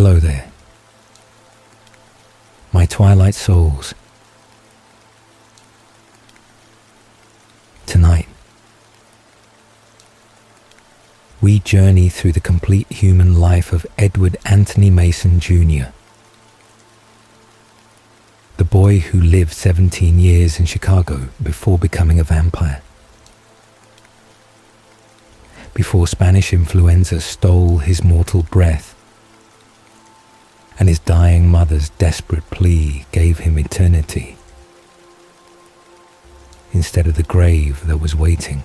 Hello there, my Twilight souls. Tonight, we journey through the complete human life of Edward Anthony Mason Jr., the boy who lived 17 years in Chicago before becoming a vampire. Before Spanish influenza stole his mortal breath, and his dying mother's desperate plea gave him eternity instead of the grave that was waiting.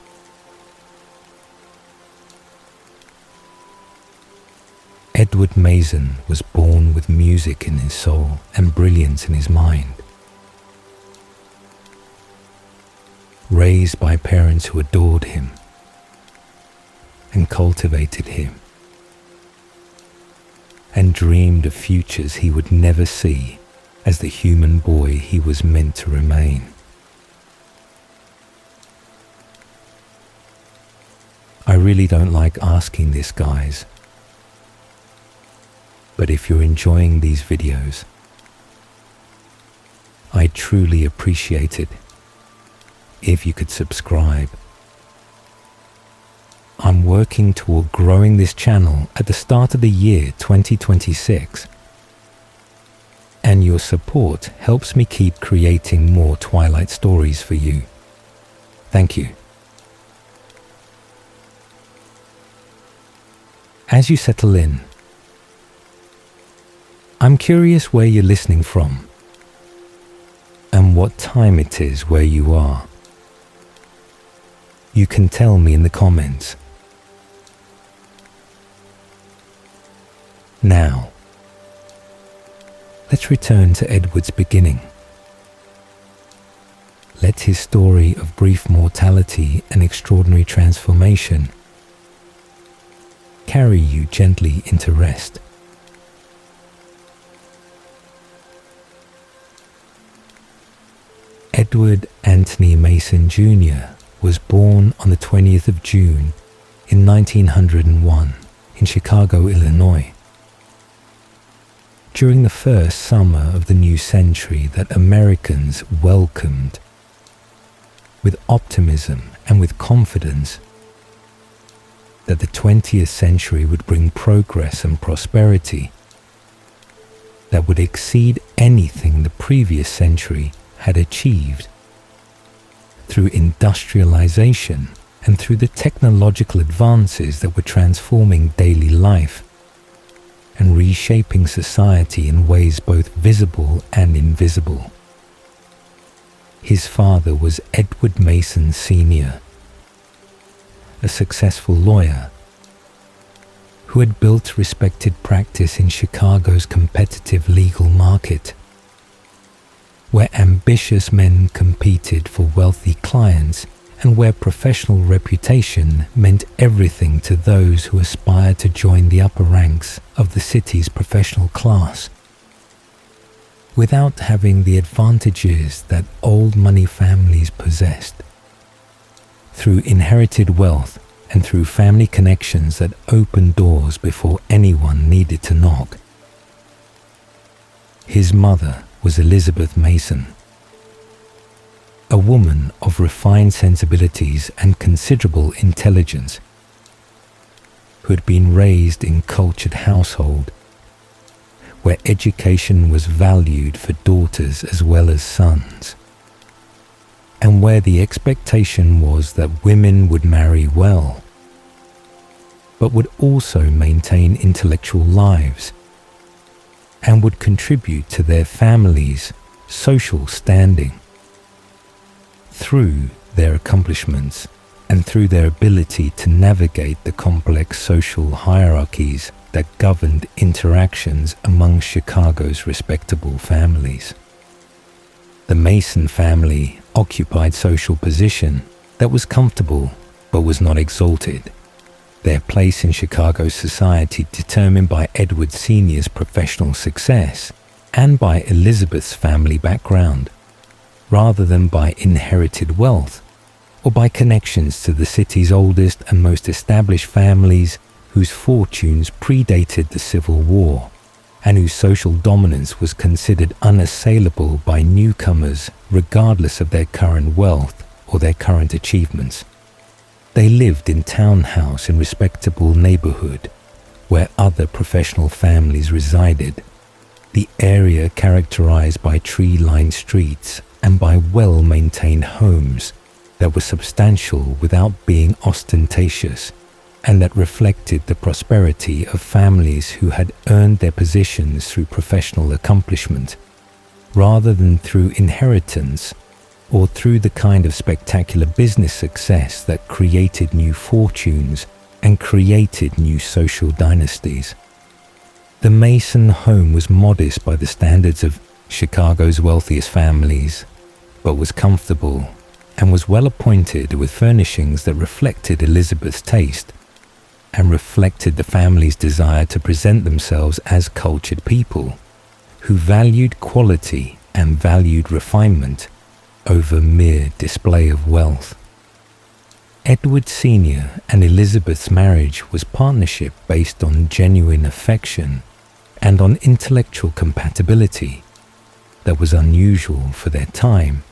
Edward Mason was born with music in his soul and brilliance in his mind. Raised by parents who adored him and cultivated him, and dreamed of futures he would never see as the human boy he was meant to remain. I really don't like asking this, guys, but if you're enjoying these videos, I'd truly appreciate it if you could subscribe. I'm working toward growing this channel at the start of the year 2026, and your support helps me keep creating more Twilight stories for you. Thank you. As you settle in, I'm curious where you're listening from and what time it is where you are. You can tell me in the comments. Now, let's return to Edward's beginning. Let his story of brief mortality and extraordinary transformation carry you gently into rest. Edward Anthony Mason Jr. was born on the 20th of June in 1901 in Chicago, Illinois. During the first summer of the new century that Americans welcomed with optimism and with confidence that the 20th century would bring progress and prosperity that would exceed anything the previous century had achieved through industrialization and through the technological advances that were transforming daily life and reshaping society in ways both visible and invisible. His father was Edward Mason Sr., a successful lawyer who had built respected practice in Chicago's competitive legal market, where ambitious men competed for wealthy clients and where professional reputation meant everything to those who aspired to join the upper ranks of the city's professional class, without having the advantages that old money families possessed. Through inherited wealth and through family connections that opened doors before anyone needed to knock. His mother was Elizabeth Mason, a woman of refined sensibilities and considerable intelligence, who had been raised in a cultured household where education was valued for daughters as well as sons, and where the expectation was that women would marry well, but would also maintain intellectual lives and would contribute to their families' social standing through their accomplishments and through their ability to navigate the complex social hierarchies that governed interactions among Chicago's respectable families. The Mason family occupied social position that was comfortable but was not exalted. Their place in Chicago's society determined by Edward Sr.'s professional success and by Elizabeth's family background, rather than by inherited wealth or by connections to the city's oldest and most established families whose fortunes predated the Civil War and whose social dominance was considered unassailable by newcomers regardless of their current wealth or their current achievements. They lived in townhouse in respectable neighborhood where other professional families resided, the area characterized by tree-lined streets and by well-maintained homes that were substantial without being ostentatious, and that reflected the prosperity of families who had earned their positions through professional accomplishment, rather than through inheritance or through the kind of spectacular business success that created new fortunes and created new social dynasties. The Mason home was modest by the standards of Chicago's wealthiest families, but was comfortable and was well appointed with furnishings that reflected Elizabeth's taste and reflected the family's desire to present themselves as cultured people who valued quality and valued refinement over mere display of wealth. Edward Sr. and Elizabeth's marriage was partnership based on genuine affection and on intellectual compatibility that was unusual for their time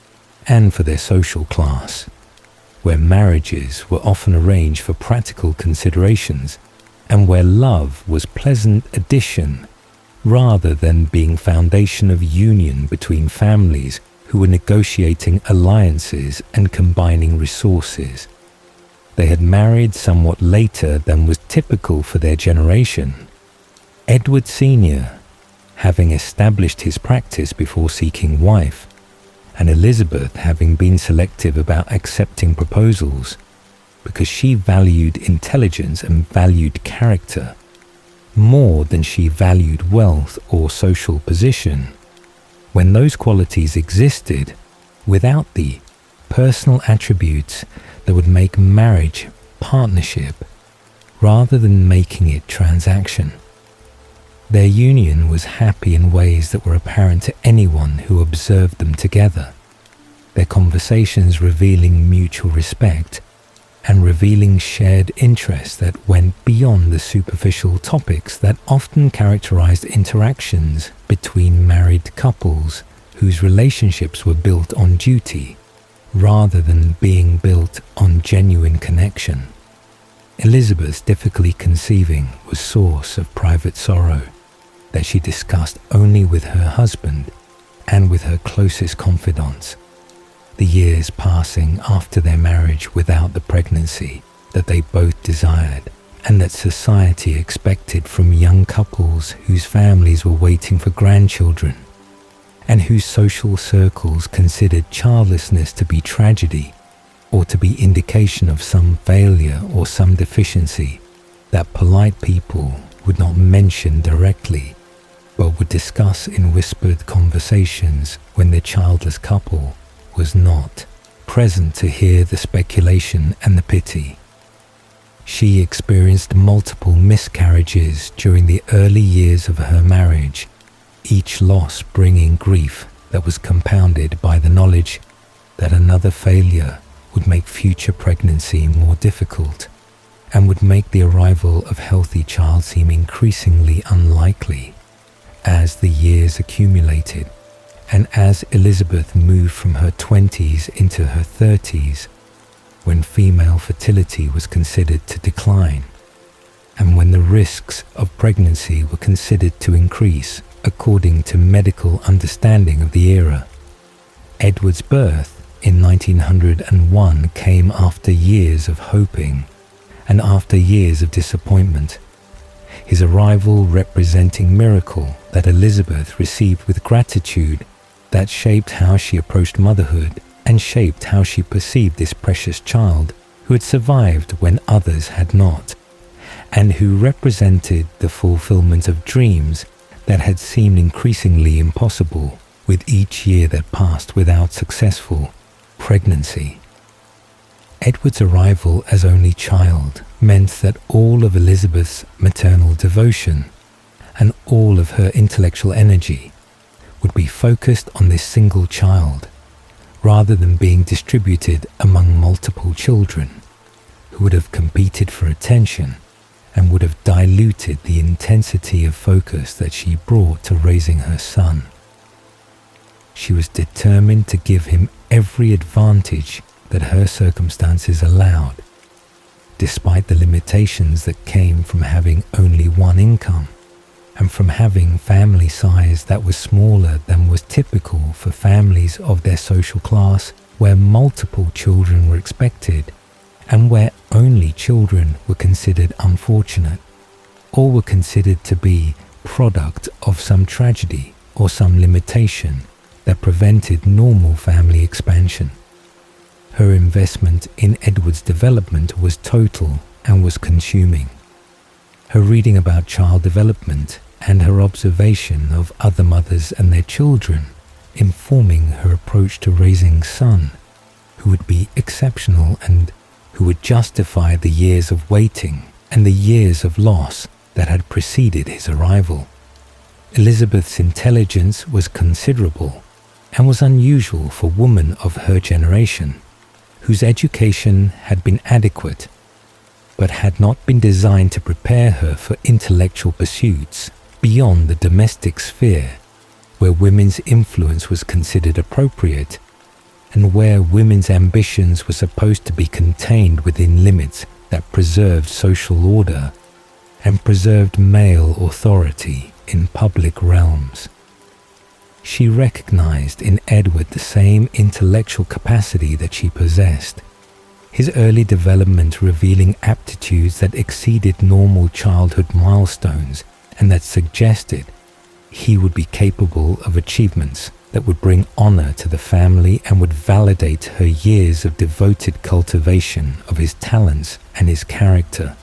and for their social class, where marriages were often arranged for practical considerations and where love was pleasant addition rather than being foundation of union between families who were negotiating alliances and combining resources. They had married somewhat later than was typical for their generation. Edward Sr., having established his practice before seeking wife, and Elizabeth having been selective about accepting proposals because she valued intelligence and valued character more than she valued wealth or social position. When those qualities existed, without the personal attributes that would make marriage partnership rather than making it transaction. Their union was happy in ways that were apparent to anyone who observed them together, their conversations revealing mutual respect and revealing shared interests that went beyond the superficial topics that often characterized interactions between married couples whose relationships were built on duty rather than being built on genuine connection. Elizabeth's difficulty conceiving was source of private sorrow that she discussed only with her husband and with her closest confidants, the years passing after their marriage without the pregnancy that they both desired and that society expected from young couples whose families were waiting for grandchildren and whose social circles considered childlessness to be tragedy or to be indication of some failure or some deficiency that polite people would not mention directly but would discuss in whispered conversations when the childless couple was not present to hear the speculation and the pity. She experienced multiple miscarriages during the early years of her marriage, each loss bringing grief that was compounded by the knowledge that another failure would make future pregnancy more difficult and would make the arrival of healthy child seem increasingly unlikely as the years accumulated. And as Elizabeth moved from her 20s into her 30s, when female fertility was considered to decline, and when the risks of pregnancy were considered to increase according to medical understanding of the era, Edward's birth in 1901 came after years of hoping and after years of disappointment. His arrival representing miracle that Elizabeth received with gratitude that shaped how she approached motherhood and shaped how she perceived this precious child who had survived when others had not, and who represented the fulfillment of dreams that had seemed increasingly impossible with each year that passed without successful pregnancy. Edward's arrival as only child meant that all of Elizabeth's maternal devotion and all of her intellectual energy would be focused on this single child, rather than being distributed among multiple children who would have competed for attention and would have diluted the intensity of focus that she brought to raising her son. She was determined to give him every advantage that her circumstances allowed, despite the limitations that came from having only one income and from having family size that was smaller than was typical for families of their social class, where multiple children were expected and where only children were considered unfortunate or were considered to be product of some tragedy or some limitation that prevented normal family expansion. Her investment in Edward's development was total and was consuming. Her reading about child development and her observation of other mothers and their children informing her approach to raising a son who would be exceptional and who would justify the years of waiting and the years of loss that had preceded his arrival. Elizabeth's intelligence was considerable and was unusual for women of her generation, whose education had been adequate, but had not been designed to prepare her for intellectual pursuits beyond the domestic sphere, where women's influence was considered appropriate, and where women's ambitions were supposed to be contained within limits that preserved social order and preserved male authority in public realms. She recognized in Edward the same intellectual capacity that she possessed, his early development revealing aptitudes that exceeded normal childhood milestones and that suggested he would be capable of achievements that would bring honor to the family and would validate her years of devoted cultivation of his talents and his character.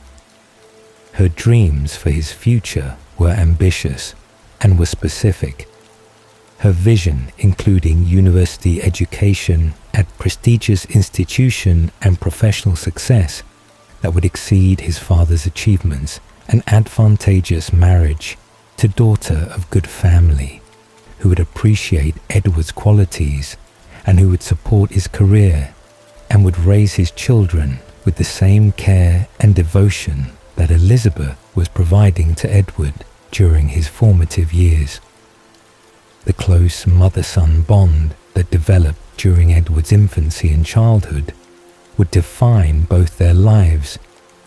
Her dreams for his future were ambitious and were specific. Her vision, including university education at prestigious institution and professional success that would exceed his father's achievements, an advantageous marriage to daughter of good family, who would appreciate Edward's qualities and who would support his career and would raise his children with the same care and devotion that Elizabeth was providing to Edward during his formative years. The close mother-son bond that developed during Edward's infancy and childhood would define both their lives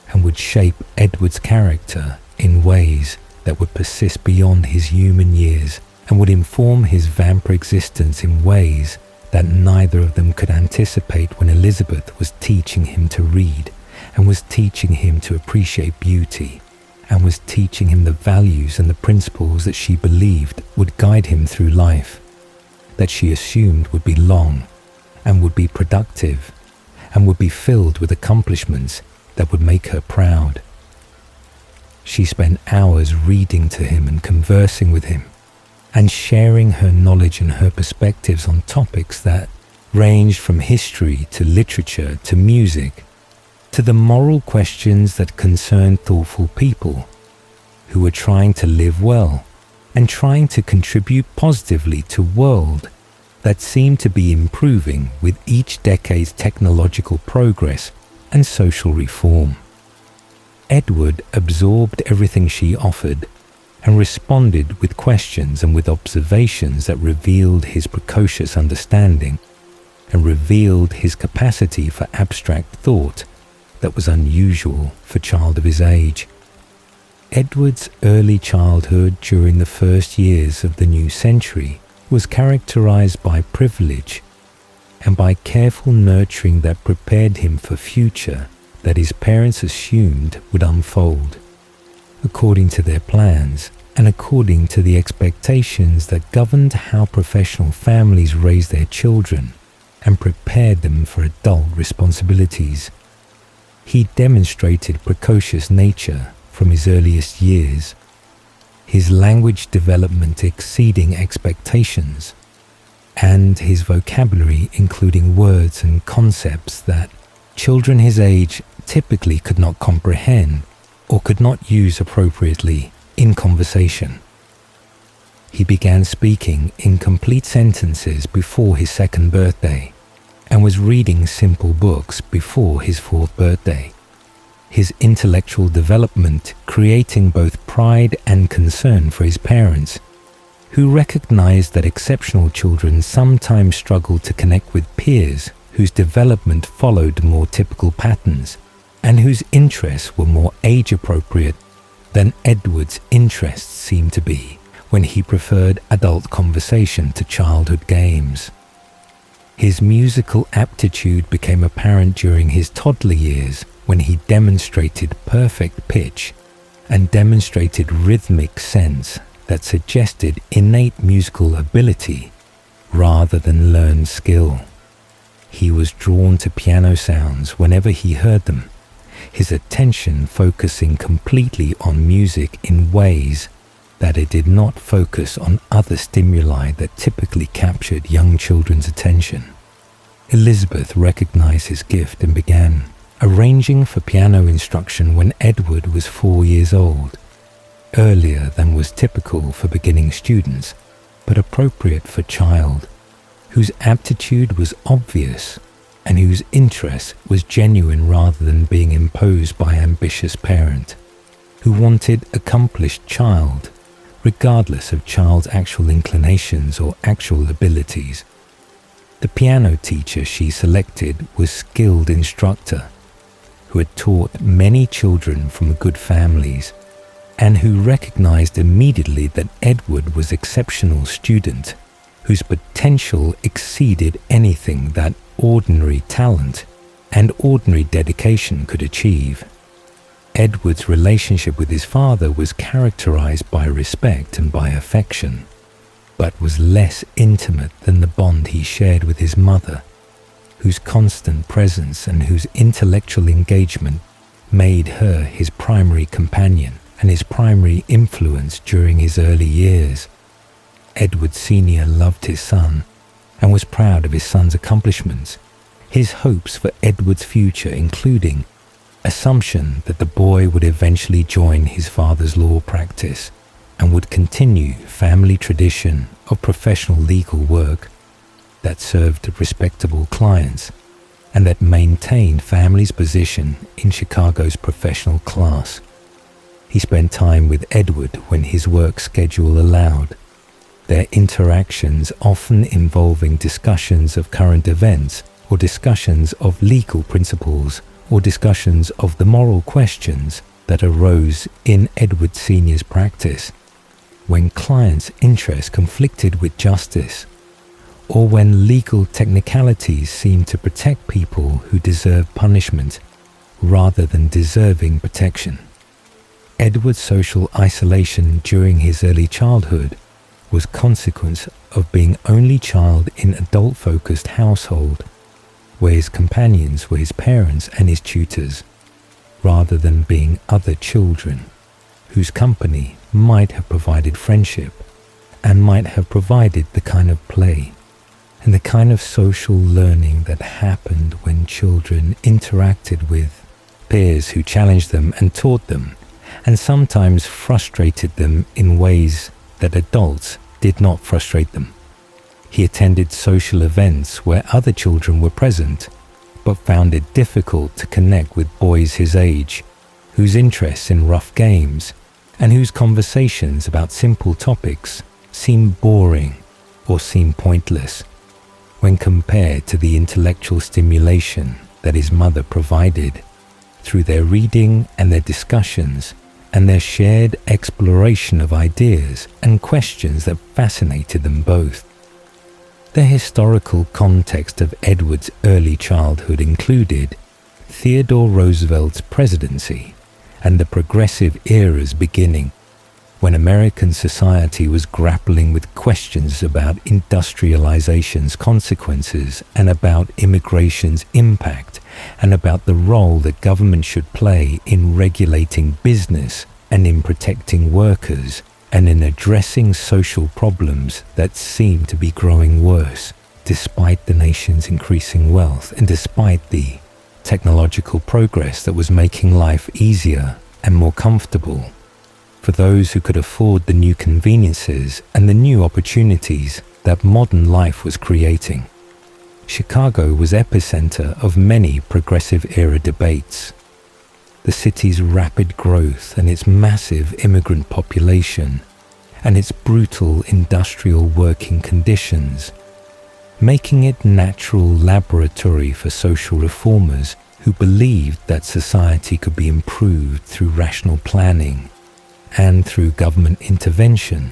and would shape Edward's character in ways that would persist beyond his human years and would inform his vampire existence in ways that neither of them could anticipate when Elizabeth was teaching him to read and was teaching him to appreciate beauty and was teaching him the values and the principles that she believed would guide him through life, that she assumed would be long and would be productive and would be filled with accomplishments that would make her proud. She spent hours reading to him and conversing with him and sharing her knowledge and her perspectives on topics that ranged from history to literature to music to the moral questions that concerned thoughtful people who were trying to live well and trying to contribute positively to a world that seemed to be improving with each decade's technological progress and social reform. Edward absorbed everything she offered and responded with questions and with observations that revealed his precocious understanding and revealed his capacity for abstract thought that was unusual for a child of his age. Edward's early childhood during the first years of the new century was characterized by privilege and by careful nurturing that prepared him for future that his parents assumed would unfold, according to their plans and according to the expectations that governed how professional families raised their children and prepared them for adult responsibilities. He demonstrated precocious nature from his earliest years, his language development exceeding expectations, and his vocabulary including words and concepts that children his age typically could not comprehend or could not use appropriately in conversation. He began speaking in complete sentences before his second birthday and was reading simple books before his fourth birthday. his intellectual development creating both pride and concern for his parents, who recognized that exceptional children sometimes struggled to connect with peers whose development followed more typical patterns and whose interests were more age-appropriate than Edward's interests seemed to be when he preferred adult conversation to childhood games. His musical aptitude became apparent during his toddler years when he demonstrated perfect pitch and demonstrated rhythmic sense that suggested innate musical ability rather than learned skill. He was drawn to piano sounds whenever he heard them, his attention focusing completely on music in ways that it did not focus on other stimuli that typically captured young children's attention. Elizabeth recognized his gift and began arranging for piano instruction when Edward was 4 years old, earlier than was typical for beginning students, but appropriate for a child whose aptitude was obvious and whose interest was genuine rather than being imposed by ambitious parent who wanted accomplished child, regardless of child's actual inclinations or actual abilities. The piano teacher she selected was a skilled instructor who had taught many children from good families and who recognized immediately that Edward was an exceptional student whose potential exceeded anything that ordinary talent and ordinary dedication could achieve. Edward's relationship with his father was characterized by respect and by affection, but was less intimate than the bond he shared with his mother, whose constant presence and whose intellectual engagement made her his primary companion and his primary influence during his early years. Edward Sr. loved his son and was proud of his son's accomplishments, his hopes for Edward's future including assumption that the boy would eventually join his father's law practice and would continue family tradition of professional legal work that served respectable clients and that maintained family's position in Chicago's professional class. He spent time with Edward when his work schedule allowed, their interactions often involving discussions of current events or discussions of legal principles or discussions of the moral questions that arose in Edward Sr.'s practice, when clients' interests conflicted with justice, or when legal technicalities seemed to protect people who deserve punishment rather than deserving protection. Edward's social isolation during his early childhood was consequence of being only child in adult-focused household, where his companions were his parents and his tutors, rather than being other children, whose company might have provided friendship and might have provided the kind of play and the kind of social learning that happened when children interacted with peers who challenged them and taught them, and sometimes frustrated them in ways that adults did not frustrate them. He attended social events where other children were present, but found it difficult to connect with boys his age, whose interests in rough games and whose conversations about simple topics seemed boring or seemed pointless when compared to the intellectual stimulation that his mother provided through their reading and their discussions and their shared exploration of ideas and questions that fascinated them both. The historical context of Edward's early childhood included Theodore Roosevelt's presidency and the progressive era's beginning, when American society was grappling with questions about industrialization's consequences and about immigration's impact and about the role that government should play in regulating business and in protecting workers and in addressing social problems that seemed to be growing worse despite the nation's increasing wealth and despite the technological progress that was making life easier and more comfortable for those who could afford the new conveniences and the new opportunities that modern life was creating. Chicago was epicenter of many progressive era debates. the city's rapid growth and its massive immigrant population and its brutal industrial working conditions, making it natural laboratory for social reformers who believed that society could be improved through rational planning and through government intervention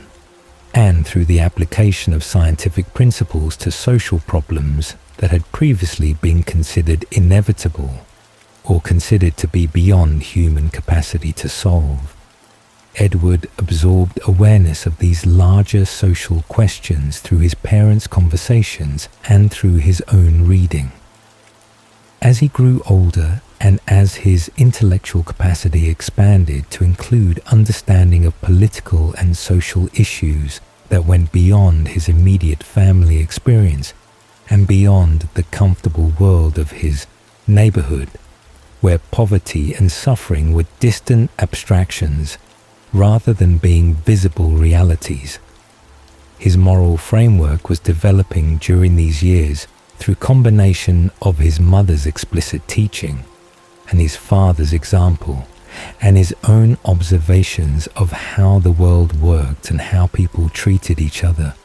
and through the application of scientific principles to social problems that had previously been considered inevitable or considered to be beyond human capacity to solve. Edward absorbed awareness of these larger social questions through his parents' conversations and through his own reading. As he grew older and as his intellectual capacity expanded to include understanding of political and social issues that went beyond his immediate family experience and beyond the comfortable world of his neighborhood, where poverty and suffering were distant abstractions rather than being visible realities. His moral framework was developing during these years through combination of his mother's explicit teaching and his father's example and his own observations of how the world worked and how people treated each other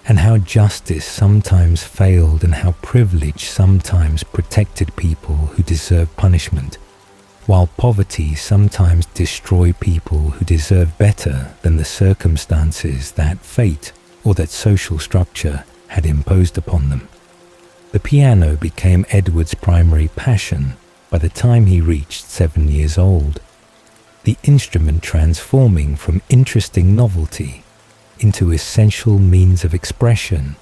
and how justice sometimes failed and how privilege sometimes protected people who deserved punishment, while poverty sometimes destroyed people who deserved better than the circumstances that fate or that social structure had imposed upon them. The piano became Edward's primary passion by the time he reached 7 years old, the instrument transforming from interesting novelty into essential means of expression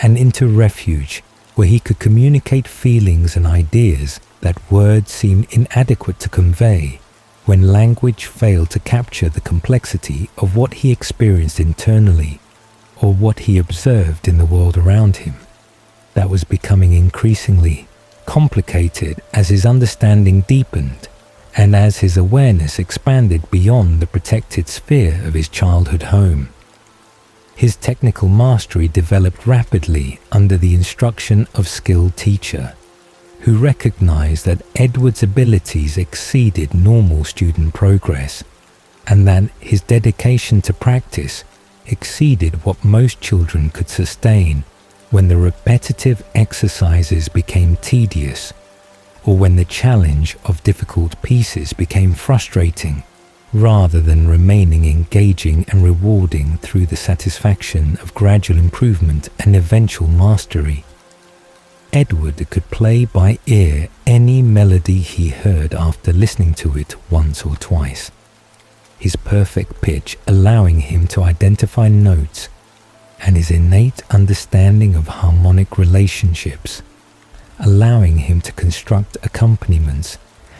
and into refuge where he could communicate feelings and ideas that words seemed inadequate to convey when language failed to capture the complexity of what he experienced internally or what he observed in the world around him. That was becoming increasingly complicated as his understanding deepened and as his awareness expanded beyond the protected sphere of his childhood home. His technical mastery developed rapidly under the instruction of skilled teacher, who recognized that Edward's abilities exceeded normal student progress and that his dedication to practice exceeded what most children could sustain when the repetitive exercises became tedious or when the challenge of difficult pieces became frustrating rather than remaining engaging and rewarding through the satisfaction of gradual improvement and eventual mastery. Edward could play by ear any melody he heard after listening to it once or twice, his perfect pitch allowing him to identify notes and his innate understanding of harmonic relationships, allowing him to construct accompaniments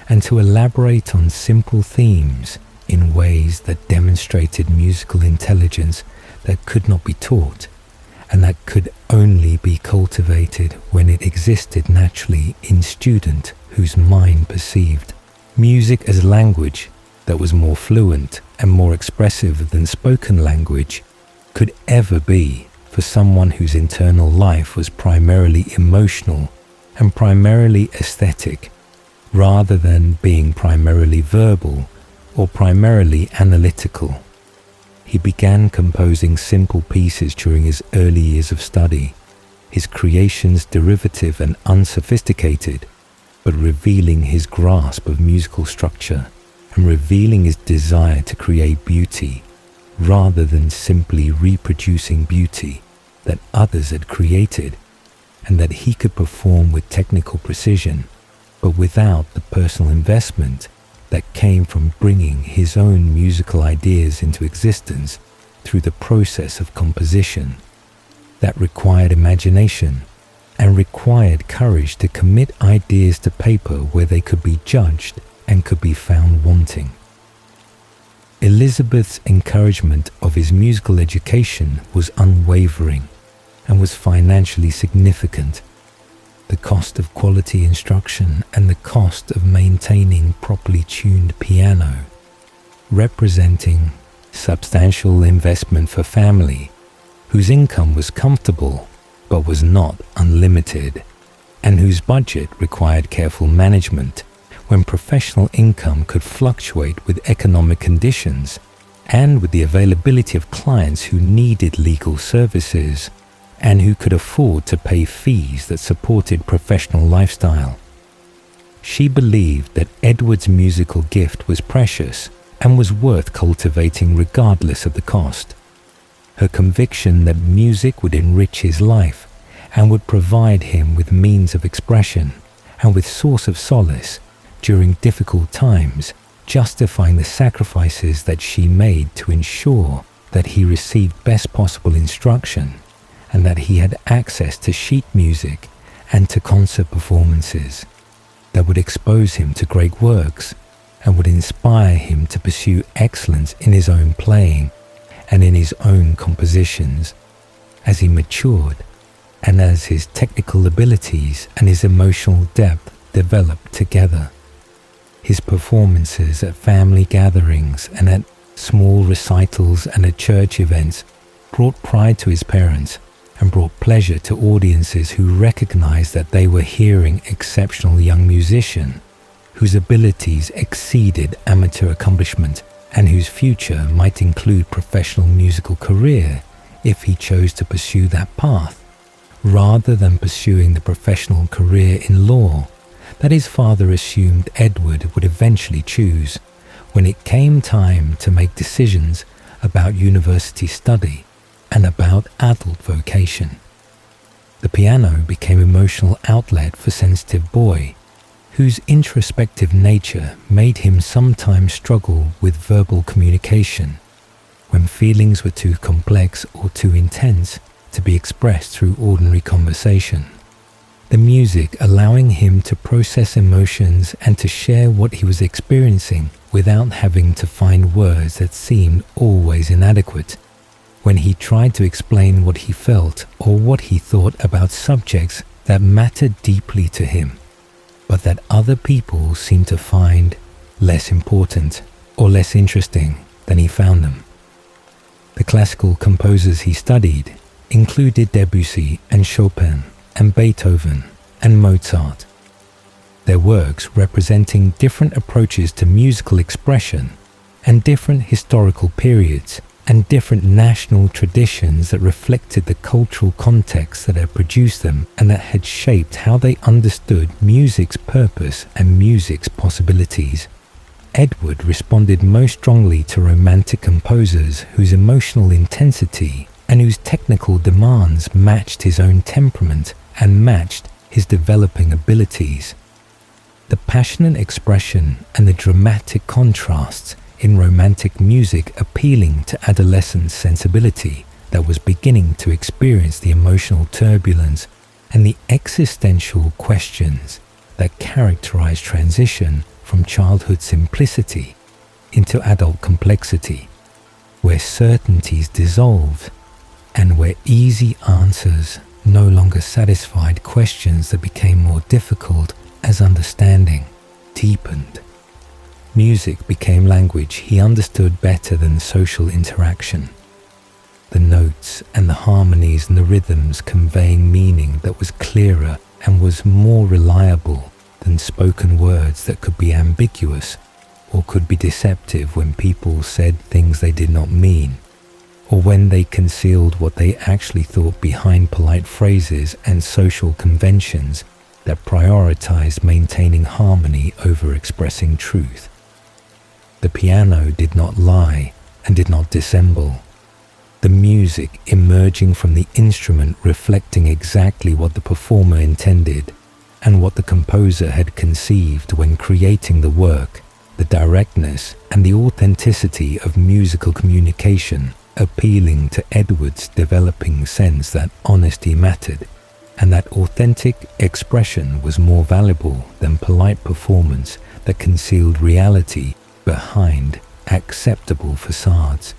and to elaborate on simple themes in ways that demonstrated musical intelligence that could not be taught and that could only be cultivated when it existed naturally in student whose mind perceived music as language that was more fluent and more expressive than spoken language could ever be for someone whose internal life was primarily emotional and primarily aesthetic rather than being primarily verbal or primarily analytical. He began composing simple pieces during his early years of study, his creations derivative and unsophisticated, but revealing his grasp of musical structure and revealing his desire to create beauty rather than simply reproducing beauty that others had created and that he could perform with technical precision, but without the personal investment that came from bringing his own musical ideas into existence through the process of composition, that required imagination and required courage to commit ideas to paper where they could be judged and could be found wanting. Elizabeth's encouragement of his musical education was unwavering and was financially significant. The cost of quality instruction and the cost of maintaining properly tuned piano, representing substantial investment for family whose income was comfortable but was not unlimited, and whose budget required careful management, when professional income could fluctuate with economic conditions and with the availability of clients who needed legal services and who could afford to pay fees that supported professional lifestyle. She believed that Edward's musical gift was precious and was worth cultivating regardless of the cost. Her conviction that music would enrich his life and would provide him with means of expression and with source of solace during difficult times, justifying the sacrifices that she made to ensure that he received best possible instruction and that he had access to sheet music and to concert performances that would expose him to great works and would inspire him to pursue excellence in his own playing and in his own compositions as he matured and as his technical abilities and his emotional depth developed together. His performances at family gatherings and at small recitals and at church events brought pride to his parents and brought pleasure to audiences who recognized that they were hearing exceptional young musician whose abilities exceeded amateur accomplishment and whose future might include professional musical career if he chose to pursue that path, rather than pursuing the professional career in law that his father assumed Edward would eventually choose when it came time to make decisions about university study and about adult vocation. The piano became an emotional outlet for sensitive boy, whose introspective nature made him sometimes struggle with verbal communication when feelings were too complex or too intense to be expressed through ordinary conversation. The music allowing him to process emotions and to share what he was experiencing without having to find words that seemed always inadequate when he tried to explain what he felt or what he thought about subjects that mattered deeply to him, but that other people seemed to find less important or less interesting than he found them. The classical composers he studied included Debussy and Chopin and Beethoven and Mozart, their works representing different approaches to musical expression and different historical periods and different national traditions that reflected the cultural context that had produced them and that had shaped how they understood music's purpose and music's possibilities. Edward responded most strongly to romantic composers whose emotional intensity and whose technical demands matched his own temperament and matched his developing abilities. The passionate expression and the dramatic contrasts in romantic music appealing to adolescent sensibility that was beginning to experience the emotional turbulence and the existential questions that characterize transition from childhood simplicity into adult complexity, where certainties dissolved and where easy answers no longer satisfied questions that became more difficult as understanding deepened. Music became language he understood better than social interaction. The notes and the harmonies and the rhythms conveying meaning that was clearer and was more reliable than spoken words that could be ambiguous or could be deceptive when people said things they did not mean, or when they concealed what they actually thought behind polite phrases and social conventions that prioritized maintaining harmony over expressing truth. The piano did not lie and did not dissemble. The music emerging from the instrument reflecting exactly what the performer intended and what the composer had conceived when creating the work, the directness and the authenticity of musical communication appealing to Edward's developing sense that honesty mattered and that authentic expression was more valuable than polite performance that concealed reality behind acceptable facades.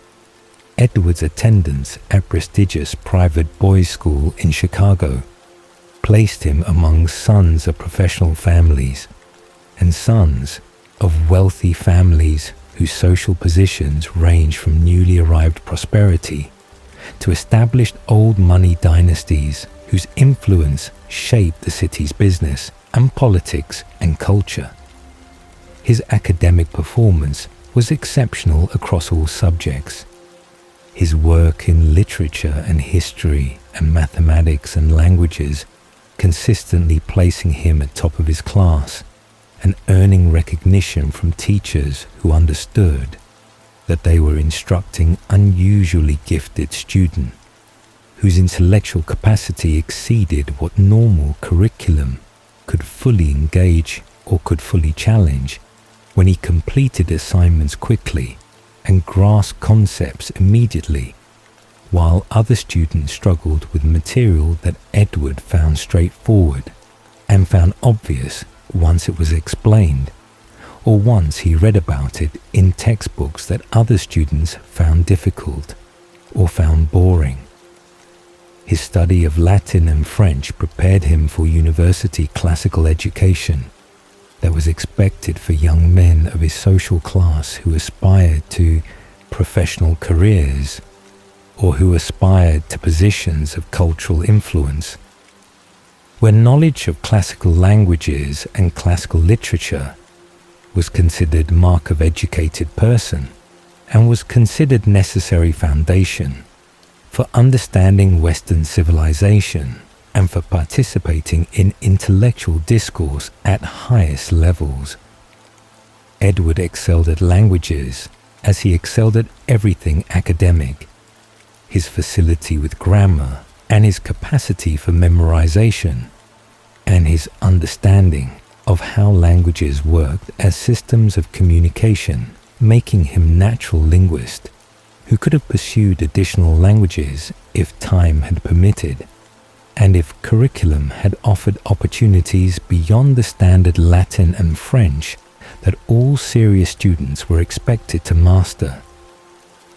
Edward's attendance at prestigious private boys' school in Chicago placed him among sons of professional families and sons of wealthy families whose social positions ranged from newly arrived prosperity to established old money dynasties whose influence shaped the city's business and politics and culture. his academic performance was exceptional across all subjects. His work in literature and history and mathematics and languages consistently placing him at top of his class and earning recognition from teachers who understood that they were instructing unusually gifted students whose intellectual capacity exceeded what normal curriculum could fully engage or could fully challenge when he completed assignments quickly and grasped concepts immediately, while other students struggled with material that Edward found straightforward and found obvious once it was explained, or once he read about it in textbooks that other students found difficult or found boring. His study of Latin and French prepared him for university classical education that was expected for young men of his social class who aspired to professional careers or who aspired to positions of cultural influence. Where knowledge of classical languages and classical literature was considered mark of educated person and was considered necessary foundation for understanding Western civilization and for participating in intellectual discourse at highest levels. Edward excelled at languages as he excelled at everything academic. His facility with grammar and his capacity for memorization and his understanding of how languages worked as systems of communication, making him natural linguist who could have pursued additional languages if time had permitted, and if curriculum had offered opportunities beyond the standard Latin and French that all serious students were expected to master.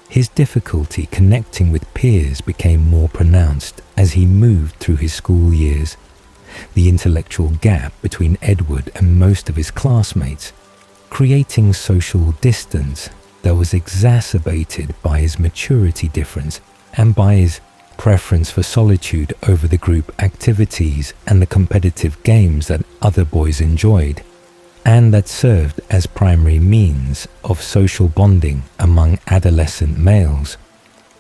His difficulty connecting with peers became more pronounced as he moved through his school years. The intellectual gap between Edward and most of his classmates, creating social distance that was exacerbated by his maturity difference and by his preference for solitude over the group activities and the competitive games that other boys enjoyed, and that served as primary means of social bonding among adolescent males,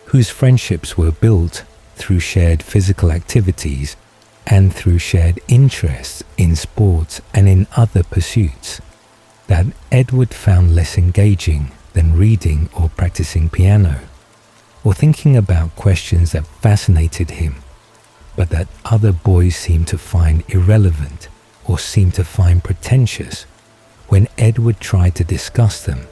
whose friendships were built through shared physical activities and through shared interests in sports and in other pursuits, that Edward found less engaging than reading or practicing piano, or thinking about questions that fascinated him, but that other boys seemed to find irrelevant or seemed to find pretentious when Edward tried to discuss them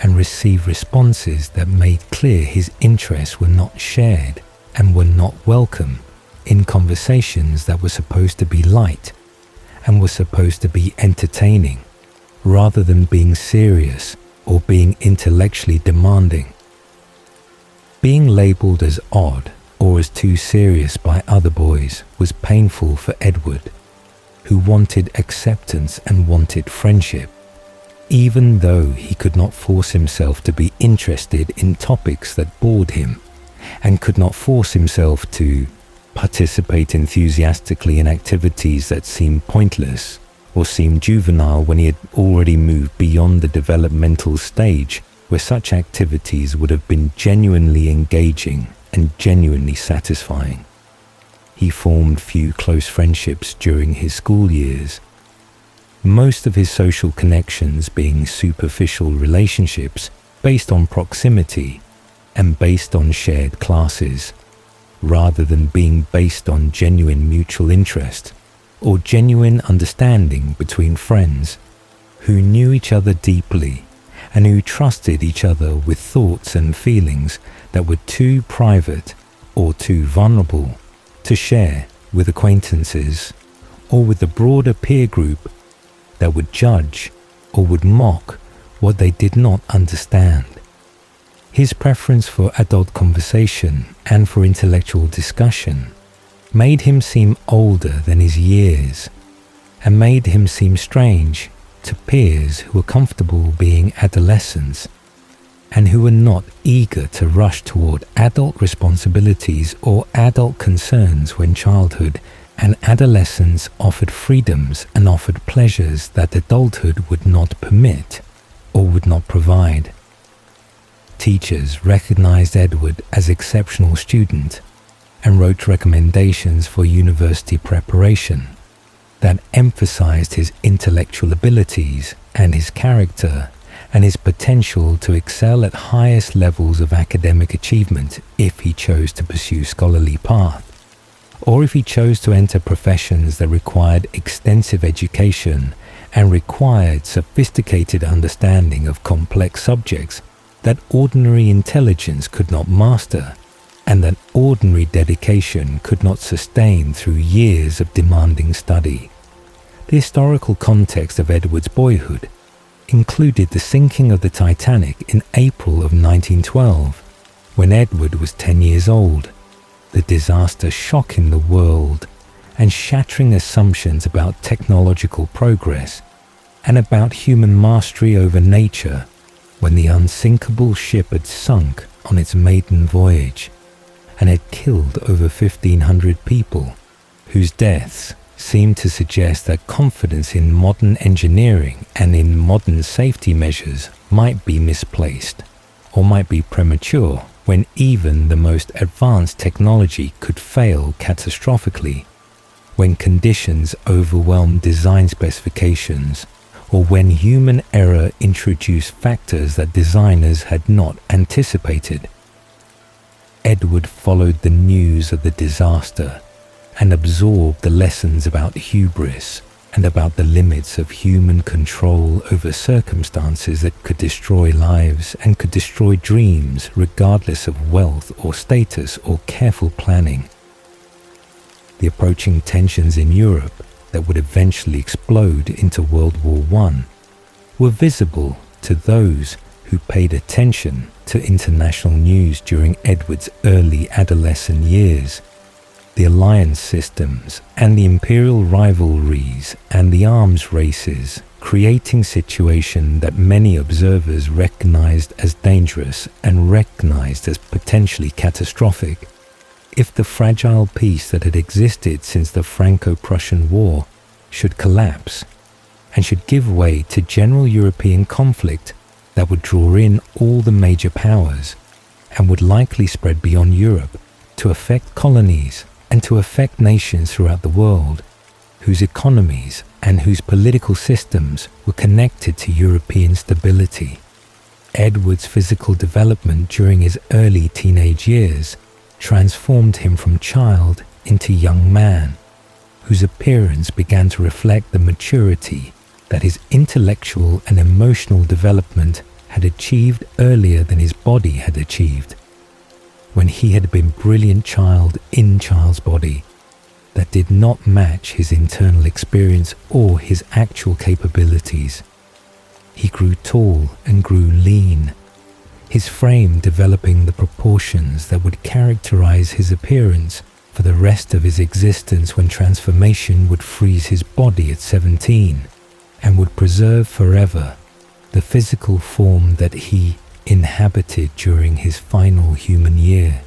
and receive responses that made clear his interests were not shared and were not welcome in conversations that were supposed to be light and were supposed to be entertaining rather than being serious or being intellectually demanding. Being labelled as odd or as too serious by other boys was painful for Edward, who wanted acceptance and wanted friendship, even though he could not force himself to be interested in topics that bored him and could not force himself to participate enthusiastically in activities that seemed pointless or seemed juvenile when he had already moved beyond the developmental stage where such activities would have been genuinely engaging and genuinely satisfying. He formed few close friendships during his school years, most of his social connections being superficial relationships based on proximity and based on shared classes, rather than being based on genuine mutual interest or genuine understanding between friends who knew each other deeply and who trusted each other with thoughts and feelings that were too private or too vulnerable to share with acquaintances or with the broader peer group that would judge or would mock what they did not understand. His preference for adult conversation and for intellectual discussion made him seem older than his years and made him seem strange to peers who were comfortable being adolescents and who were not eager to rush toward adult responsibilities or adult concerns when childhood and adolescence offered freedoms and offered pleasures that adulthood would not permit or would not provide. Teachers recognized Edward as exceptional student and wrote recommendations for university preparation that emphasized his intellectual abilities and his character and his potential to excel at highest levels of academic achievement if he chose to pursue scholarly path, or if he chose to enter professions that required extensive education and required sophisticated understanding of complex subjects that ordinary intelligence could not master and that ordinary dedication could not sustain through years of demanding study. The historical context of Edward's boyhood included the sinking of the Titanic in April of 1912, when Edward was 10 years old, the disaster shocking the world and shattering assumptions about technological progress and about human mastery over nature when the unsinkable ship had sunk on its maiden voyage and had killed over 1,500 people, whose deaths seemed to suggest that confidence in modern engineering and in modern safety measures might be misplaced or might be premature when even the most advanced technology could fail catastrophically, when conditions overwhelmed design specifications, or when human error introduced factors that designers had not anticipated. Edward followed the news of the disaster and absorbed the lessons about hubris and about the limits of human control over circumstances that could destroy lives and could destroy dreams regardless of wealth or status or careful planning. The approaching tensions in Europe that would eventually explode into World War I were visible to those who paid attention to international news during Edward's early adolescent years. The alliance systems and the imperial rivalries and the arms races, creating situation that many observers recognized as dangerous and recognized as potentially catastrophic. If the fragile peace that had existed since the Franco-Prussian War should collapse and should give way to general European conflict that would draw in all the major powers and would likely spread beyond Europe to affect colonies and to affect nations throughout the world, whose economies and whose political systems were connected to European stability. Edward's physical development during his early teenage years transformed him from child into young man, whose appearance began to reflect the maturity that his intellectual and emotional development had achieved earlier than his body had achieved. When he had been brilliant child in child's body that did not match his internal experience or his actual capabilities. He grew tall and grew lean, his frame developing the proportions that would characterize his appearance for the rest of his existence when transformation would freeze his body at 17 and would preserve forever the physical form that he inhabited during his final human year.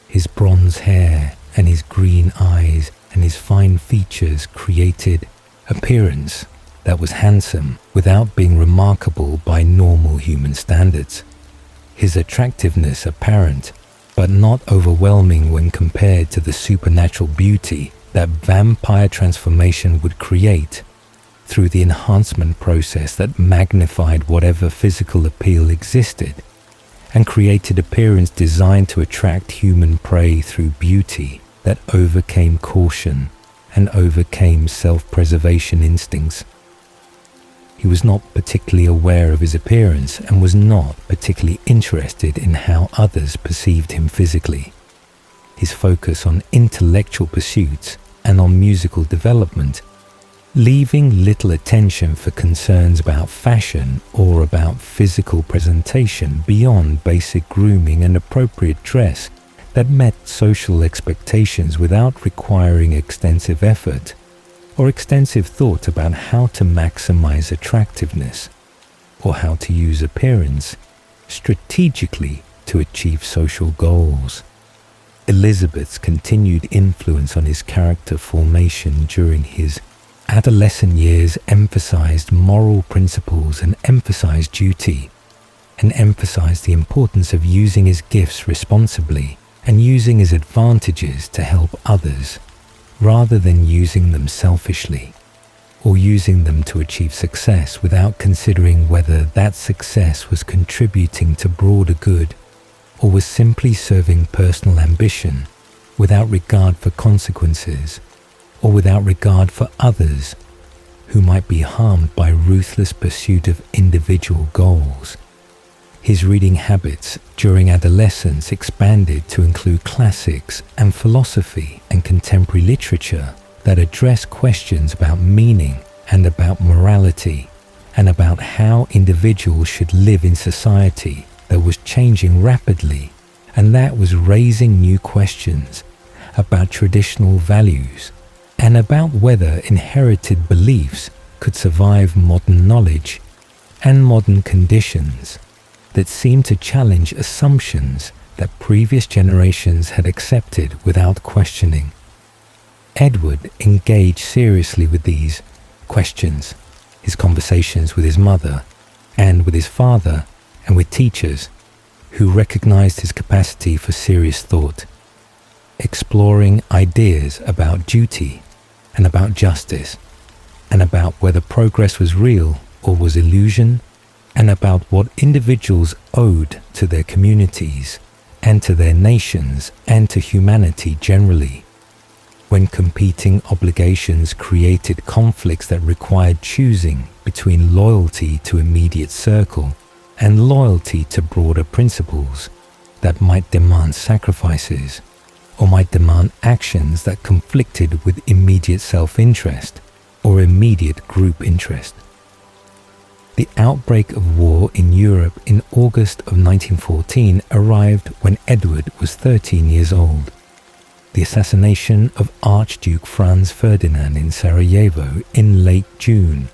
His bronze hair and his green eyes and his fine features created appearance that was handsome without being remarkable by normal human standards. His attractiveness apparent, but not overwhelming when compared to the supernatural beauty that vampire transformation would create through the enhancement process that magnified whatever physical appeal existed and created appearance designed to attract human prey through beauty that overcame caution and overcame self-preservation instincts. He was not particularly aware of his appearance and was not particularly interested in how others perceived him physically. His focus on intellectual pursuits and on musical development, leaving little attention for concerns about fashion or about physical presentation beyond basic grooming and appropriate dress that met social expectations without requiring extensive effort or extensive thought about how to maximize attractiveness or how to use appearance strategically to achieve social goals. Elizabeth's continued influence on his character formation during his adolescent years emphasized moral principles and emphasized duty, and emphasized the importance of using his gifts responsibly and using his advantages to help others, rather than using them selfishly, or using them to achieve success without considering whether that success was contributing to broader good or was simply serving personal ambition without regard for consequences or without regard for others who might be harmed by ruthless pursuit of individual goals. His reading habits during adolescence expanded to include classics and philosophy and contemporary literature that address questions about meaning and about morality and about how individuals should live in society that was changing rapidly and that was raising new questions about traditional values and about whether inherited beliefs could survive modern knowledge and modern conditions that seemed to challenge assumptions that previous generations had accepted without questioning. Edward engaged seriously with these questions, his conversations with his mother and with his father and with teachers who recognized his capacity for serious thought, exploring ideas about duty and about justice, and about whether progress was real or was illusion, and about what individuals owed to their communities and to their nations and to humanity generally, when competing obligations created conflicts that required choosing between loyalty to immediate circle and loyalty to broader principles that might demand sacrifices or might demand actions that conflicted with immediate self-interest or immediate group interest. The outbreak of war in Europe in August of 1914 arrived when Edward was 13 years old. The assassination of Archduke Franz Ferdinand in Sarajevo in late June,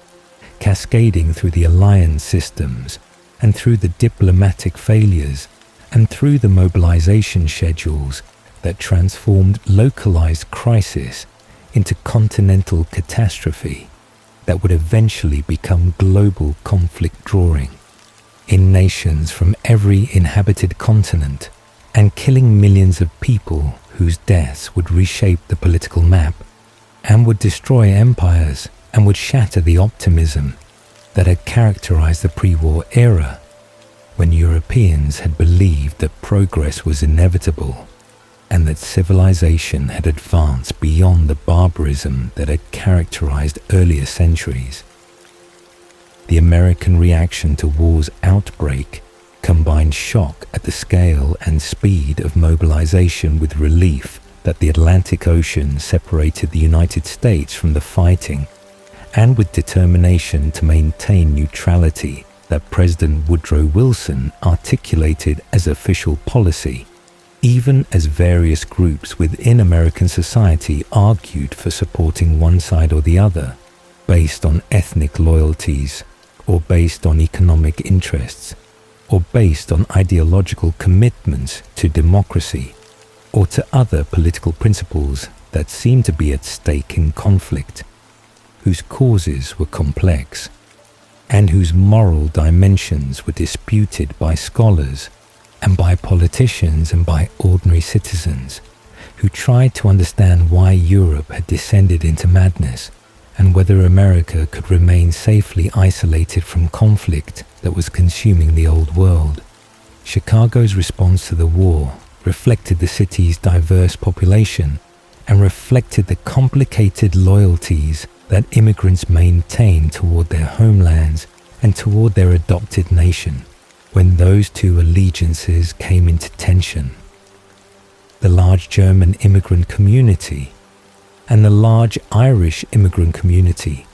cascading through the alliance systems and through the diplomatic failures and through the mobilization schedules that transformed localized crisis into continental catastrophe that would eventually become global conflict drawing in nations from every inhabited continent and killing millions of people whose deaths would reshape the political map and would destroy empires and would shatter the optimism that had characterized the pre-war era when Europeans had believed that progress was inevitable and that civilization had advanced beyond the barbarism that had characterized earlier centuries. The American reaction to war's outbreak combined shock at the scale and speed of mobilization with relief that the Atlantic Ocean separated the United States from the fighting, and with determination to maintain neutrality that President Woodrow Wilson articulated as official policy, even as various groups within American society argued for supporting one side or the other, based on ethnic loyalties, or based on economic interests, or based on ideological commitments to democracy, or to other political principles that seemed to be at stake in conflict, whose causes were complex, and whose moral dimensions were disputed by scholars and by politicians and by ordinary citizens who tried to understand why Europe had descended into madness and whether America could remain safely isolated from conflict that was consuming the old world. Chicago's response to the war reflected the city's diverse population and reflected the complicated loyalties that immigrants maintained toward their homelands and toward their adopted nation when those two allegiances came into tension. The large German immigrant community and the large Irish immigrant community,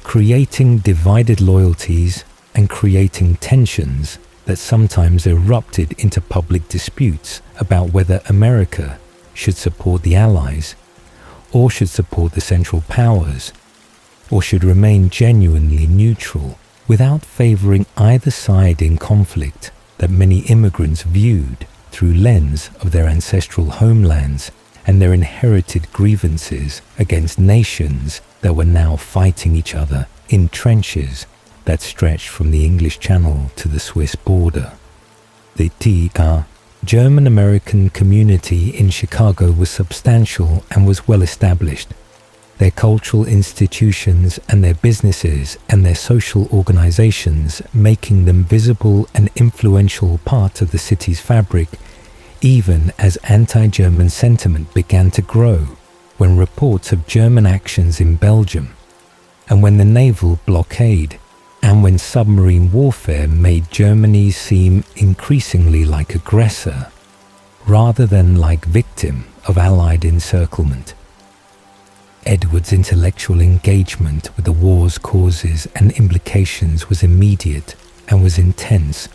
creating divided loyalties and creating tensions that sometimes erupted into public disputes about whether America should support the Allies, or should support the Central Powers, or should remain genuinely neutral without favoring either side in conflict that many immigrants viewed through lens of their ancestral homelands and their inherited grievances against nations that were now fighting each other in trenches that stretched from the English Channel to the Swiss border. The TK German-American community in Chicago was substantial and was well established. Their cultural institutions and their businesses and their social organizations making them visible and influential part of the city's fabric, even as anti-German sentiment began to grow when reports of German actions in Belgium, and when the naval blockade, and when submarine warfare made Germany seem increasingly like aggressor, rather than like victim of Allied encirclement. Edward's intellectual engagement with the war's causes and implications was immediate and was intense.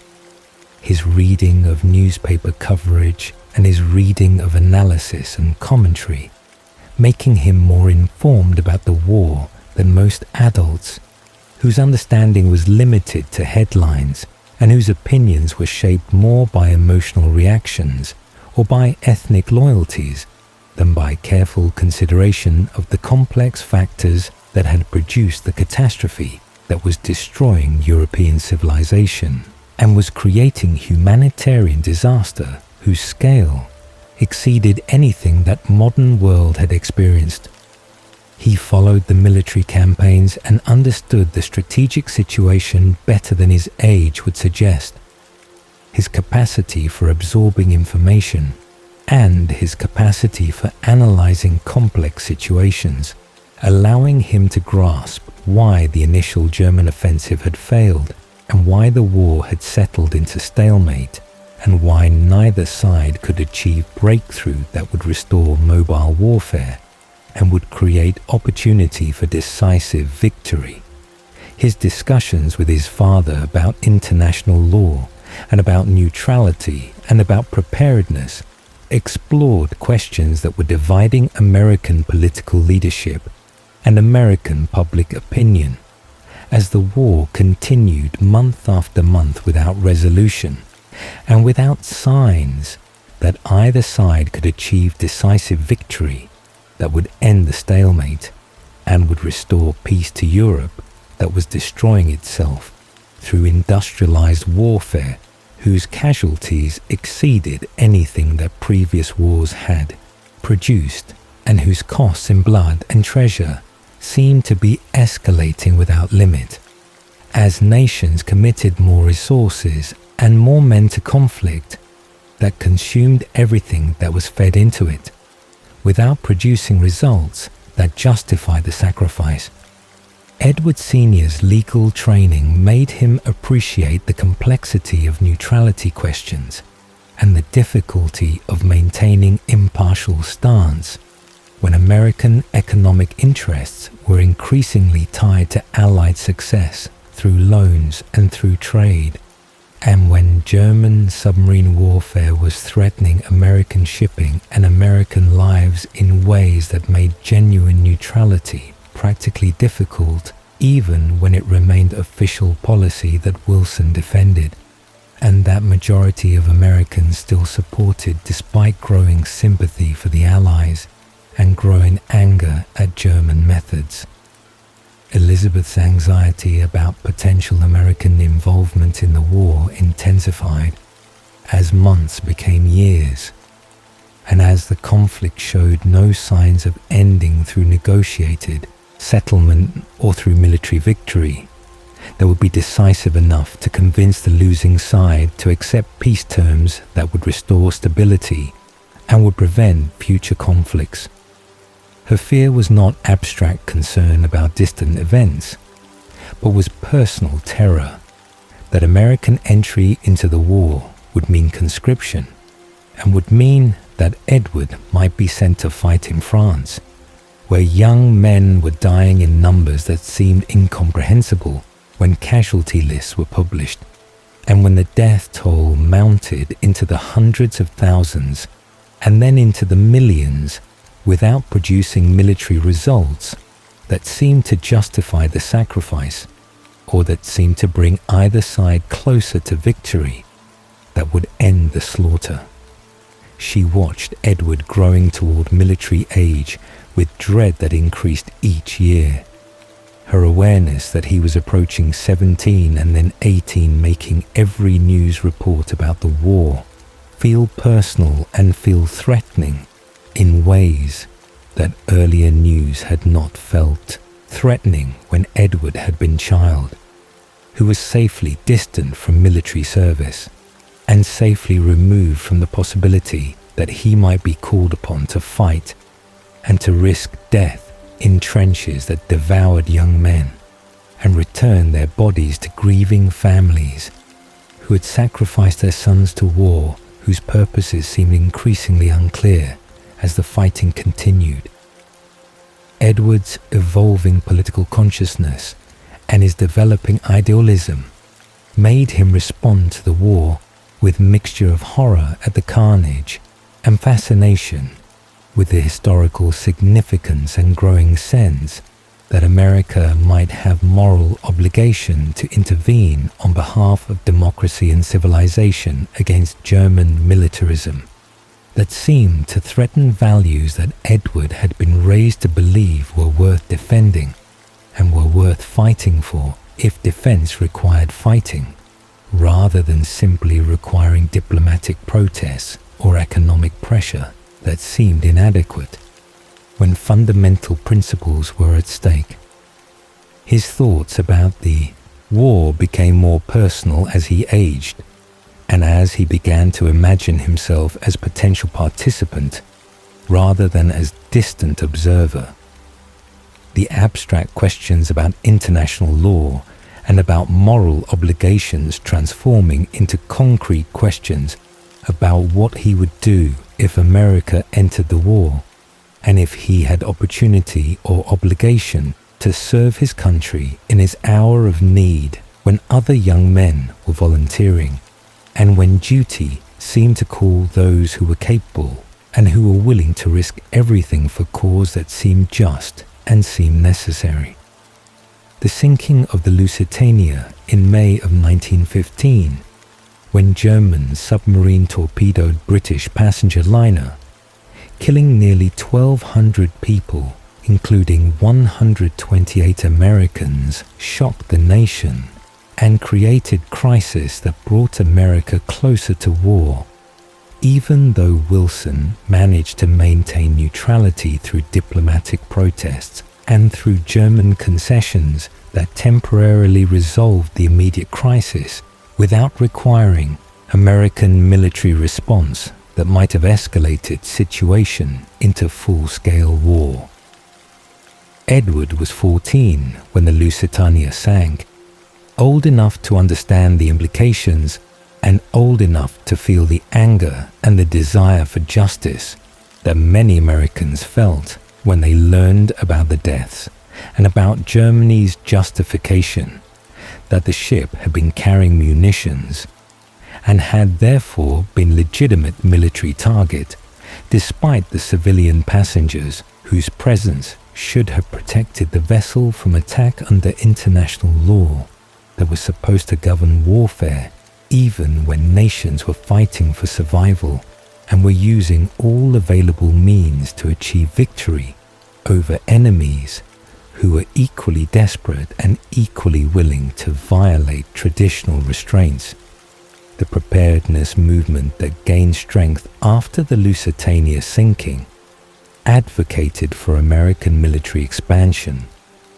His reading of newspaper coverage and his reading of analysis and commentary, making him more informed about the war than most adults, whose understanding was limited to headlines and whose opinions were shaped more by emotional reactions or by ethnic loyalties than by careful consideration of the complex factors that had produced the catastrophe that was destroying European civilization and was creating humanitarian disaster whose scale exceeded anything that modern world had experienced. He followed the military campaigns and understood the strategic situation better than his age would suggest. His capacity for absorbing information and his capacity for analyzing complex situations, allowing him to grasp why the initial German offensive had failed and why the war had settled into stalemate and why neither side could achieve breakthrough that would restore mobile warfare and would create opportunity for decisive victory. His discussions with his father about international law and about neutrality and about preparedness explored questions that were dividing American political leadership and American public opinion as the war continued month after month without resolution and without signs that either side could achieve decisive victory that would end the stalemate and would restore peace to Europe that was destroying itself through industrialized warfare whose casualties exceeded anything that previous wars had produced and whose costs in blood and treasure seemed to be escalating without limit as nations committed more resources and more men to conflict that consumed everything that was fed into it, without producing results that justify the sacrifice. Edward Sr.'s legal training made him appreciate the complexity of neutrality questions and the difficulty of maintaining impartial stance when American economic interests were increasingly tied to Allied success through loans and through trade, and when German submarine warfare was threatening American shipping and American lives in ways that made genuine neutrality practically difficult, even when it remained official policy that Wilson defended, and that majority of Americans still supported despite growing sympathy for the Allies and growing anger at German methods. Elizabeth's anxiety about potential American involvement in the war intensified as months became years, and as the conflict showed no signs of ending through negotiated settlement or through military victory that would be decisive enough to convince the losing side to accept peace terms that would restore stability and would prevent future conflicts. Her fear was not abstract concern about distant events, but was personal terror that American entry into the war would mean conscription and would mean that Edward might be sent to fight in France, where young men were dying in numbers that seemed incomprehensible when casualty lists were published, and when the death toll mounted into the hundreds of thousands and then into the millions without producing military results that seemed to justify the sacrifice or that seemed to bring either side closer to victory that would end the slaughter. she watched Edward growing toward military age with dread that increased each year. Her awareness that he was approaching 17 and then 18, making every news report about the war feel personal and feel threatening in ways that earlier news had not felt threatening when Edward had been child, who was safely distant from military service and safely removed from the possibility that he might be called upon to fight and to risk death in trenches that devoured young men and return their bodies to grieving families who had sacrificed their sons to war, whose purposes seemed increasingly unclear as the fighting continued. Edward's evolving political consciousness and his developing idealism made him respond to the war with mixture of horror at the carnage and fascination with the historical significance and growing sense that America might have moral obligation to intervene on behalf of democracy and civilization against German militarism that seemed to threaten values that Edward had been raised to believe were worth defending and were worth fighting for if defense required fighting, rather than simply requiring diplomatic protests or economic pressure that seemed inadequate when fundamental principles were at stake. His thoughts about the war became more personal as he aged, and as he began to imagine himself as potential participant rather than as distant observer. The abstract questions about international law and about moral obligations transforming into concrete questions about what he would do if America entered the war, and if he had opportunity or obligation to serve his country in his hour of need when other young men were volunteering, and when duty seemed to call those who were capable and who were willing to risk everything for cause that seemed just and seemed necessary. The sinking of the Lusitania in May of 1915, when German submarine torpedoed British passenger liner, killing nearly 1,200 people, including 128 Americans, shocked the nation and created crisis that brought America closer to war, even though Wilson managed to maintain neutrality through diplomatic protests and through German concessions that temporarily resolved the immediate crisis without requiring American military response that might have escalated situation into full-scale war. Edward was 14 when the Lusitania sank, old enough to understand the implications and old enough to feel the anger and the desire for justice that many Americans felt when they learned about the deaths and about Germany's justification that the ship had been carrying munitions and had therefore been legitimate military target, despite the civilian passengers whose presence should have protected the vessel from attack under international law that was supposed to govern warfare, even when nations were fighting for survival and were using all available means to achieve victory over enemies who were equally desperate and equally willing to violate traditional restraints. The preparedness movement that gained strength after the Lusitania sinking advocated for American military expansion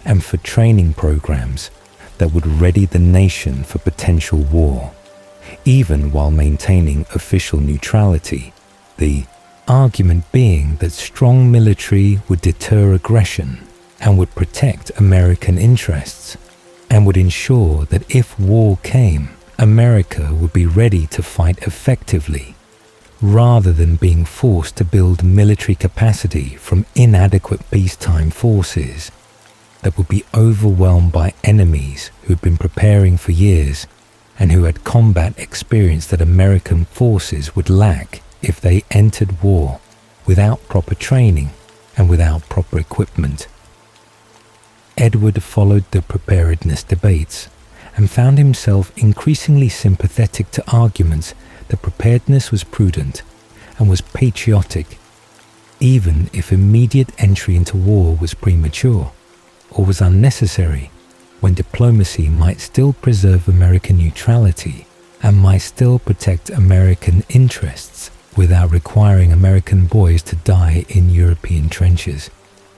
and for training programs that would ready the nation for potential war, even while maintaining official neutrality, the argument being that strong military would deter aggression and would protect American interests and would ensure that if war came, America would be ready to fight effectively, rather than being forced to build military capacity from inadequate peacetime forces that would be overwhelmed by enemies who had been preparing for years and who had combat experience that American forces would lack if they entered war without proper training and without proper equipment. Edward followed the preparedness debates and found himself increasingly sympathetic to arguments that preparedness was prudent and was patriotic, even if immediate entry into war was premature or was unnecessary, when diplomacy might still preserve American neutrality and might still protect American interests without requiring American boys to die in European trenches.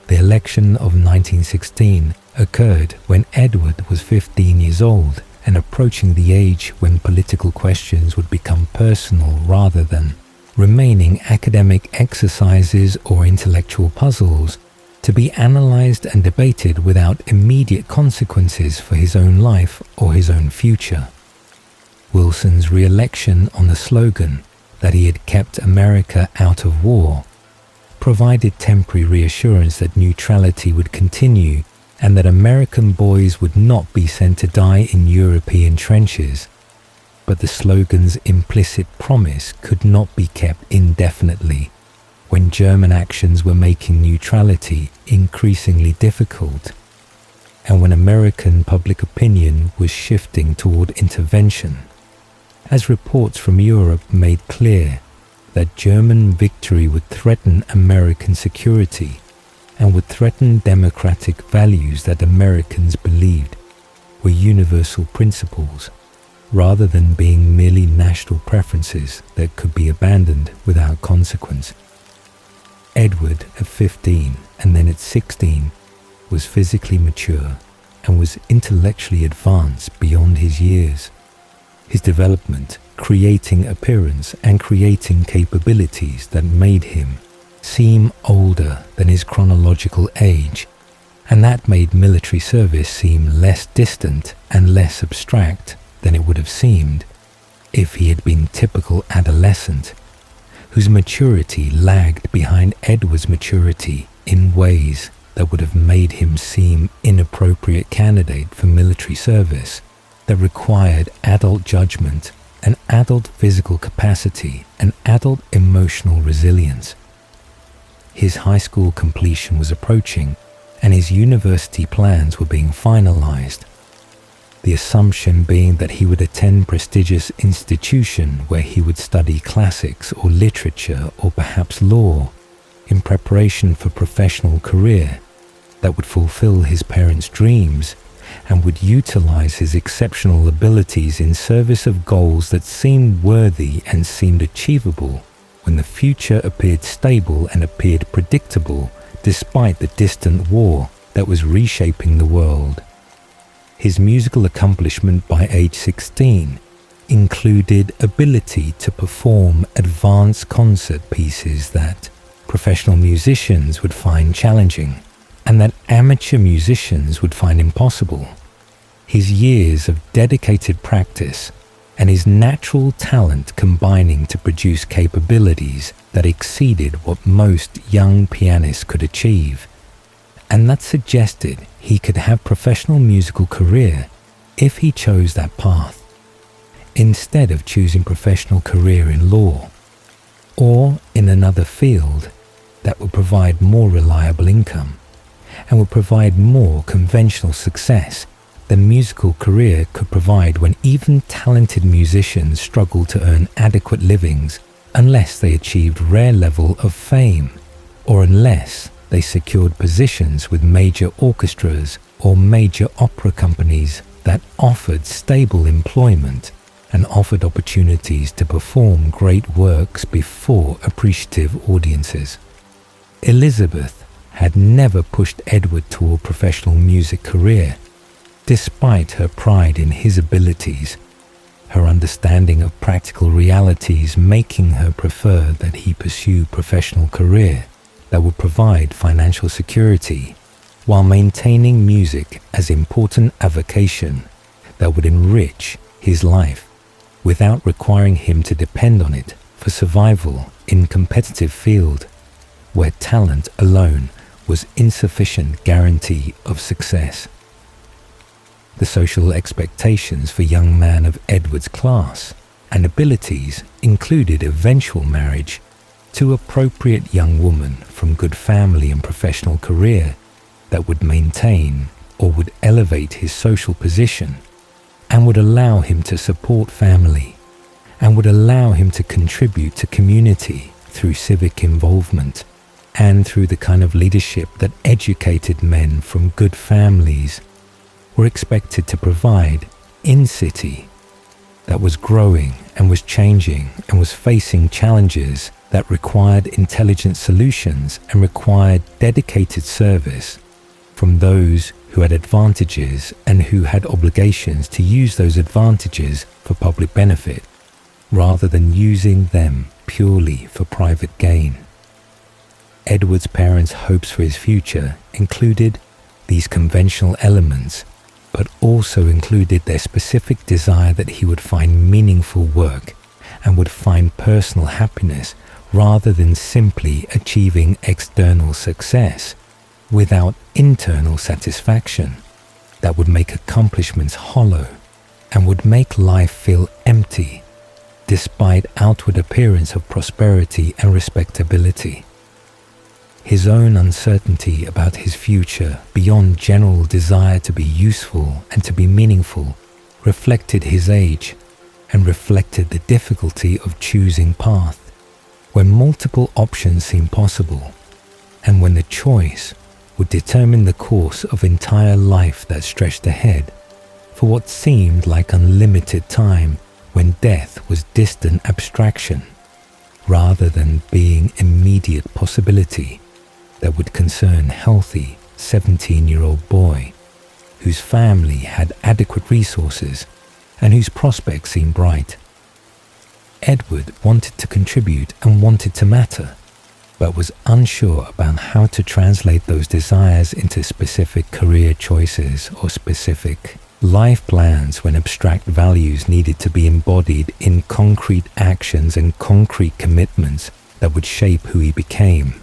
The election of 1916 occurred when Edward was 15 years old and approaching the age when political questions would become personal rather than remaining academic exercises or intellectual puzzles to be analyzed and debated without immediate consequences for his own life or his own future. Wilson's re-election on the slogan that he had kept America out of war provided temporary reassurance that neutrality would continue and that American boys would not be sent to die in European trenches. But the slogan's implicit promise could not be kept indefinitely when German actions were making neutrality increasingly difficult and when American public opinion was shifting toward intervention, as reports from Europe made clear that German victory would threaten American security and would threaten democratic values that Americans believed were universal principles, rather than being merely national preferences that could be abandoned without consequence. Edward, at 15 and then at 16, was physically mature and was intellectually advanced beyond his years. His development, creating appearance and creating capabilities that made him seem older than his chronological age, and that made military service seem less distant and less abstract than it would have seemed if he had been typical adolescent, whose maturity lagged behind Edward's maturity in ways that would have made him seem inappropriate candidate for military service that required adult judgment, an adult physical capacity, and adult emotional resilience. His high school completion was approaching, and his university plans were being finalized. The assumption being that he would attend prestigious institution where he would study classics or literature or perhaps law in preparation for professional career that would fulfill his parents' dreams and would utilize his exceptional abilities in service of goals that seemed worthy and seemed achievable when the future appeared stable and appeared predictable despite the distant war that was reshaping the world. His musical accomplishment by age 16 included ability to perform advanced concert pieces that professional musicians would find challenging and that amateur musicians would find impossible. His years of dedicated practice and his natural talent combining to produce capabilities that exceeded what most young pianists could achieve, and that suggested he could have professional musical career if he chose that path, instead of choosing professional career in law, or in another field that would provide more reliable income and would provide more conventional success than musical career could provide when even talented musicians struggled to earn adequate livings unless they achieved rare level of fame or unless they secured positions with major orchestras or major opera companies that offered stable employment and offered opportunities to perform great works before appreciative audiences. Elizabeth had never pushed Edward toward professional music career, despite her pride in his abilities, her understanding of practical realities making her prefer that he pursue professional career that would provide financial security while maintaining music as important avocation that would enrich his life without requiring him to depend on it for survival in competitive field where talent alone was insufficient guarantee of success. The social expectations for young men of Edward's class and abilities included eventual marriage to appropriate young woman from good family and professional career that would maintain or would elevate his social position and would allow him to support family and would allow him to contribute to community through civic involvement and through the kind of leadership that educated men from good families were expected to provide in city that was growing and was changing and was facing challenges that required intelligent solutions and required dedicated service from those who had advantages and who had obligations to use those advantages for public benefit, rather than using them purely for private gain. Edward's parents' hopes for his future included these conventional elements, but also included their specific desire that he would find meaningful work and would find personal happiness rather than simply achieving external success without internal satisfaction that would make accomplishments hollow and would make life feel empty despite outward appearance of prosperity and respectability. His own uncertainty about his future beyond general desire to be useful and to be meaningful reflected his age and reflected the difficulty of choosing path when multiple options seemed possible and when the choice would determine the course of entire life that stretched ahead for what seemed like unlimited time when death was distant abstraction rather than being immediate possibility that would concern healthy 17-year-old boy whose family had adequate resources and whose prospects seemed bright. Edward wanted to contribute and wanted to matter, but was unsure about how to translate those desires into specific career choices or specific life plans when abstract values needed to be embodied in concrete actions and concrete commitments that would shape who he became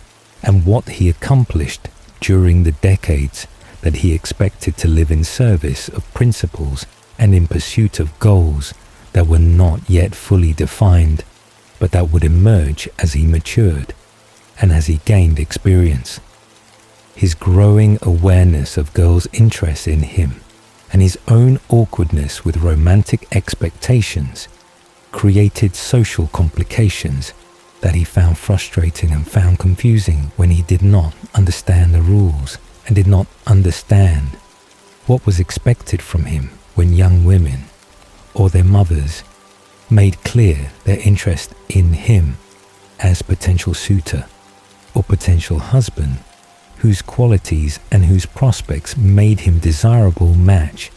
and what he accomplished during the decades that he expected to live in service of principles and in pursuit of goals that were not yet fully defined, but that would emerge as he matured and as he gained experience. His growing awareness of girls' interest in him and his own awkwardness with romantic expectations created social complications that he found frustrating and found confusing when he did not understand the rules and did not understand what was expected from him when young women or their mothers made clear their interest in him as potential suitor or potential husband whose qualities and whose prospects made him desirable match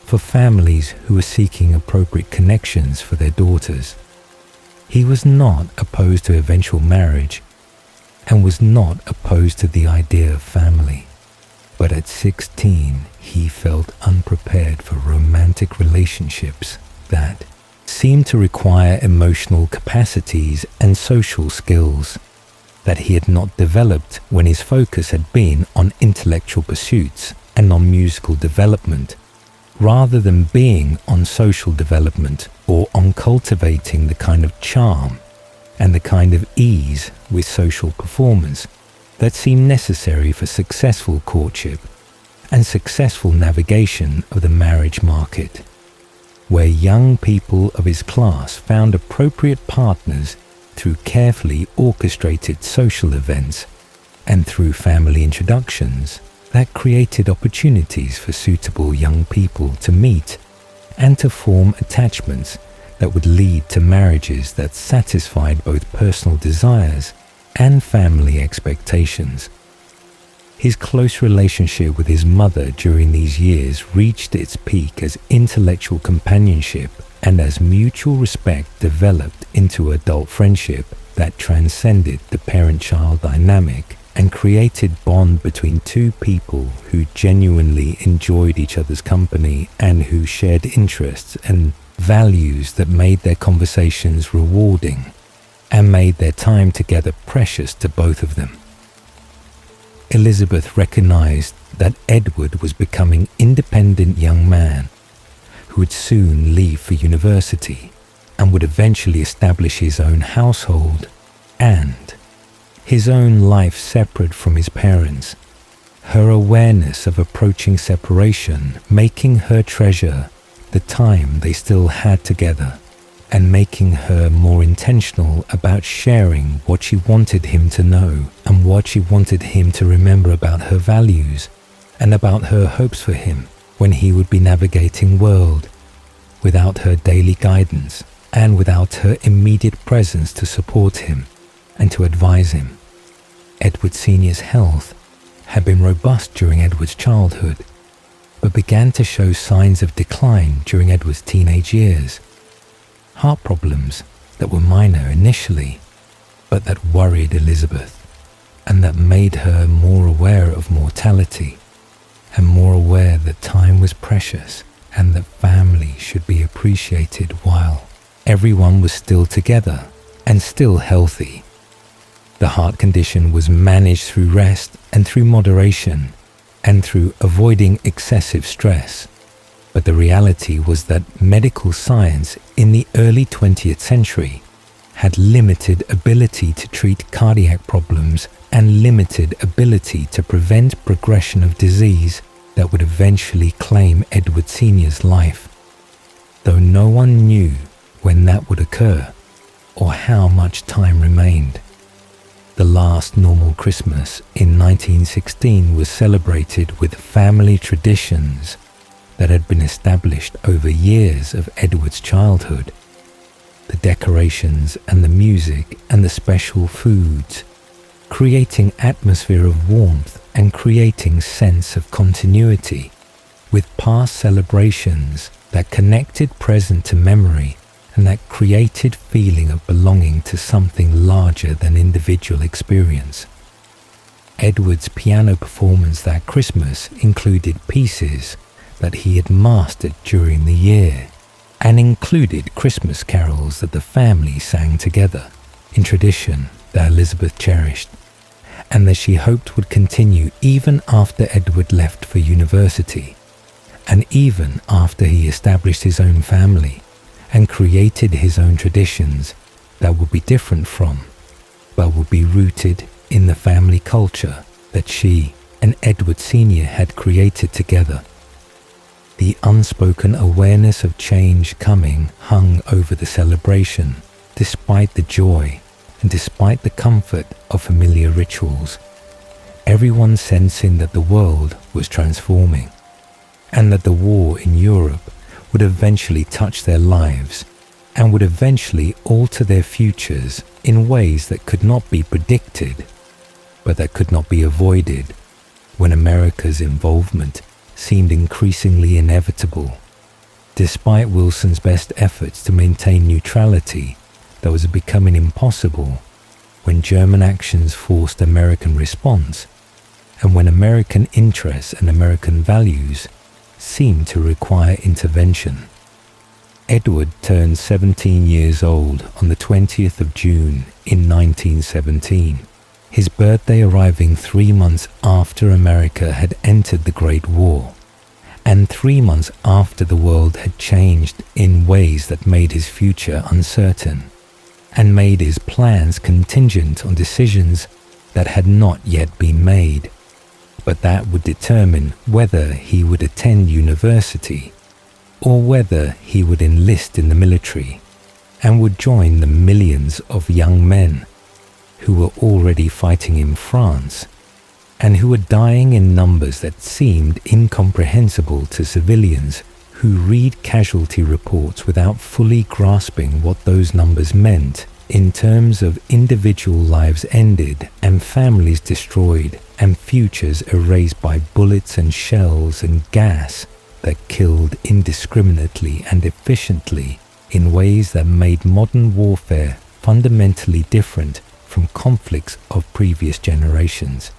for families who were seeking appropriate connections for their daughters. He was not opposed to eventual marriage and was not opposed to the idea of family. But at 16, he felt unprepared for romantic relationships that seemed to require emotional capacities and social skills that he had not developed when his focus had been on intellectual pursuits and on musical development, rather than being on social development or on cultivating the kind of charm and the kind of ease with social performance that seemed necessary for successful courtship and successful navigation of the marriage market, where young people of his class found appropriate partners through carefully orchestrated social events and through family introductions that created opportunities for suitable young people to meet and to form attachments that would lead to marriages that satisfied both personal desires and family expectations. His close relationship with his mother during these years reached its peak as intellectual companionship and as mutual respect developed into adult friendship that transcended the parent-child dynamic and created bond between two people who genuinely enjoyed each other's company and who shared interests and values that made their conversations rewarding and made their time together precious to both of them. Elizabeth recognized that Edward was becoming an independent young man who would soon leave for university and would eventually establish his own household and his own life separate from his parents. Her awareness of approaching separation making her treasure the time they still had together, and making her more intentional about sharing what she wanted him to know and what she wanted him to remember about her values and about her hopes for him when he would be navigating world without her daily guidance and without her immediate presence to support him and to advise him. Edward Sr.'s health had been robust during Edward's childhood, but began to show signs of decline during Edward's teenage years. Heart problems that were minor initially, but that worried Elizabeth, and that made her more aware of mortality, and more aware that time was precious and that family should be appreciated while everyone was still together and still healthy. The heart condition was managed through rest and through moderation and through avoiding excessive stress. But the reality was that medical science in the early 20th century had limited ability to treat cardiac problems and limited ability to prevent progression of disease that would eventually claim Edward Sr.'s life, though no one knew when that would occur or how much time remained. The last normal Christmas in 1916 was celebrated with family traditions that had been established over years of Edward's childhood. The decorations and the music and the special foods, creating atmosphere of warmth and creating sense of continuity with past celebrations that connected present to memory and that created feeling of belonging to something larger than individual experience. Edward's piano performance that Christmas included pieces that he had mastered during the year and included Christmas carols that the family sang together in tradition that Elizabeth cherished and that she hoped would continue even after Edward left for university and even after he established his own family and created his own traditions that would be different from, but would be rooted in the family culture that she and Edward Sr. had created together. The unspoken awareness of change coming hung over the celebration, despite the joy and despite the comfort of familiar rituals, everyone sensing that the world was transforming and that the war in Europe would eventually touch their lives and would eventually alter their futures in ways that could not be predicted, but that could not be avoided when America's involvement seemed increasingly inevitable. Despite Wilson's best efforts to maintain neutrality that was becoming impossible when German actions forced American response and when American interests and American values seemed to require intervention. Edward turned 17 years old on the 20th of June in 1917, his birthday arriving 3 months after America had entered the Great War, and 3 months after the world had changed in ways that made his future uncertain, and made his plans contingent on decisions that had not yet been made, but that would determine whether he would attend university or whether he would enlist in the military and would join the millions of young men who were already fighting in France and who were dying in numbers that seemed incomprehensible to civilians who read casualty reports without fully grasping what those numbers meant in terms of individual lives ended and families destroyed and futures erased by bullets and shells and gas that killed indiscriminately and efficiently in ways that made modern warfare fundamentally different from conflicts of previous generations.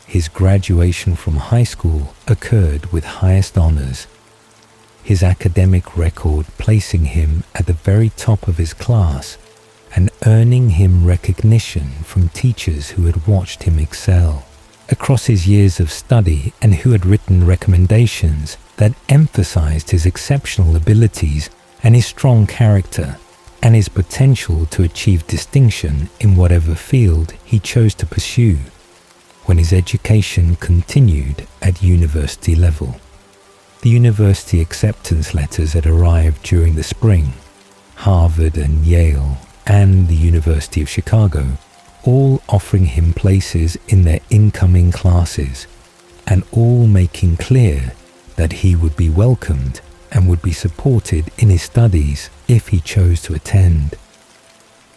His graduation from high school occurred with highest honors, his academic record placing him at the very top of his class and earning him recognition from teachers who had watched him excel across his years of study and who had written recommendations that emphasized his exceptional abilities and his strong character and his potential to achieve distinction in whatever field he chose to pursue when his education continued at university level. The university acceptance letters had arrived during the spring. Harvard and Yale, and the University of Chicago, all offering him places in their incoming classes, and all making clear that he would be welcomed and would be supported in his studies if he chose to attend.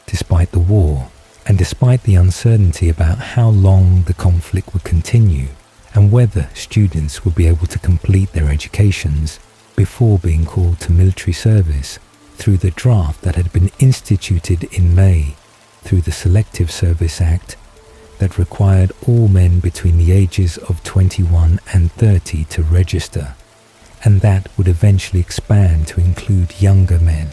Despite the war, and despite the uncertainty about how long the conflict would continue, and whether students would be able to complete their educations before being called to military service through the draft that had been instituted in May through the Selective Service Act that required all men between the ages of 21 and 30 to register, and that would eventually expand to include younger men,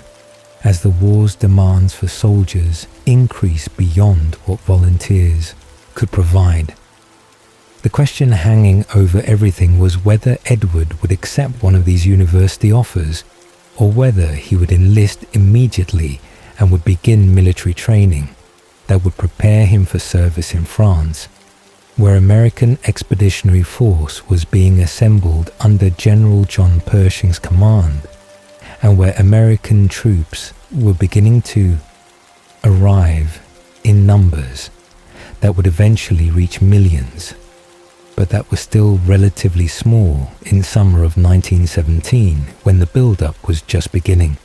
as the war's demands for soldiers increased beyond what volunteers could provide. The question hanging over everything was whether Edward would accept one of these university offers, or whether he would enlist immediately and would begin military training that would prepare him for service in France, where American Expeditionary Force was being assembled under General John Pershing's command, and where American troops were beginning to arrive in numbers that would eventually reach millions, but that were still relatively small in summer of 1917 when the build-up was just beginning.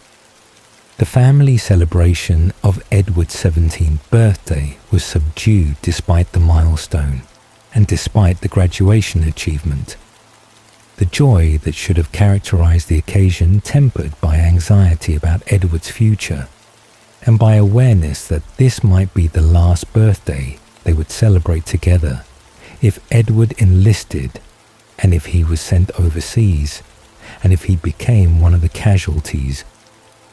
The family celebration of Edward's 17th birthday was subdued despite the milestone and despite the graduation achievement. The joy that should have characterized the occasion tempered by anxiety about Edward's future and by awareness that this might be the last birthday they would celebrate together if Edward enlisted, and if he was sent overseas, and if he became one of the casualties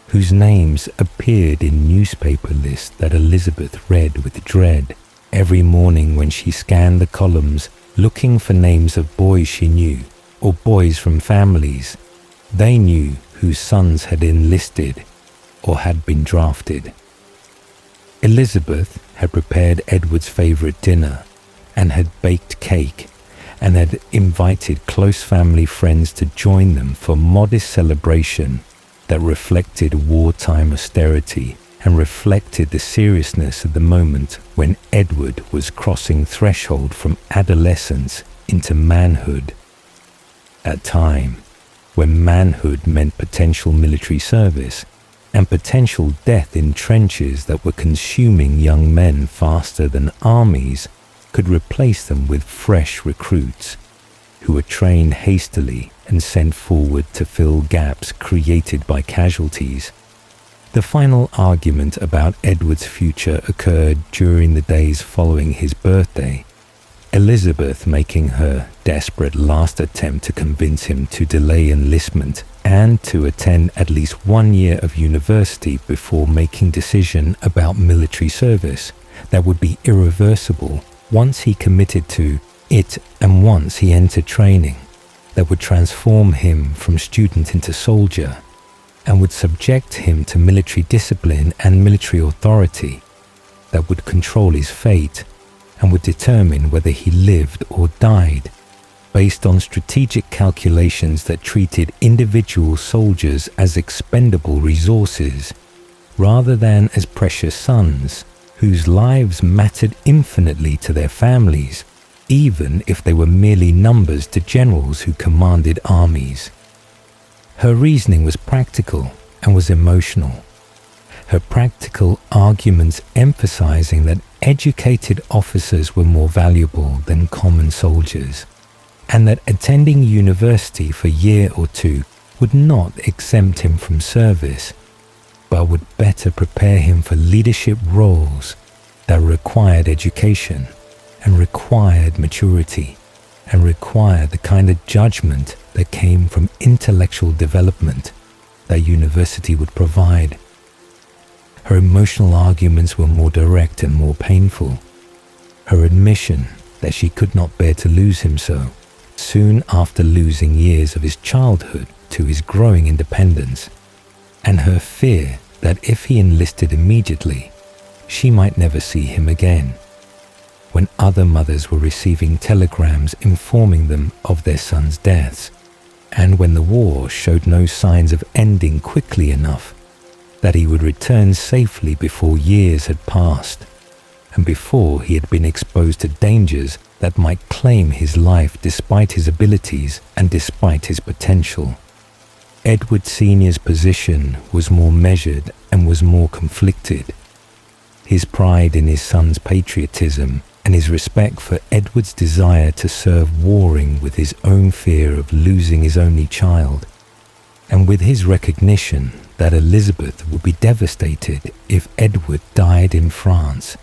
whose names appeared in newspaper lists that Elizabeth read with dread every morning when she scanned the columns looking for names of boys she knew, or boys from families they knew whose sons had enlisted or had been drafted. Elizabeth had prepared Edward's favorite dinner and had baked cake and had invited close family friends to join them for modest celebration that reflected wartime austerity and reflected the seriousness of the moment when Edward was crossing threshold from adolescence into manhood, a time when manhood meant potential military service and potential death in trenches that were consuming young men faster than armies could replace them with fresh recruits who were trained hastily and sent forward to fill gaps created by casualties. The final argument about Edward's future occurred during the days following his birthday, Elizabeth making her desperate last attempt to convince him to delay enlistment and to attend at least 1 year of university before making decision about military service that would be irreversible once he committed to it and once he entered training, that would transform him from student into soldier and would subject him to military discipline and military authority that would control his fate and would determine whether he lived or died based on strategic calculations that treated individual soldiers as expendable resources rather than as precious sons whose lives mattered infinitely to their families, even if they were merely numbers to generals who commanded armies. Her reasoning was practical and was emotional. Her practical arguments emphasizing that educated officers were more valuable than common soldiers, and that attending university for a year or two would not exempt him from service, but would better prepare him for leadership roles that required education and required maturity and required the kind of judgment that came from intellectual development that university would provide. Her emotional arguments were more direct and more painful. Her admission that she could not bear to lose him so soon after losing years of his childhood to his growing independence, and her fear that if he enlisted immediately, she might never see him again, when other mothers were receiving telegrams informing them of their sons' deaths, and when the war showed no signs of ending quickly enough, that he would return safely before years had passed, and before he had been exposed to dangers that might claim his life despite his abilities and despite his potential. Edward Sr.'s position was more measured and was more conflicted. His pride in his son's patriotism and his respect for Edward's desire to serve warring with his own fear of losing his only child, and with his recognition that Elizabeth would be devastated if Edward died in France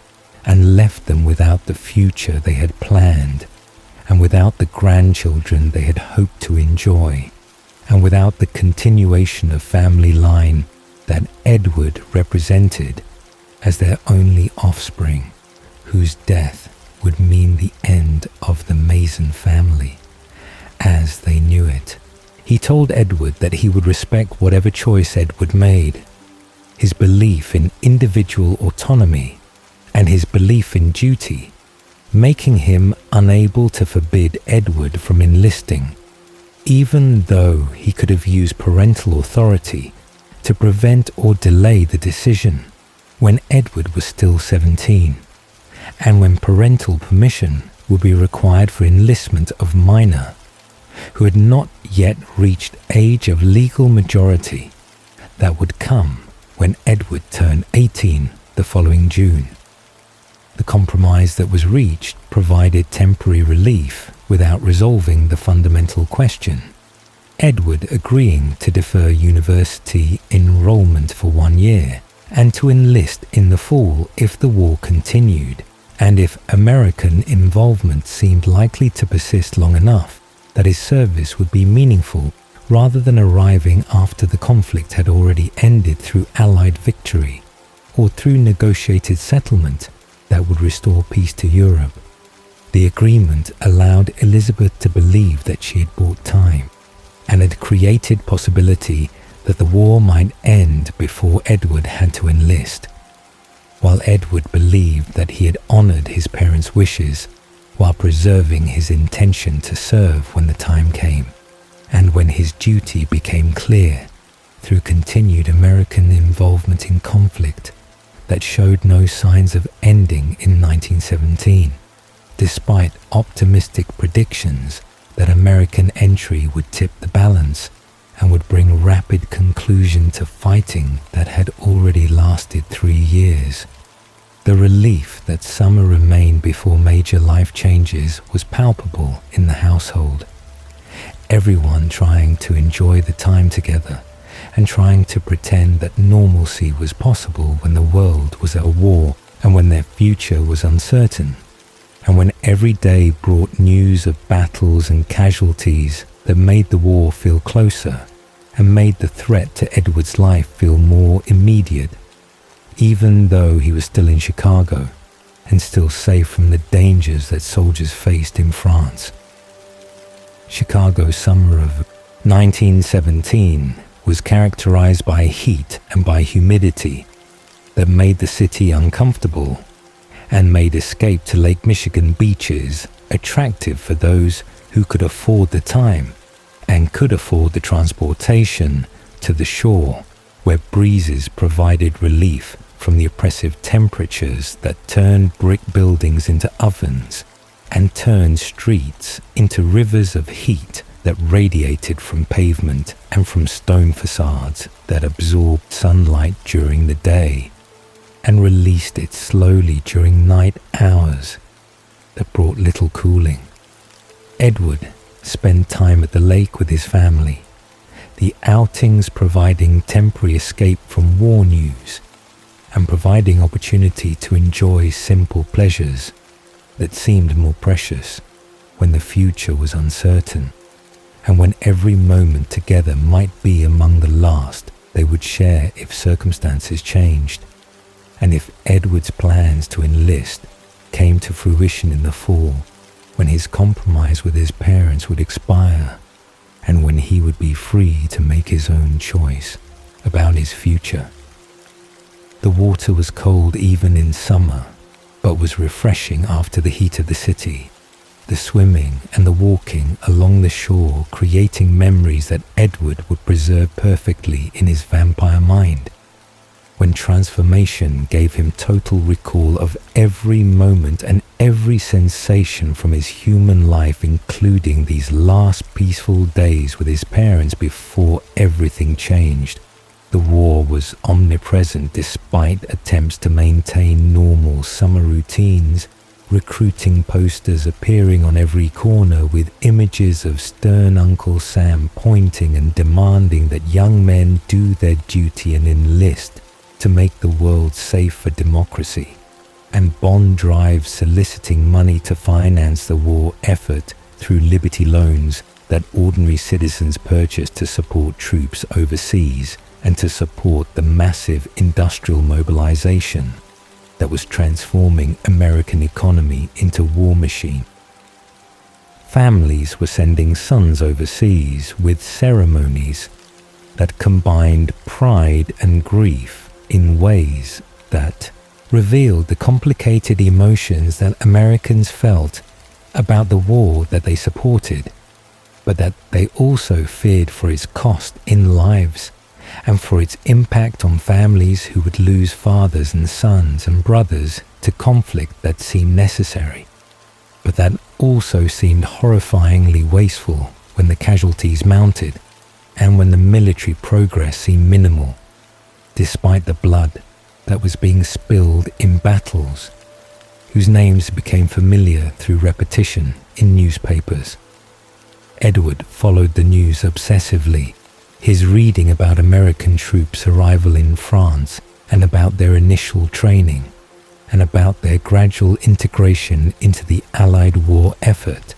and left them without the future they had planned, and without the grandchildren they had hoped to enjoy, and without the continuation of family line that Edward represented as their only offspring, whose death would mean the end of the Mason family, as they knew it. He told Edward that he would respect whatever choice Edward made. His belief in individual autonomy and his belief in duty, making him unable to forbid Edward from enlisting, even though he could have used parental authority to prevent or delay the decision when Edward was still 17, and when parental permission would be required for enlistment of minor, who had not yet reached age of legal majority, that would come when Edward turned 18 the following June. The compromise that was reached provided temporary relief without resolving the fundamental question, Edward agreeing to defer university enrollment for 1 year and to enlist in the fall if the war continued, and if American involvement seemed likely to persist long enough that his service would be meaningful rather than arriving after the conflict had already ended through Allied victory or through negotiated settlement that would restore peace to Europe. The agreement allowed Elizabeth to believe that she had bought time and had created possibility that the war might end before Edward had to enlist, while Edward believed that he had honored his parents' wishes while preserving his intention to serve when the time came, and when his duty became clear through continued American involvement in conflict that showed no signs of ending in 1917, despite optimistic predictions that American entry would tip the balance and would bring rapid conclusion to fighting that had already lasted 3 years. The relief that summer remained before major life changes was palpable in the household. Everyone trying to enjoy the time together and trying to pretend that normalcy was possible when the world was at war and when their future was uncertain, and when every day brought news of battles and casualties that made the war feel closer and made the threat to Edward's life feel more immediate, even though he was still in Chicago and still safe from the dangers that soldiers faced in France. Chicago's summer of 1917 was characterized by heat and by humidity that made the city uncomfortable and made escape to Lake Michigan beaches attractive for those who could afford the time and could afford the transportation to the shore, where breezes provided relief from the oppressive temperatures that turned brick buildings into ovens and turned streets into rivers of heat that radiated from pavement and from stone facades that absorbed sunlight during the day and released it slowly during night hours that brought little cooling. Edward spent time at the lake with his family, the outings providing temporary escape from war news and providing opportunity to enjoy simple pleasures that seemed more precious when the future was uncertain, and when every moment together might be among the last they would share if circumstances changed, and if Edward's plans to enlist came to fruition in the fall, when his compromise with his parents would expire, and when he would be free to make his own choice about his future. The water was cold even in summer, but was refreshing after the heat of the city, the swimming and the walking along the shore creating memories that Edward would preserve perfectly in his vampire mind. when transformation gave him total recall of every moment and every sensation from his human life, including these last peaceful days with his parents before everything changed. The war was omnipresent despite attempts to maintain normal summer routines, recruiting posters appearing on every corner with images of stern Uncle Sam pointing and demanding that young men do their duty and enlist to make the world safe for democracy, and bond drives soliciting money to finance the war effort through liberty loans that ordinary citizens purchased to support troops overseas and to support the massive industrial mobilization that was transforming American economy into war machine. Families were sending sons overseas with ceremonies that combined pride and grief in ways that revealed the complicated emotions that Americans felt about the war that they supported, but that they also feared for its cost in lives and for its impact on families who would lose fathers and sons and brothers to conflict that seemed necessary, but that also seemed horrifyingly wasteful when the casualties mounted and when the military progress seemed minimal, despite the blood that was being spilled in battles, whose names became familiar through repetition in newspapers. Edward followed the news obsessively, his reading about American troops' arrival in France and about their initial training, and about their gradual integration into the Allied war effort,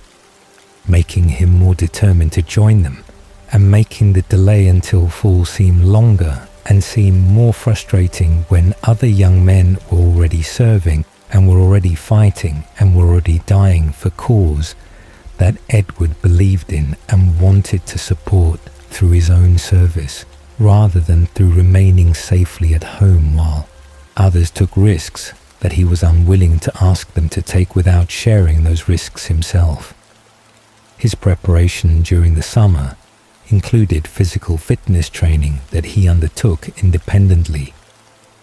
making him more determined to join them, and making the delay until fall seem longer and seem more frustrating when other young men were already serving and were already fighting and were already dying for cause that Edward believed in and wanted to support through his own service, rather than through remaining safely at home while others took risks that he was unwilling to ask them to take without sharing those risks himself. His preparation during the summer included physical fitness training that he undertook independently,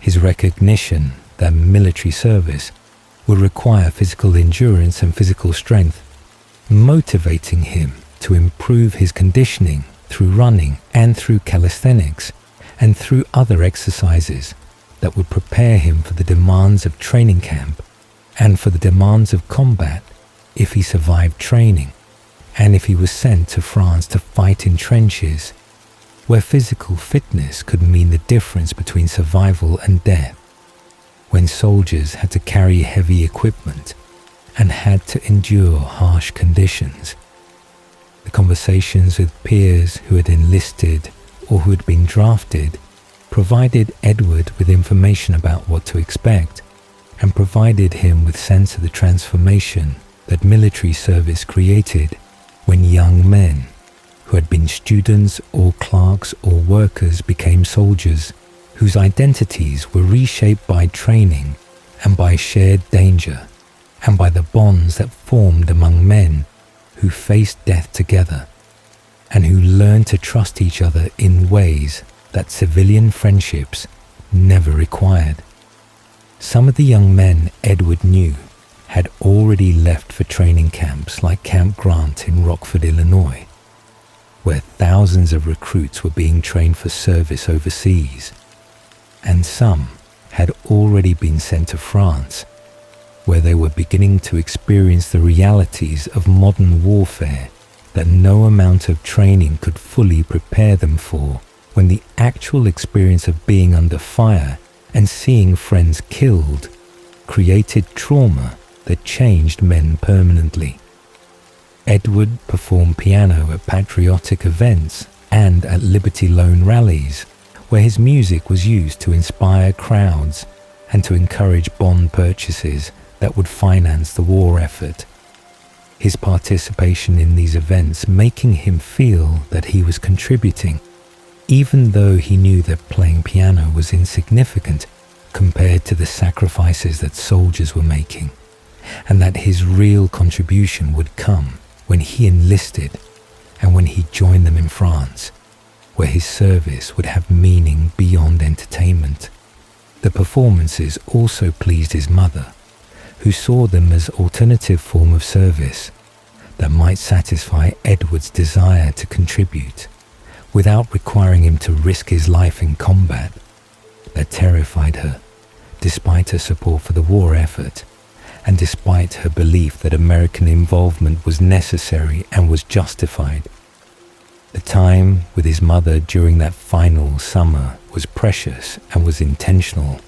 his recognition that military service would require physical endurance and physical strength, motivating him to improve his conditioning through running and through calisthenics and through other exercises that would prepare him for the demands of training camp and for the demands of combat if he survived training, and if he was sent to France to fight in trenches, where physical fitness could mean the difference between survival and death, when soldiers had to carry heavy equipment and had to endure harsh conditions. The conversations with peers who had enlisted or who had been drafted provided Edward with information about what to expect and provided him with sense of the transformation that military service created when young men who had been students or clerks or workers became soldiers whose identities were reshaped by training and by shared danger and by the bonds that formed among men who faced death together and who learned to trust each other in ways that civilian friendships never required. Some of the young men Edward knew had already left for training camps like Camp Grant in Rockford, Illinois, where thousands of recruits were being trained for service overseas, and some had already been sent to France, where they were beginning to experience the realities of modern warfare that no amount of training could fully prepare them for, when the actual experience of being under fire and seeing friends killed created trauma that changed men permanently. Edward performed piano at patriotic events and at Liberty Loan rallies, where his music was used to inspire crowds and to encourage bond purchases that would finance the war effort. His participation in these events making him feel that he was contributing, even though he knew that playing piano was insignificant compared to the sacrifices that soldiers were making, and that his real contribution would come when he enlisted and when he joined them in France, where his service would have meaning beyond entertainment. The performances also pleased his mother, who saw them as alternative form of service that might satisfy Edward's desire to contribute without requiring him to risk his life in combat. That terrified her, despite her support for the war effort, and despite her belief that American involvement was necessary and was justified. The time with his mother during that final summer was precious and was intentional.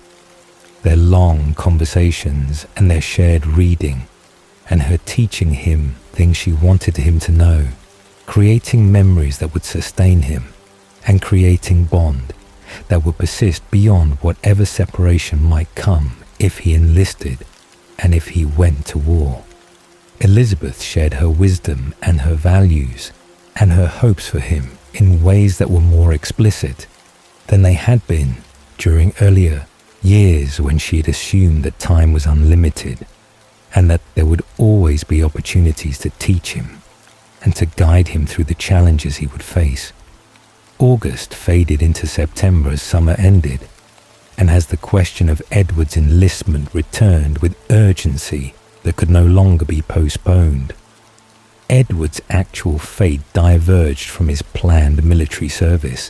Their long conversations and their shared reading, and her teaching him things she wanted him to know, creating memories that would sustain him, and creating bond that would persist beyond whatever separation might come if he enlisted and if he went to war. Elizabeth shared her wisdom and her values and her hopes for him in ways that were more explicit than they had been during earlier years when she had assumed that time was unlimited and that there would always be opportunities to teach him and to guide him through the challenges he would face. August faded into September as summer ended, and as the question of Edward's enlistment returned with urgency that could no longer be postponed. Edward's actual fate diverged from his planned military service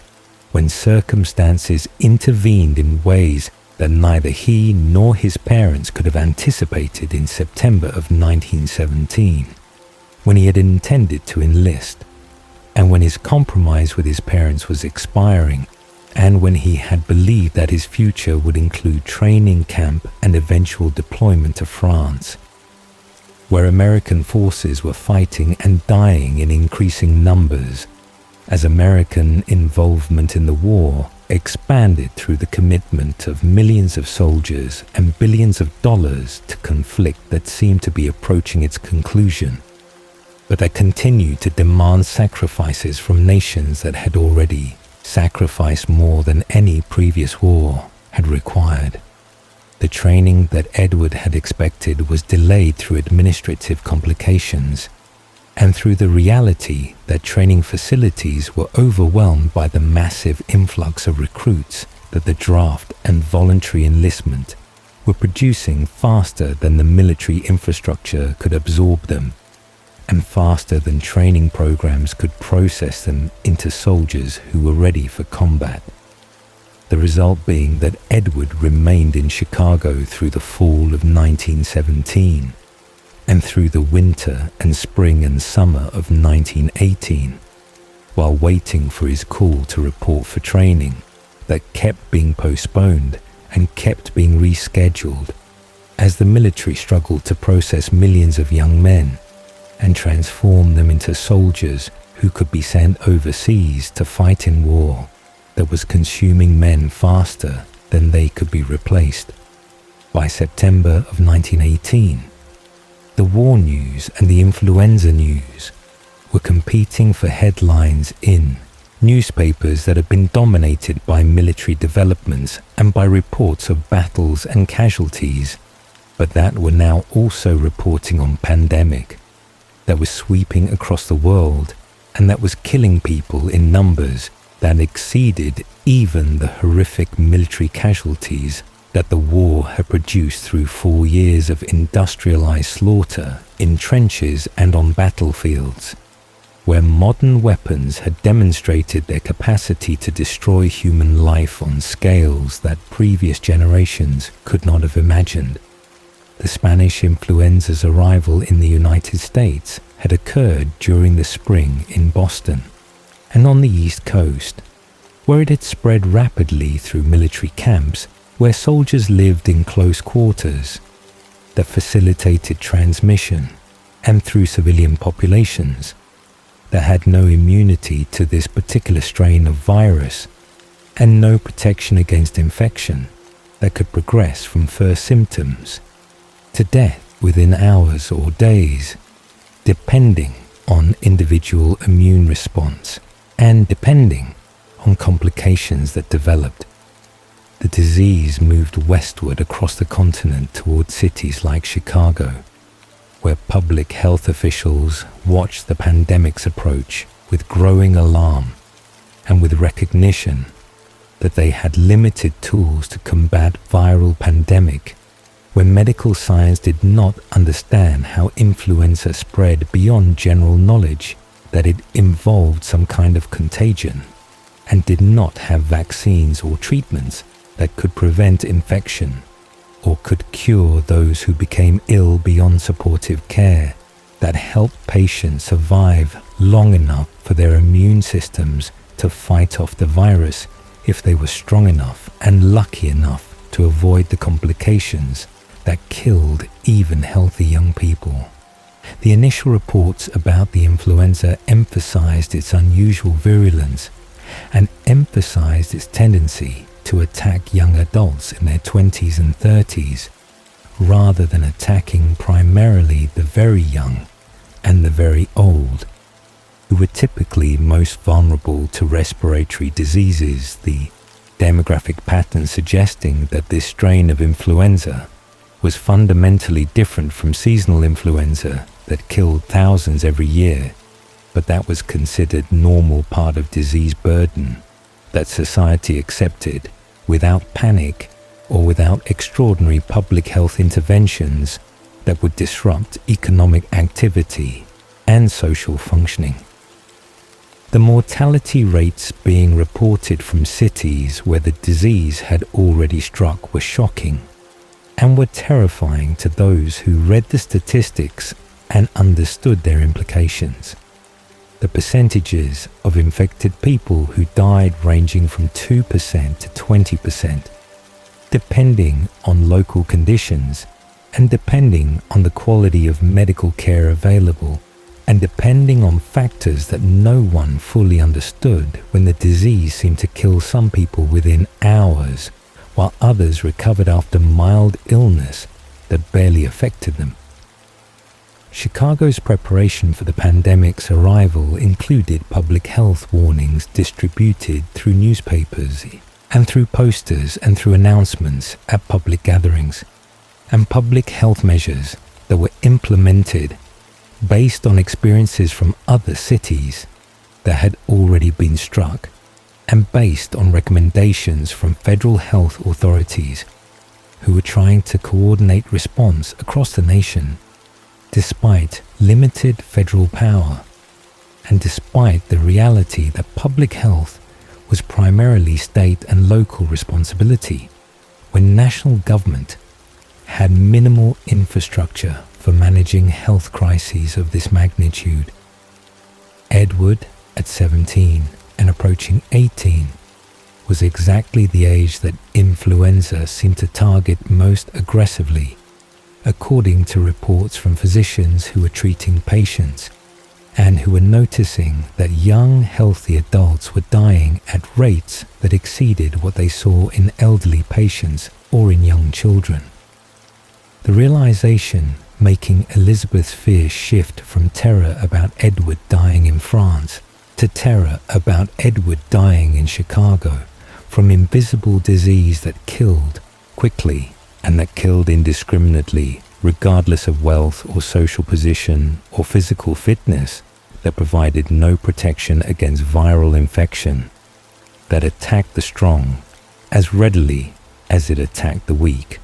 when circumstances intervened in ways that neither he nor his parents could have anticipated in September of 1917, when he had intended to enlist, and when his compromise with his parents was expiring, and when he had believed that his future would include training camp and eventual deployment to France, where American forces were fighting and dying in increasing numbers as American involvement in the war expanded through the commitment of millions of soldiers and billions of dollars to conflict that seemed to be approaching its conclusion, but that continued to demand sacrifices from nations that had already sacrificed more than any previous war had required. The training that Edward had expected was delayed through administrative complications and through the reality that training facilities were overwhelmed by the massive influx of recruits that the draft and voluntary enlistment were producing faster than the military infrastructure could absorb them, and faster than training programs could process them into soldiers who were ready for combat. The result being that Edward remained in Chicago through the fall of 1917 and through the winter and spring and summer of 1918, while waiting for his call to report for training that kept being postponed and kept being rescheduled as the military struggled to process millions of young men and transform them into soldiers who could be sent overseas to fight in war that was consuming men faster than they could be replaced. By September of 1918, the war news and the influenza news were competing for headlines in newspapers that had been dominated by military developments and by reports of battles and casualties, but that were now also reporting on pandemic that was sweeping across the world and that was killing people in numbers that exceeded even the horrific military casualties that the war had produced through 4 years of industrialized slaughter in trenches and on battlefields, where modern weapons had demonstrated their capacity to destroy human life on scales that previous generations could not have imagined. The Spanish influenza's arrival in the United States had occurred during the spring in Boston and on the East Coast, where it had spread rapidly through military camps where soldiers lived in close quarters that facilitated transmission, and through civilian populations that had no immunity to this particular strain of virus and no protection against infection that could progress from first symptoms to death within hours or days, depending on individual immune response and depending on complications that developed. The disease moved westward across the continent toward cities like Chicago, where public health officials watched the pandemic's approach with growing alarm and with recognition that they had limited tools to combat viral pandemic, when medical science did not understand how influenza spread beyond general knowledge that it involved some kind of contagion, and did not have vaccines or treatments that could prevent infection or could cure those who became ill beyond supportive care, that helped patients survive long enough for their immune systems to fight off the virus if they were strong enough and lucky enough to avoid the complications that killed even healthy young people. The initial reports about the influenza emphasized its unusual virulence and emphasized its tendency to attack young adults in their 20s and 30s, rather than attacking primarily the very young and the very old, who were typically most vulnerable to respiratory diseases, the demographic pattern suggesting that this strain of influenza was fundamentally different from seasonal influenza that killed thousands every year, but that was considered normal part of disease burden that society accepted without panic or without extraordinary public health interventions that would disrupt economic activity and social functioning. The mortality rates being reported from cities where the disease had already struck were shocking and were terrifying to those who read the statistics and understood their implications. The percentages of infected people who died ranging from 2% to 20%, depending on local conditions and depending on the quality of medical care available, and depending on factors that no one fully understood, when the disease seemed to kill some people within hours, while others recovered after mild illness that barely affected them. Chicago's preparation for the pandemic's arrival included public health warnings distributed through newspapers and through posters and through announcements at public gatherings, and public health measures that were implemented based on experiences from other cities that had already been struck, and based on recommendations from federal health authorities who were trying to coordinate response across the nation, despite limited federal power, and despite the reality that public health was primarily state and local responsibility, when national government had minimal infrastructure for managing health crises of this magnitude. Edward, at 17 and approaching 18, was exactly the age that influenza seemed to target most aggressively, according to reports from physicians who were treating patients and who were noticing that young, healthy adults were dying at rates that exceeded what they saw in elderly patients or in young children. The realization making Elizabeth's fears shift from terror about Edward dying in France to terror about Edward dying in Chicago from invisible disease that killed quickly and that killed indiscriminately, regardless of wealth or social position or physical fitness, that provided no protection against viral infection, that attacked the strong as readily as it attacked the weak.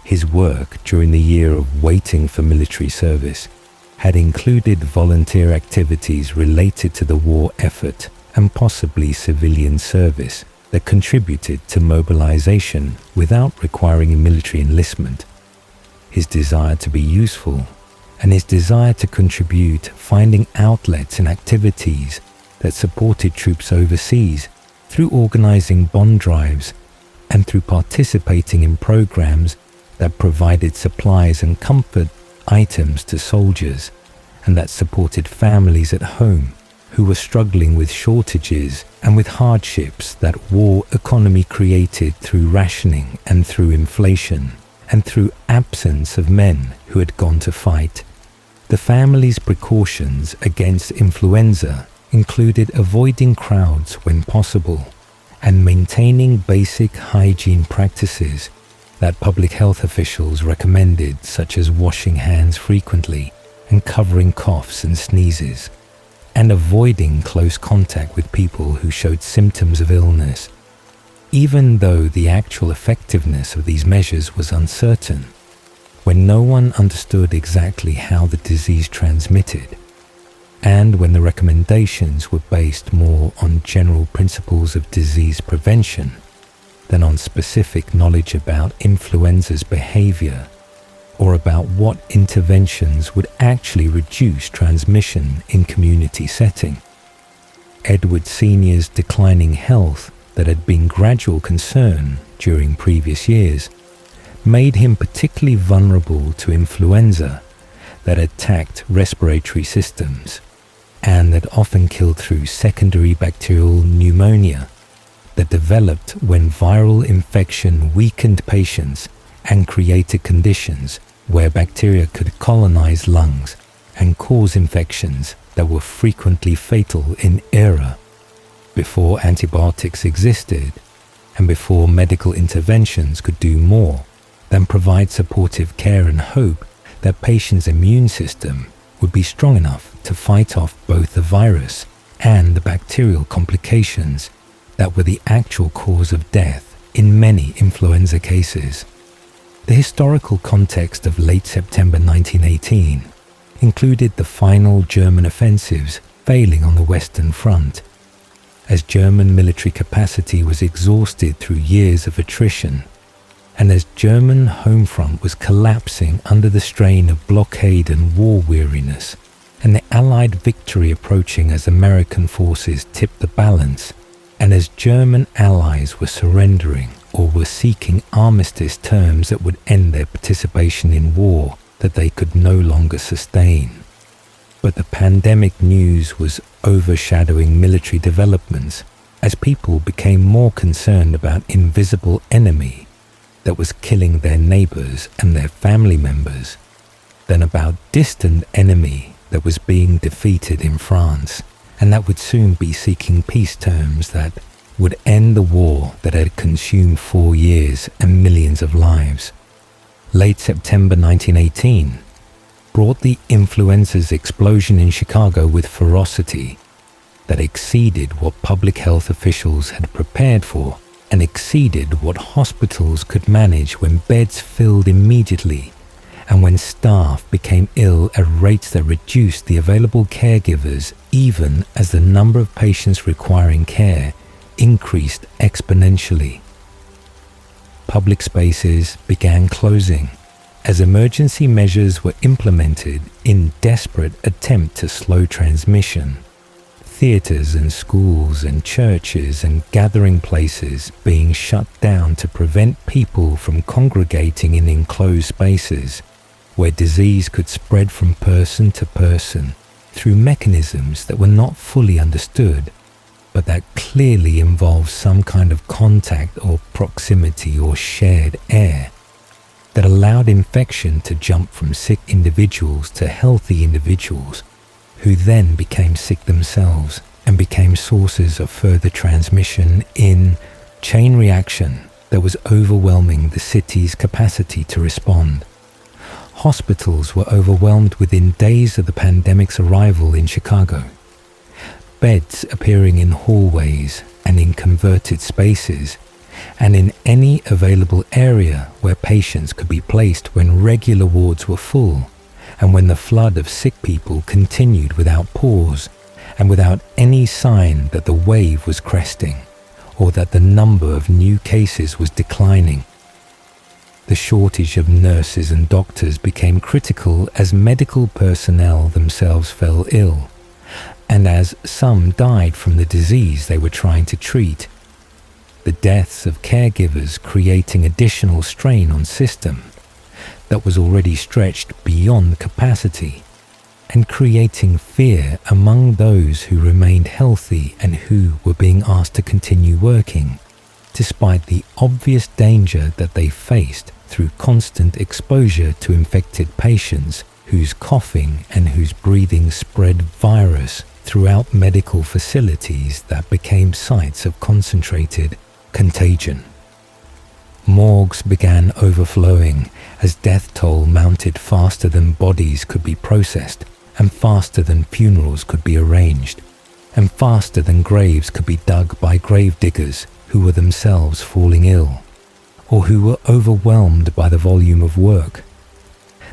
His work during the year of waiting for military service had included volunteer activities related to the war effort and possibly civilian service that contributed to mobilization without requiring military enlistment. His desire to be useful and his desire to contribute, finding outlets in activities that supported troops overseas through organizing bond drives and through participating in programs that provided supplies and comfort items to soldiers and that supported families at home who were struggling with shortages and with hardships that war economy created through rationing and through inflation and through absence of men who had gone to fight. The family's precautions against influenza included avoiding crowds when possible and maintaining basic hygiene practices that public health officials recommended, such as washing hands frequently and covering coughs and sneezes, and avoiding close contact with people who showed symptoms of illness, even though the actual effectiveness of these measures was uncertain, when no one understood exactly how the disease transmitted, and when the recommendations were based more on general principles of disease prevention than on specific knowledge about influenza's behavior or about what interventions would actually reduce transmission in community setting. Edward Sr.'s declining health that had been gradual concern during previous years made him particularly vulnerable to influenza that attacked respiratory systems and that often killed through secondary bacterial pneumonia that developed when viral infection weakened patients and created conditions where bacteria could colonize lungs and cause infections that were frequently fatal in era before antibiotics existed and before medical interventions could do more than provide supportive care and hope that patients' immune system would be strong enough to fight off both the virus and the bacterial complications that were the actual cause of death in many influenza cases. The historical context of late September 1918 included the final German offensives failing on the Western Front, as German military capacity was exhausted through years of attrition, and as German home front was collapsing under the strain of blockade and war weariness, and the Allied victory approaching as American forces tipped the balance, and as German allies were surrendering or were seeking armistice terms that would end their participation in war that they could no longer sustain. But the pandemic news was overshadowing military developments as people became more concerned about invisible enemy that was killing their neighbors and their family members than about distant enemy that was being defeated in France and that would soon be seeking peace terms that would end the war that had consumed 4 years and millions of lives. Late September 1918 brought the influenza's explosion in Chicago with ferocity that exceeded what public health officials had prepared for and exceeded what hospitals could manage when beds filled immediately and when staff became ill at rates that reduced the available caregivers even as the number of patients requiring care increased exponentially. Public spaces began closing as emergency measures were implemented in desperate attempt to slow transmission. Theaters and schools and churches and gathering places being shut down to prevent people from congregating in enclosed spaces where disease could spread from person to person through mechanisms that were not fully understood, but that clearly involved some kind of contact or proximity or shared air that allowed infection to jump from sick individuals to healthy individuals who then became sick themselves and became sources of further transmission in chain reaction that was overwhelming the city's capacity to respond. Hospitals were overwhelmed within days of the pandemic's arrival in Chicago. Beds appearing in hallways and in converted spaces and in any available area where patients could be placed when regular wards were full and when the flood of sick people continued without pause and without any sign that the wave was cresting or that the number of new cases was declining. The shortage of nurses and doctors became critical as medical personnel themselves fell ill, and as some died from the disease they were trying to treat. The deaths of caregivers creating additional strain on system that was already stretched beyond capacity and creating fear among those who remained healthy and who were being asked to continue working, despite the obvious danger that they faced through constant exposure to infected patients whose coughing and whose breathing spread virus throughout medical facilities that became sites of concentrated contagion. Morgues began overflowing as death toll mounted faster than bodies could be processed, and faster than funerals could be arranged, and faster than graves could be dug by grave diggers who who were themselves falling ill, or who were overwhelmed by the volume of work.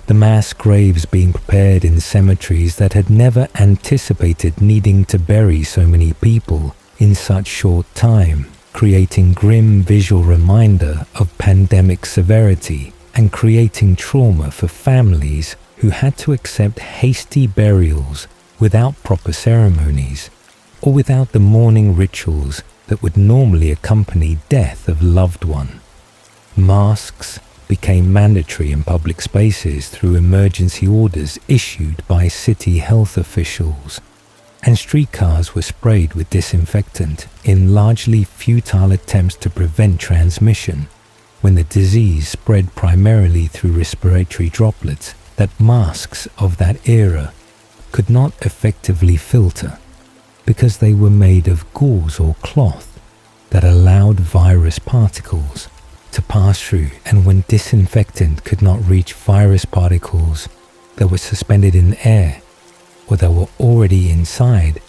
The mass graves being prepared in cemeteries that had never anticipated needing to bury so many people in such short time, creating grim visual reminder of pandemic severity and creating trauma for families who had to accept hasty burials without proper ceremonies or without the mourning rituals that would normally accompany death of loved one. Masks became mandatory in public spaces through emergency orders issued by city health officials, and streetcars were sprayed with disinfectant in largely futile attempts to prevent transmission when the disease spread primarily through respiratory droplets that masks of that era could not effectively filter because they were made of gauze or cloth that allowed virus particles to pass through, and when disinfectant could not reach virus particles that were suspended in air or that were already inside,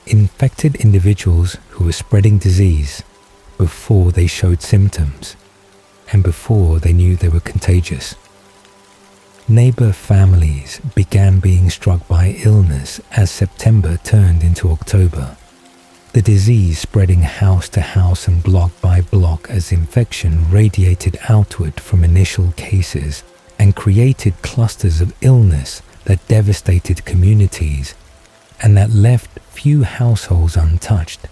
infected individuals who were spreading disease before they showed symptoms and before they knew they were contagious. Neighbor families began being struck by illness as September turned into October. The disease spreading house to house and block by block as infection radiated outward from initial cases and created clusters of illness that devastated communities and that left few households untouched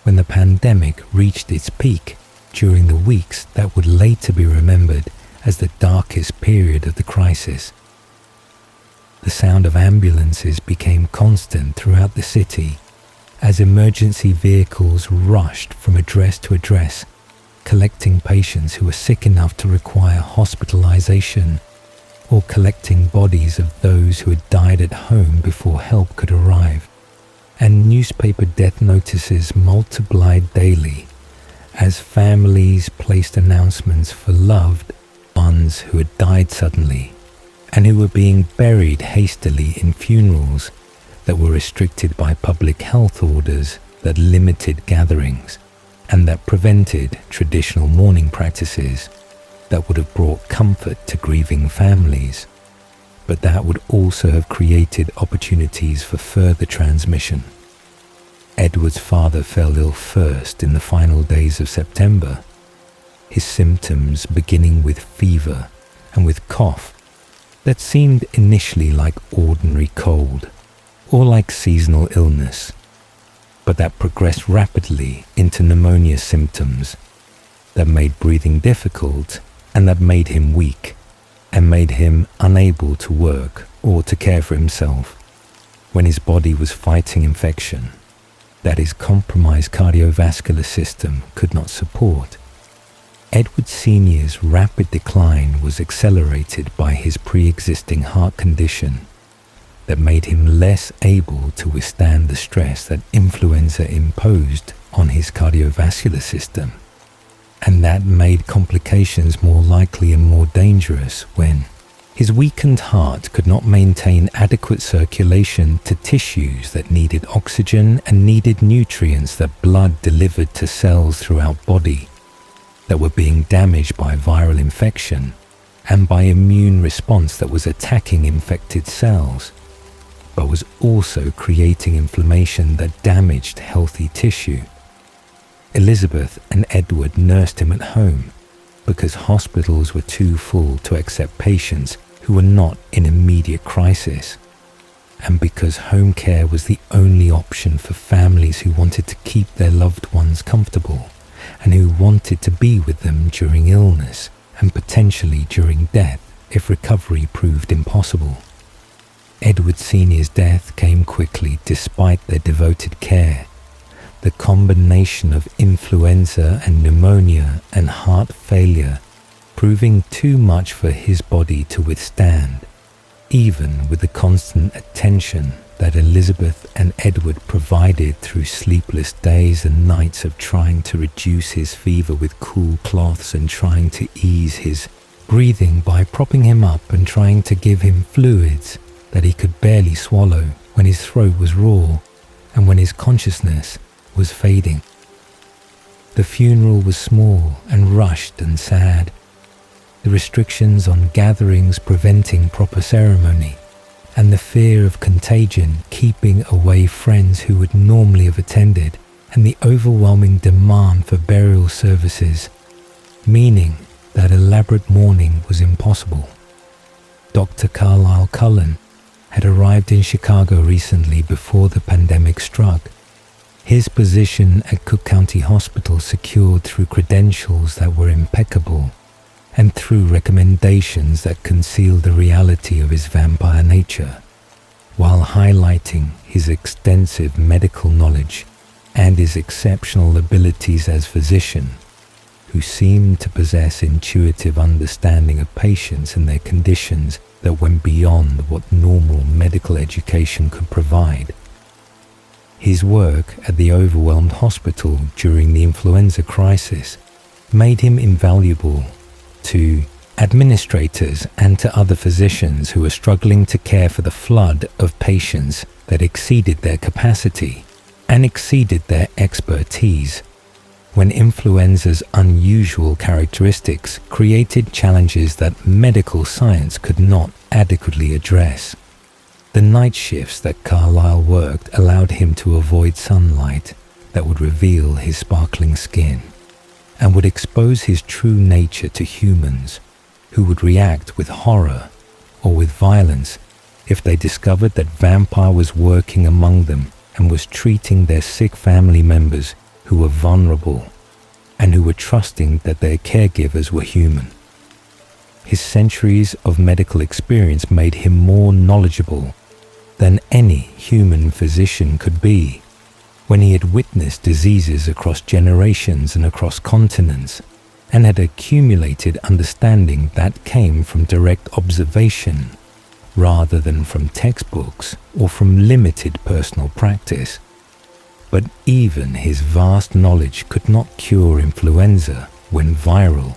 when the pandemic reached its peak during the weeks that would later be remembered as the darkest period of the crisis. The sound of ambulances became constant throughout the city as emergency vehicles rushed from address to address, collecting patients who were sick enough to require hospitalization or collecting bodies of those who had died at home before help could arrive. And newspaper death notices multiplied daily as families placed announcements for loved ones who had died suddenly and who were being buried hastily in funerals that were restricted by public health orders that limited gatherings and that prevented traditional mourning practices that would have brought comfort to grieving families, but that would also have created opportunities for further transmission. Edward's father fell ill first in the final days of September, his symptoms beginning with fever and with cough that seemed initially like ordinary cold or like seasonal illness, but that progressed rapidly into pneumonia symptoms that made breathing difficult and that made him weak and made him unable to work or to care for himself when his body was fighting infection that his compromised cardiovascular system could not support. Edward Sr.'s rapid decline was accelerated by his pre-existing heart condition that made him less able to withstand the stress that influenza imposed on his cardiovascular system, and that made complications more likely and more dangerous when his weakened heart could not maintain adequate circulation to tissues that needed oxygen and needed nutrients that blood delivered to cells throughout body that were being damaged by viral infection and by immune response that was attacking infected cells, but was also creating inflammation that damaged healthy tissue. Elizabeth and Edward nursed him at home because hospitals were too full to accept patients who were not in immediate crisis, and because home care was the only option for families who wanted to keep their loved ones comfortable and who wanted to be with them during illness and potentially during death if recovery proved impossible. Edward Sr.'s death came quickly despite their devoted care, the combination of influenza and pneumonia and heart failure proving too much for his body to withstand, even with the constant attention that Elizabeth and Edward provided through sleepless days and nights of trying to reduce his fever with cool cloths and trying to ease his breathing by propping him up and trying to give him fluids that he could barely swallow when his throat was raw and when his consciousness was fading. The funeral was small and rushed and sad. The restrictions on gatherings preventing proper ceremony, and the fear of contagion keeping away friends who would normally have attended, and the overwhelming demand for burial services, meaning that elaborate mourning was impossible. Dr. Carlisle Cullen had arrived in Chicago recently before the pandemic struck. His position at Cook County Hospital secured through credentials that were impeccable and through recommendations that concealed the reality of his vampire nature, while highlighting his extensive medical knowledge and his exceptional abilities as physician, who seemed to possess intuitive understanding of patients and their conditions that went beyond what normal medical education could provide. His work at the overwhelmed hospital during the influenza crisis made him invaluable to administrators and to other physicians who were struggling to care for the flood of patients that exceeded their capacity and exceeded their expertise, when influenza's unusual characteristics created challenges that medical science could not adequately address. The night shifts that Carlisle worked allowed him to avoid sunlight that would reveal his sparkling skin and would expose his true nature to humans who would react with horror or with violence if they discovered that vampire was working among them and was treating their sick family members who were vulnerable and who were trusting that their caregivers were human. His centuries of medical experience made him more knowledgeable than any human physician could be, when he had witnessed diseases across generations and across continents, and had accumulated understanding that came from direct observation rather than from textbooks or from limited personal practice. But even his vast knowledge could not cure influenza when viral.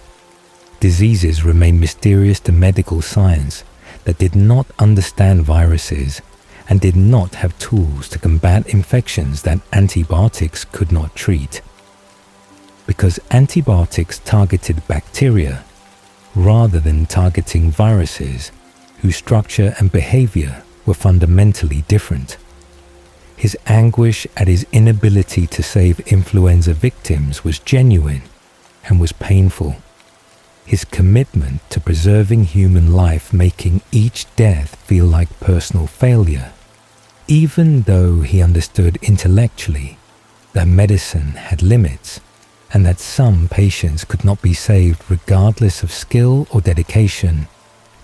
Diseases remain mysterious to medical science that did not understand viruses and did not have tools to combat infections that antibiotics could not treat. Because antibiotics targeted bacteria rather than targeting viruses whose structure and behavior were fundamentally different. His anguish at his inability to save influenza victims was genuine and was painful. His commitment to preserving human life making each death feel like personal failure, even though he understood intellectually that medicine had limits and that some patients could not be saved regardless of skill or dedication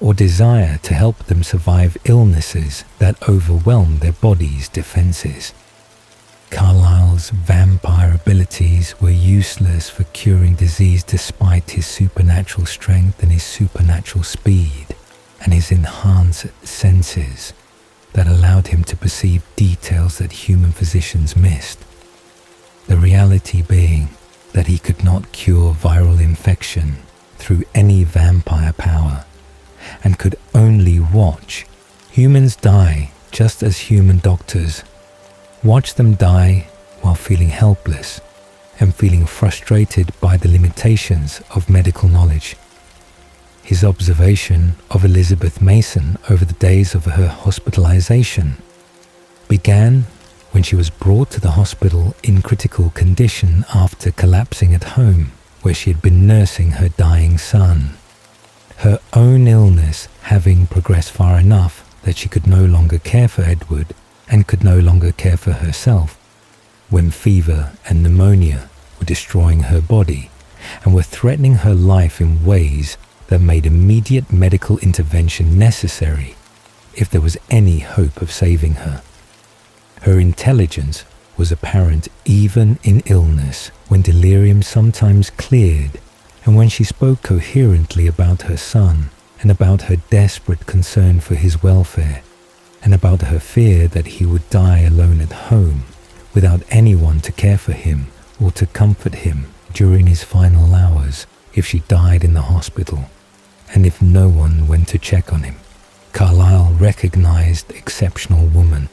or desire to help them survive illnesses that overwhelmed their body's defenses. Carlisle's vampire abilities were useless for curing disease despite his supernatural strength and his supernatural speed and his enhanced senses that allowed him to perceive details that human physicians missed. The reality being that he could not cure viral infection through any vampire power and could only watch humans die just as human doctors watch them die while feeling helpless and feeling frustrated by the limitations of medical knowledge. His observation of Elizabeth Mason over the days of her hospitalization began when she was brought to the hospital in critical condition after collapsing at home where she had been nursing her dying son. Her own illness having progressed far enough that she could no longer care for Edward and could no longer care for herself, when fever and pneumonia were destroying her body and were threatening her life in ways that made immediate medical intervention necessary if there was any hope of saving her. Her intelligence was apparent even in illness, when delirium sometimes cleared, and when she spoke coherently about her son and about her desperate concern for his welfare, and about her fear that he would die alone at home without anyone to care for him or to comfort him during his final hours if she died in the hospital, and if no one went to check on him. Carlisle recognized exceptional woman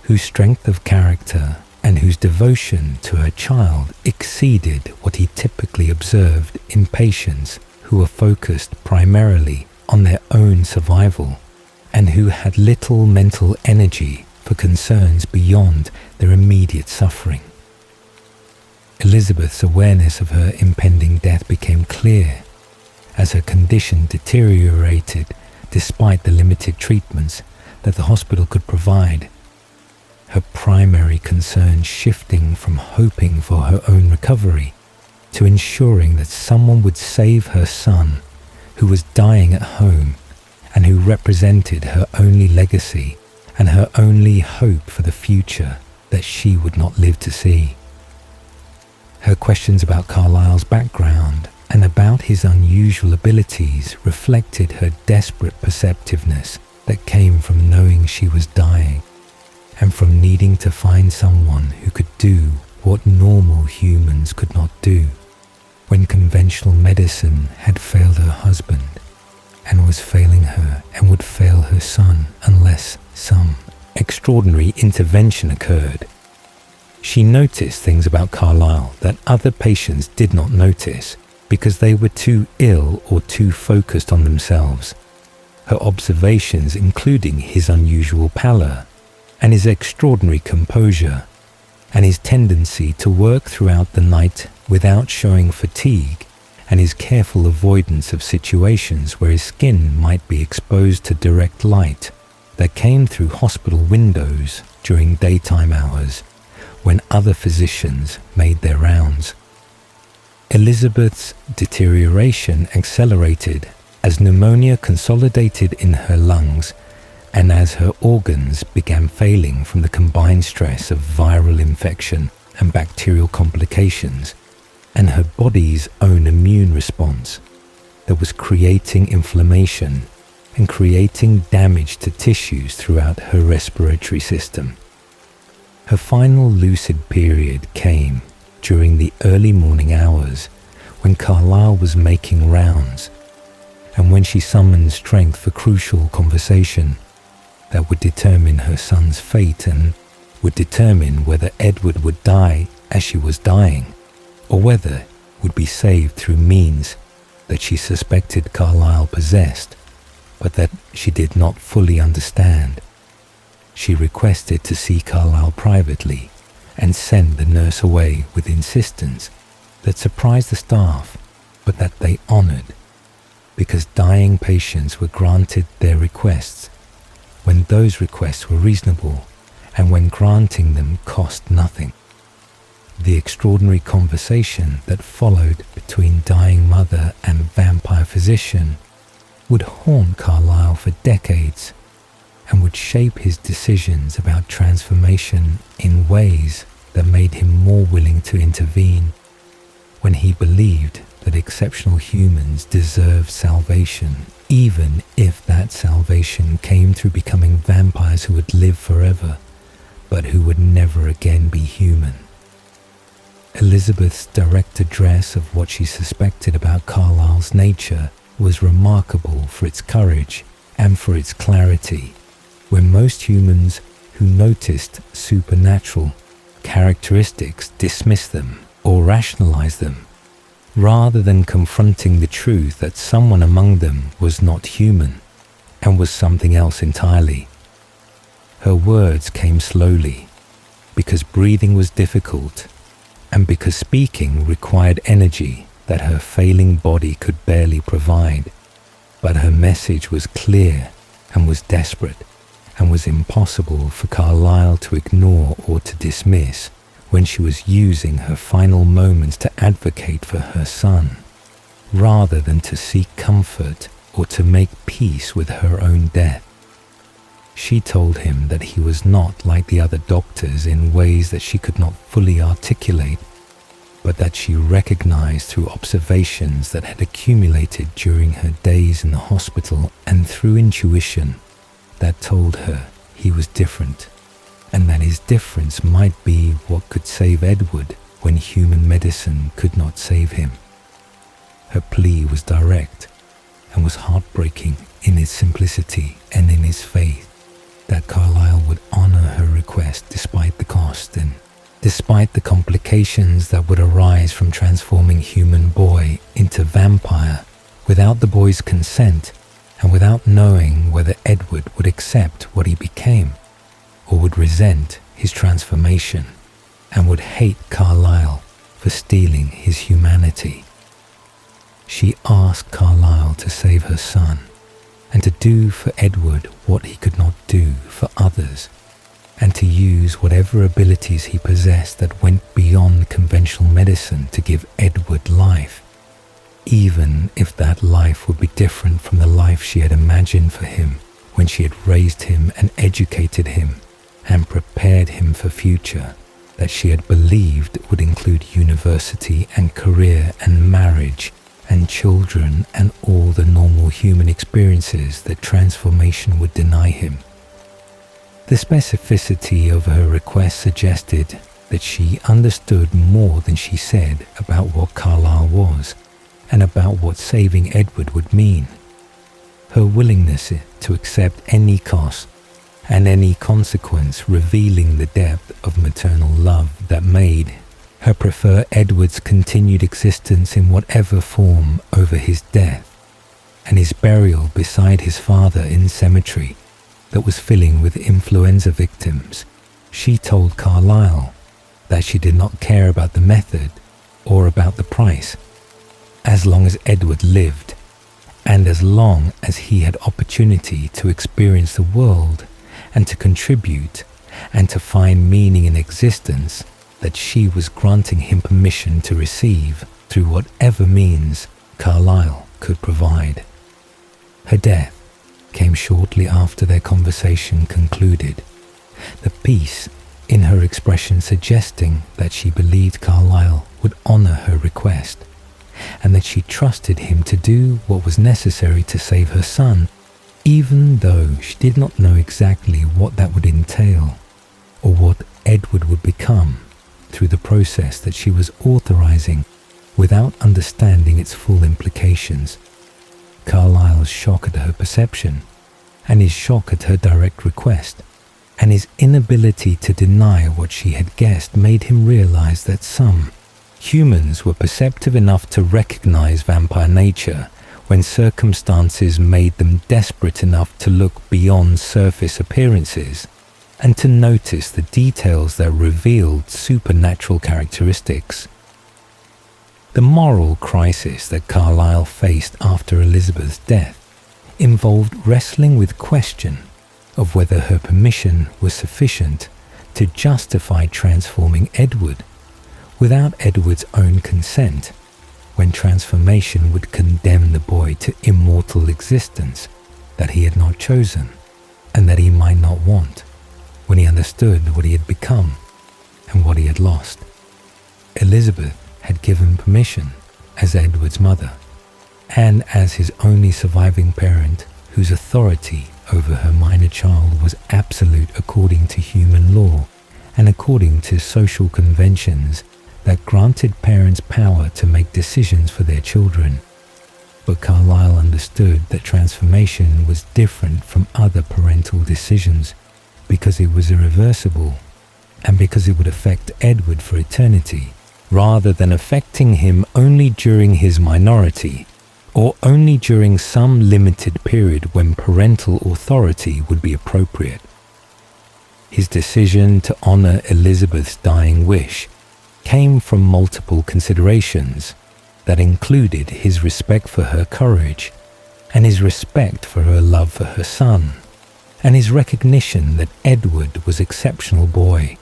whose strength of character and whose devotion to her child exceeded what he typically observed in patients who were focused primarily on their own survival and who had little mental energy for concerns beyond their immediate suffering. Elizabeth's awareness of her impending death became clear as her condition deteriorated despite the limited treatments that the hospital could provide, her primary concern shifting from hoping for her own recovery to ensuring that someone would save her son, who was dying at home and who represented her only legacy and her only hope for the future that she would not live to see. Her questions about Carlyle's background and about his unusual abilities reflected her desperate perceptiveness that came from knowing she was dying and from needing to find someone who could do what normal humans could not do when conventional medicine had failed her husband and was failing her and would fail her son unless some extraordinary intervention occurred. She noticed things about Carlyle that other patients did not notice because they were too ill or too focused on themselves. Her observations including his unusual pallor and his extraordinary composure and his tendency to work throughout the night without showing fatigue and his careful avoidance of situations where his skin might be exposed to direct light that came through hospital windows during daytime hours when other physicians made their rounds. Elizabeth's deterioration accelerated as pneumonia consolidated in her lungs and as her organs began failing from the combined stress of viral infection and bacterial complications and her body's own immune response that was creating inflammation and creating damage to tissues throughout her respiratory system. Her final lucid period came during the early morning hours when Carlyle was making rounds and when she summoned strength for crucial conversation that would determine her son's fate and would determine whether Edward would die as she was dying or whether would be saved through means that she suspected Carlyle possessed but that she did not fully understand. She requested to see Carlyle privately and send the nurse away with insistence that surprised the staff but that they honored because dying patients were granted their requests when those requests were reasonable and when granting them cost nothing. The extraordinary conversation that followed between dying mother and vampire physician would haunt Carlyle for decades and would shape his decisions about transformation in ways that made him more willing to intervene when he believed that exceptional humans deserved salvation, even if that salvation came through becoming vampires who would live forever, but who would never again be human. Elizabeth's direct address of what she suspected about Carlyle's nature was remarkable for its courage and for its clarity, where most humans who noticed supernatural characteristics dismissed them or rationalized them, rather than confronting the truth that someone among them was not human and was something else entirely. Her words came slowly, because breathing was difficult and because speaking required energy that her failing body could barely provide. But her message was clear and was desperate and was impossible for Carlyle to ignore or to dismiss when she was using her final moments to advocate for her son, rather than to seek comfort or to make peace with her own death. She told him that he was not like the other doctors in ways that she could not fully articulate, but that she recognized through observations that had accumulated during her days in the hospital and through intuition that told her he was different, and that his difference might be what could save Edward when human medicine could not save him. Her plea was direct and was heartbreaking in its simplicity and in his faith that Carlyle would honor her request despite the cost and Despite the complications that would arise from transforming human boy into vampire without the boy's consent and without knowing whether Edward would accept what he became or would resent his transformation and would hate Carlyle for stealing his humanity. She asked Carlyle to save her son and to do for Edward what he could not do for others, and to use whatever abilities he possessed that went beyond conventional medicine to give Edward life, even if that life would be different from the life she had imagined for him when she had raised him and educated him and prepared him for future that she had believed would include university and career and marriage and children and all the normal human experiences that transformation would deny him. The specificity of her request suggested that she understood more than she said about what Carlyle was and about what saving Edward would mean. Her willingness to accept any cost and any consequence revealing the depth of maternal love that made her prefer Edward's continued existence in whatever form over his death and his burial beside his father in cemetery that was filling with influenza victims. She told Carlyle that she did not care about the method or about the price, as long as Edward lived, and as long as he had opportunity to experience the world and to contribute and to find meaning in existence, that she was granting him permission to receive through whatever means Carlyle could provide. Her death came shortly after their conversation concluded, the peace in her expression suggesting that she believed Carlyle would honor her request, and that she trusted him to do what was necessary to save her son, even though she did not know exactly what that would entail, or what Edward would become through the process that she was authorizing without understanding its full implications. Carlyle's shock at her perception, and his shock at her direct request, and his inability to deny what she had guessed made him realize that some humans were perceptive enough to recognize vampire nature when circumstances made them desperate enough to look beyond surface appearances and to notice the details that revealed supernatural characteristics. The moral crisis that Carlyle faced after Elizabeth's death involved wrestling with question of whether her permission was sufficient to justify transforming Edward without Edward's own consent, when transformation would condemn the boy to immortal existence that he had not chosen and that he might not want, when he understood what he had become and what he had lost. Elizabeth had given permission as Edward's mother and as his only surviving parent, whose authority over her minor child was absolute according to human law and according to social conventions that granted parents power to make decisions for their children. But Carlyle understood that transformation was different from other parental decisions because it was irreversible and because it would affect Edward for eternity, rather than affecting him only during his minority or only during some limited period when parental authority would be appropriate. His decision to honor Elizabeth's dying wish came from multiple considerations that included his respect for her courage and his respect for her love for her son, and his recognition that Edward was an exceptional boy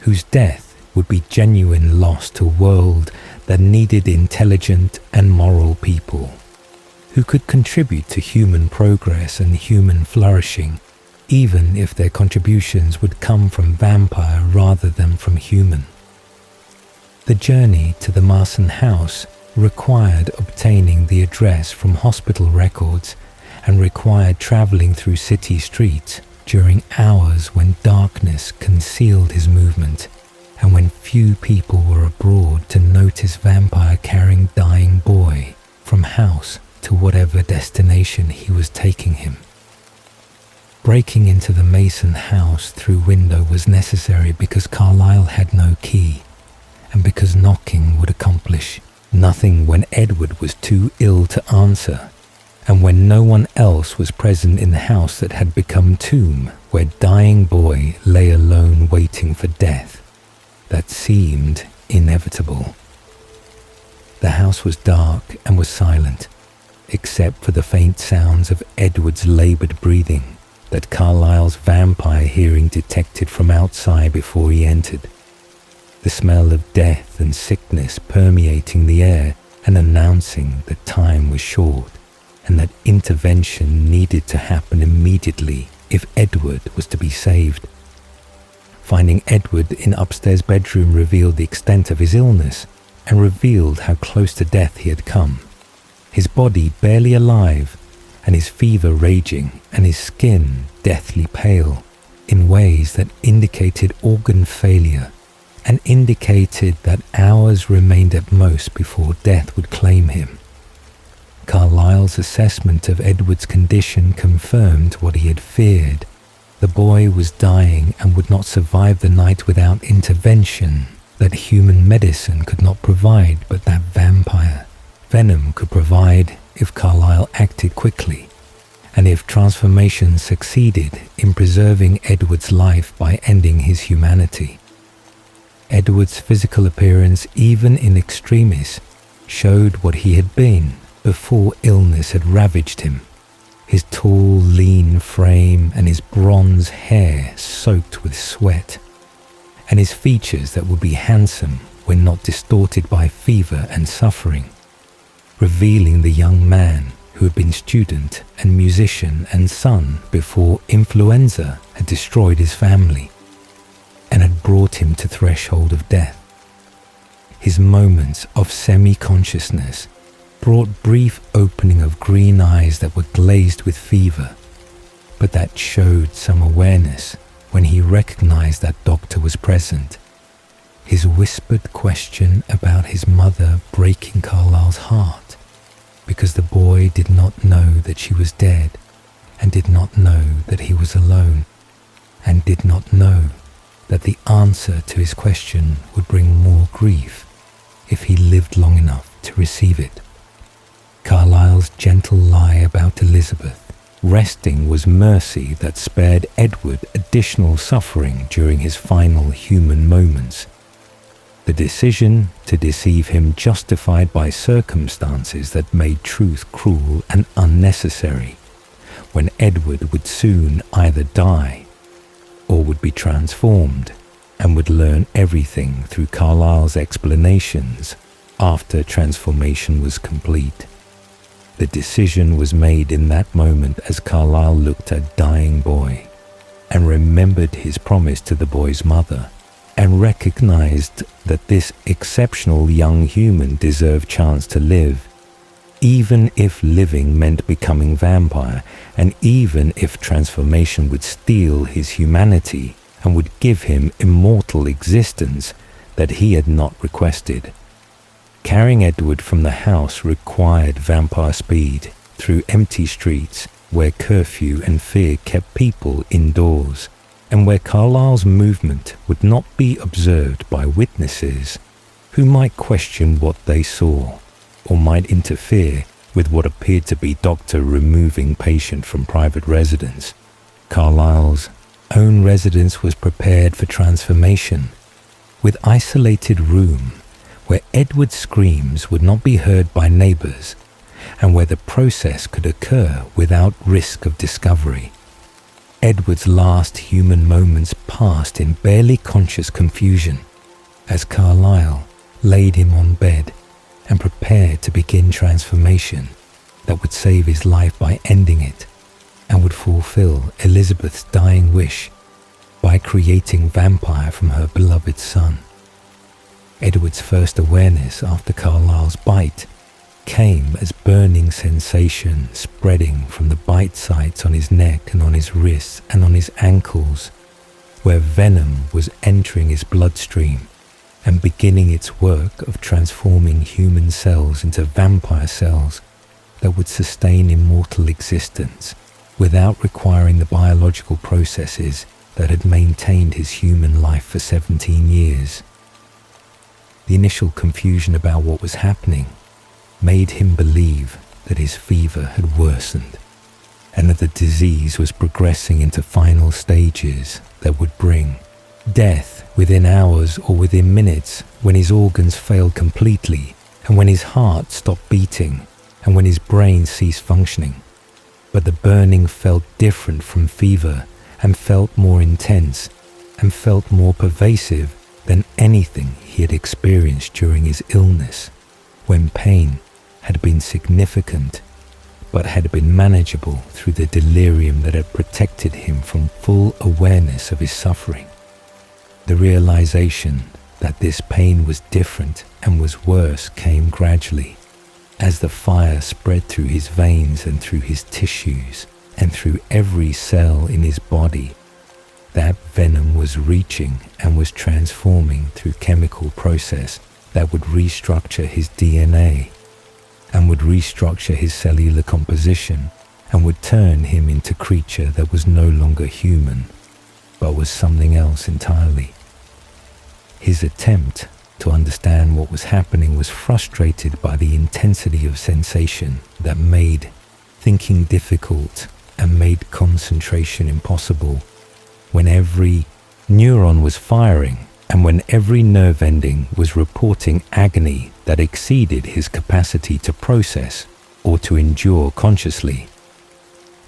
whose death would be genuine loss to a world that needed intelligent and moral people who could contribute to human progress and human flourishing, even if their contributions would come from vampire rather than from human. The journey to the Marson house required obtaining the address from hospital records and required traveling through city streets during hours when darkness concealed his movement and when few people were abroad to notice vampire carrying dying boy from house to whatever destination he was taking him. Breaking into the Mason house through window was necessary because Carlyle had no key, and because knocking would accomplish nothing when Edward was too ill to answer, and when no one else was present in the house that had become tomb, where dying boy lay alone waiting for death that seemed inevitable. The house was dark and was silent, except for the faint sounds of Edward's laboured breathing that Carlyle's vampire hearing detected from outside before he entered. The smell of death and sickness permeating the air and announcing that time was short and that intervention needed to happen immediately if Edward was to be saved. Finding Edward in upstairs bedroom revealed the extent of his illness and revealed how close to death he had come. His body barely alive, and his fever raging, and his skin deathly pale, in ways that indicated organ failure, and indicated that hours remained at most before death would claim him. Carlyle's assessment of Edward's condition confirmed what he had feared. The boy was dying and would not survive the night without intervention that human medicine could not provide, but that vampire venom could provide if Carlyle acted quickly, and if transformation succeeded in preserving Edward's life by ending his humanity. Edward's physical appearance, even in extremis, showed what he had been before illness had ravaged him. His tall, lean frame and his bronze hair soaked with sweat, and his features that would be handsome when not distorted by fever and suffering, revealing the young man who had been student and musician and son before influenza had destroyed his family and had brought him to threshold of death. His moments of semi-consciousness brought brief opening of green eyes that were glazed with fever, but that showed some awareness when he recognized that doctor was present. His whispered question about his mother breaking Carlyle's heart, because the boy did not know that she was dead, and did not know that he was alone, and did not know that the answer to his question would bring more grief if he lived long enough to receive it. Carlyle's gentle lie about Elizabeth resting was mercy that spared Edward additional suffering during his final human moments. The decision to deceive him justified by circumstances that made truth cruel and unnecessary, when Edward would soon either die or would be transformed and would learn everything through Carlyle's explanations after transformation was complete. The decision was made in that moment as Carlyle looked at dying boy and remembered his promise to the boy's mother and recognized that this exceptional young human deserved chance to live, even if living meant becoming vampire, and even if transformation would steal his humanity and would give him immortal existence that he had not requested. Carrying Edward from the house required vampire speed through empty streets where curfew and fear kept people indoors, and where Carlyle's movement would not be observed by witnesses who might question what they saw or might interfere with what appeared to be doctor removing patient from private residence. Carlyle's own residence was prepared for transformation, with isolated room where Edward's screams would not be heard by neighbours, and where the process could occur without risk of discovery. Edward's last human moments passed in barely conscious confusion, as Carlyle laid him on bed and prepared to begin transformation that would save his life by ending it, and would fulfill Elizabeth's dying wish by creating vampire from her beloved son. Edward's first awareness after Carlyle's bite came as burning sensation spreading from the bite sites on his neck and on his wrists and on his ankles, where venom was entering his bloodstream and beginning its work of transforming human cells into vampire cells that would sustain immortal existence without requiring the biological processes that had maintained his human life for 17 years. The initial confusion about what was happening made him believe that his fever had worsened and that the disease was progressing into final stages that would bring death within hours or within minutes, when his organs failed completely and when his heart stopped beating and when his brain ceased functioning. But the burning felt different from fever and felt more intense and felt more pervasive than anything he had experienced during his illness, when pain had been significant but had been manageable through the delirium that had protected him from full awareness of his suffering. The realization that this pain was different and was worse came gradually, as the fire spread through his veins and through his tissues and through every cell in his body. That venom was reaching and was transforming through chemical process that would restructure his DNA and would restructure his cellular composition and would turn him into a creature that was no longer human, but was something else entirely. His attempt to understand what was happening was frustrated by the intensity of sensation that made thinking difficult and made concentration impossible, when every neuron was firing and when every nerve ending was reporting agony that exceeded his capacity to process or to endure consciously.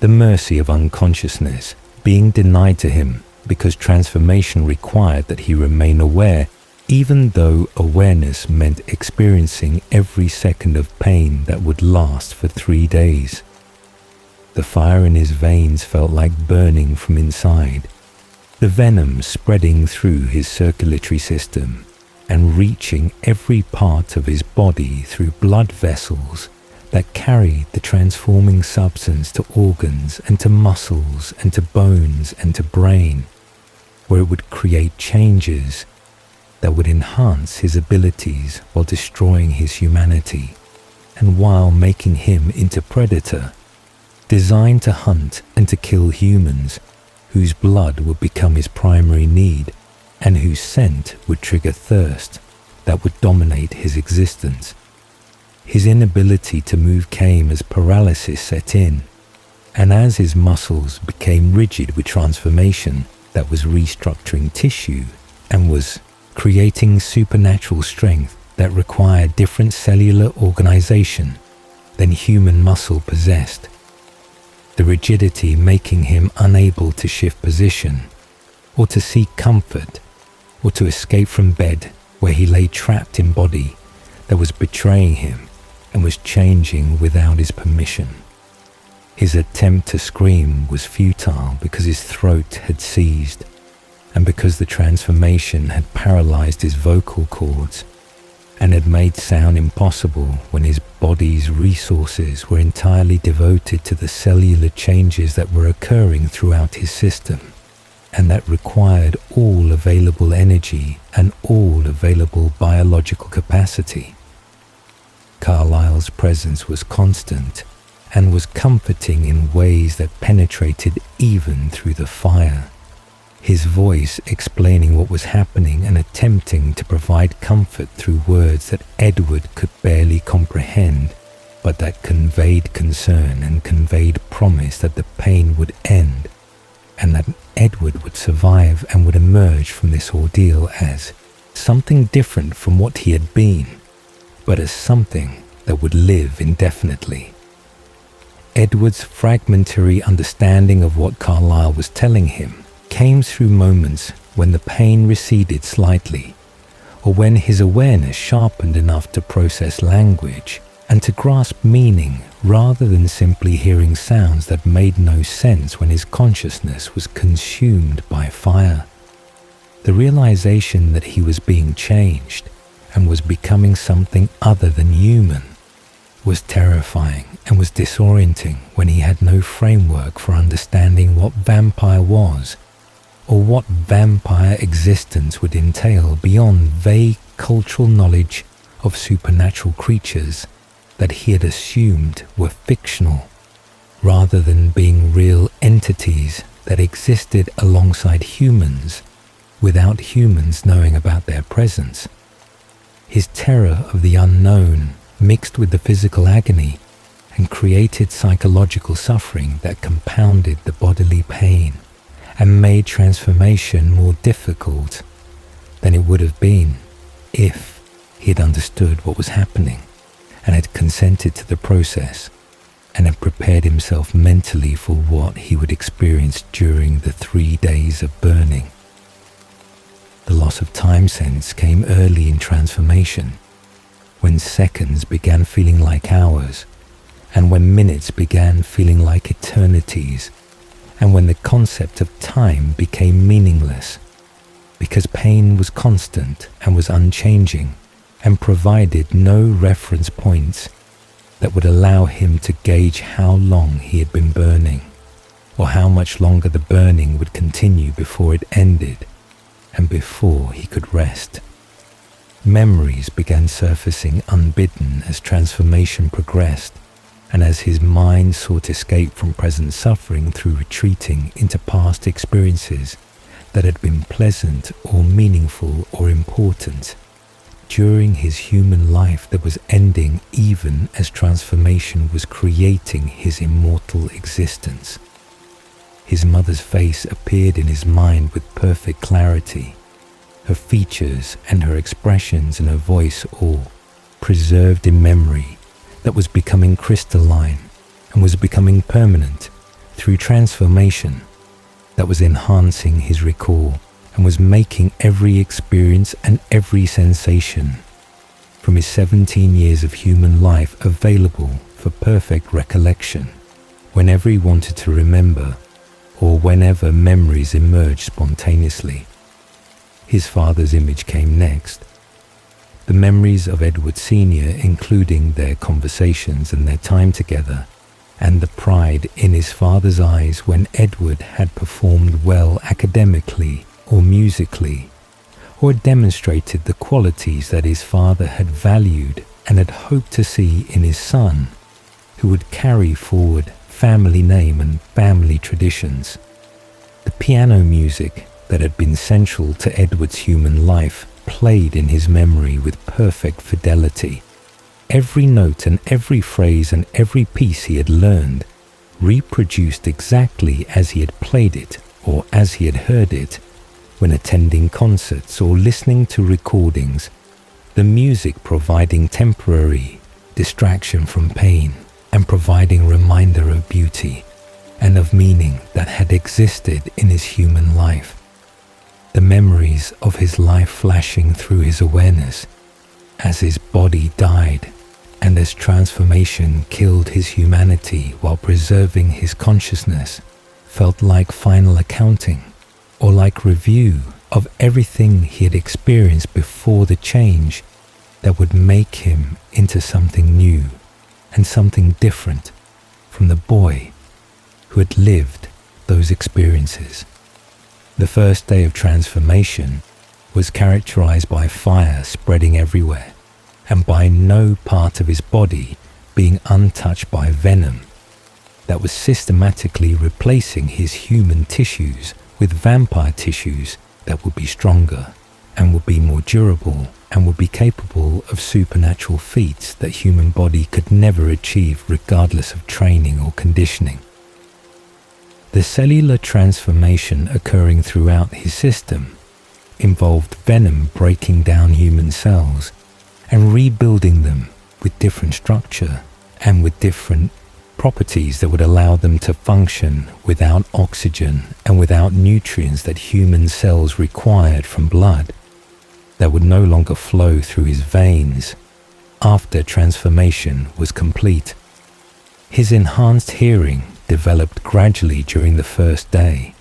The mercy of unconsciousness being denied to him because transformation required that he remain aware, even though awareness meant experiencing every second of pain that would last for 3 days. The fire in his veins felt like burning from inside, the venom spreading through his circulatory system and reaching every part of his body through blood vessels that carried the transforming substance to organs and to muscles and to bones and to brain, where it would create changes that would enhance his abilities while destroying his humanity and while making him into predator, designed to hunt and to kill humans, whose blood would become his primary need and whose scent would trigger thirst that would dominate his existence. His inability to move came as paralysis set in, and as his muscles became rigid with transformation that was restructuring tissue and was creating supernatural strength that required different cellular organization than human muscle possessed, the rigidity making him unable to shift position, or to seek comfort, or to escape from bed where he lay trapped in body that was betraying him and was changing without his permission. His attempt to scream was futile because his throat had seized, and because the transformation had paralyzed his vocal cords and had made sound impossible when his body's resources were entirely devoted to the cellular changes that were occurring throughout his system, and that required all available energy and all available biological capacity. Carlyle's presence was constant and was comforting in ways that penetrated even through the fire. His voice explaining what was happening and attempting to provide comfort through words that Edward could barely comprehend, but that conveyed concern and conveyed promise that the pain would end, and that Edward would survive and would emerge from this ordeal as something different from what he had been, but as something that would live indefinitely. Edward's fragmentary understanding of what Carlyle was telling him came through moments when the pain receded slightly, or when his awareness sharpened enough to process language and to grasp meaning rather than simply hearing sounds that made no sense when his consciousness was consumed by fire. The realization that he was being changed and was becoming something other than human was terrifying and was disorienting when he had no framework for understanding what vampire was or what vampire existence would entail beyond vague cultural knowledge of supernatural creatures that he had assumed were fictional, rather than being real entities that existed alongside humans without humans knowing about their presence. His terror of the unknown mixed with the physical agony and created psychological suffering that compounded the bodily pain and made transformation more difficult than it would have been if he had understood what was happening and had consented to the process and had prepared himself mentally for what he would experience during the 3 days of burning. The loss of time sense came early in transformation, when seconds began feeling like hours, and when minutes began feeling like eternities, and when the concept of time became meaningless, because pain was constant and was unchanging, and provided no reference points that would allow him to gauge how long he had been burning, or how much longer the burning would continue before it ended, and before he could rest. Memories began surfacing unbidden as transformation progressed, and as his mind sought escape from present suffering through retreating into past experiences that had been pleasant or meaningful or important. During his human life that was ending even as transformation was creating his immortal existence. His mother's face appeared in his mind with perfect clarity, her features and her expressions and her voice all preserved in memory that was becoming crystalline and was becoming permanent through transformation that was enhancing his recall and was making every experience and every sensation from his 17 years of human life available for perfect recollection whenever he wanted to remember or whenever memories emerged spontaneously. His father's image came next. The memories of Edward Sr., including their conversations and their time together, and the pride in his father's eyes when Edward had performed well academically or musically, or demonstrated the qualities that his father had valued and had hoped to see in his son, who would carry forward family name and family traditions. The piano music that had been central to Edward's human life played in his memory with perfect fidelity. Every note and every phrase and every piece he had learned reproduced exactly as he had played it or as he had heard it when attending concerts or listening to recordings, the music providing temporary distraction from pain and providing reminder of beauty and of meaning that had existed in his human life. The memories of his life flashing through his awareness as his body died and as transformation killed his humanity while preserving his consciousness felt like final accounting or like review of everything he had experienced before the change that would make him into something new and something different from the boy who had lived those experiences. The first day of transformation was characterized by fire spreading everywhere and by no part of his body being untouched by venom that was systematically replacing his human tissues with vampire tissues that would be stronger and would be more durable and would be capable of supernatural feats that human body could never achieve regardless of training or conditioning. The cellular transformation occurring throughout his system involved venom breaking down human cells and rebuilding them with different structure and with different properties that would allow them to function without oxygen and without nutrients that human cells required from blood that would no longer flow through his veins after transformation was complete. His enhanced hearing developed gradually during the first day,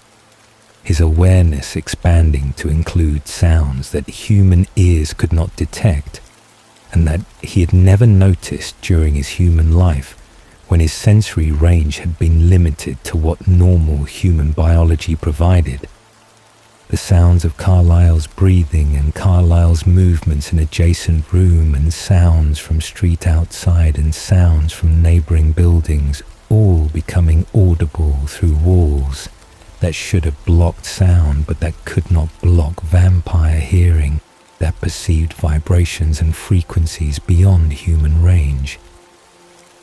his awareness expanding to include sounds that human ears could not detect and that he had never noticed during his human life when his sensory range had been limited to what normal human biology provided. The sounds of Carlyle's breathing and Carlyle's movements in adjacent room and sounds from street outside and sounds from neighboring buildings all becoming audible through walls that should have blocked sound but that could not block vampire hearing that perceived vibrations and frequencies beyond human range.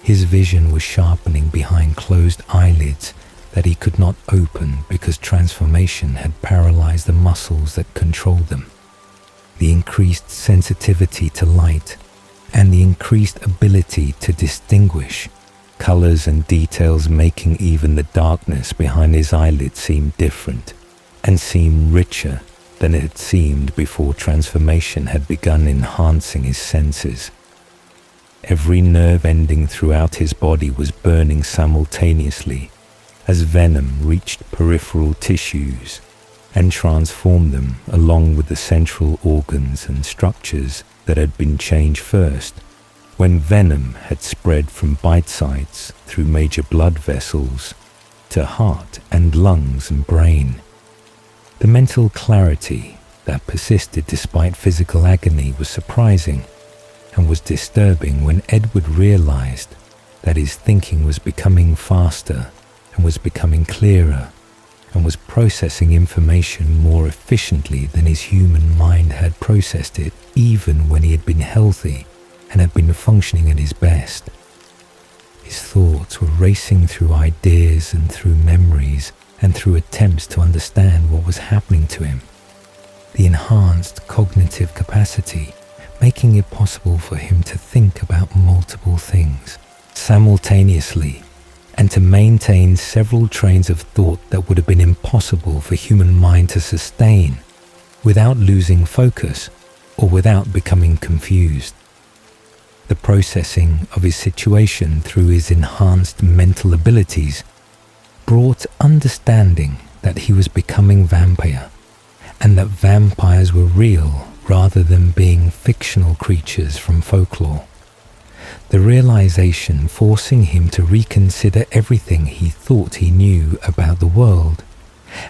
His vision was sharpening behind closed eyelids that he could not open because transformation had paralyzed the muscles that controlled them. The increased sensitivity to light and the increased ability to distinguish colors and details, making even the darkness behind his eyelids seem different and seem richer than it had seemed before transformation had begun enhancing his senses. Every nerve ending throughout his body was burning simultaneously as venom reached peripheral tissues and transformed them along with the central organs and structures that had been changed first, when venom had spread from bite sites through major blood vessels to heart and lungs and brain. The mental clarity that persisted despite physical agony was surprising and was disturbing when Edward realized that his thinking was becoming faster and was becoming clearer and was processing information more efficiently than his human mind had processed it, even when he had been healthy and had been functioning at his best. His thoughts were racing through ideas and through memories and through attempts to understand what was happening to him. The enhanced cognitive capacity, making it possible for him to think about multiple things simultaneously and to maintain several trains of thought that would have been impossible for human mind to sustain without losing focus or without becoming confused. The processing of his situation through his enhanced mental abilities brought understanding that he was becoming vampire and that vampires were real rather than being fictional creatures from folklore. The realization forcing him to reconsider everything he thought he knew about the world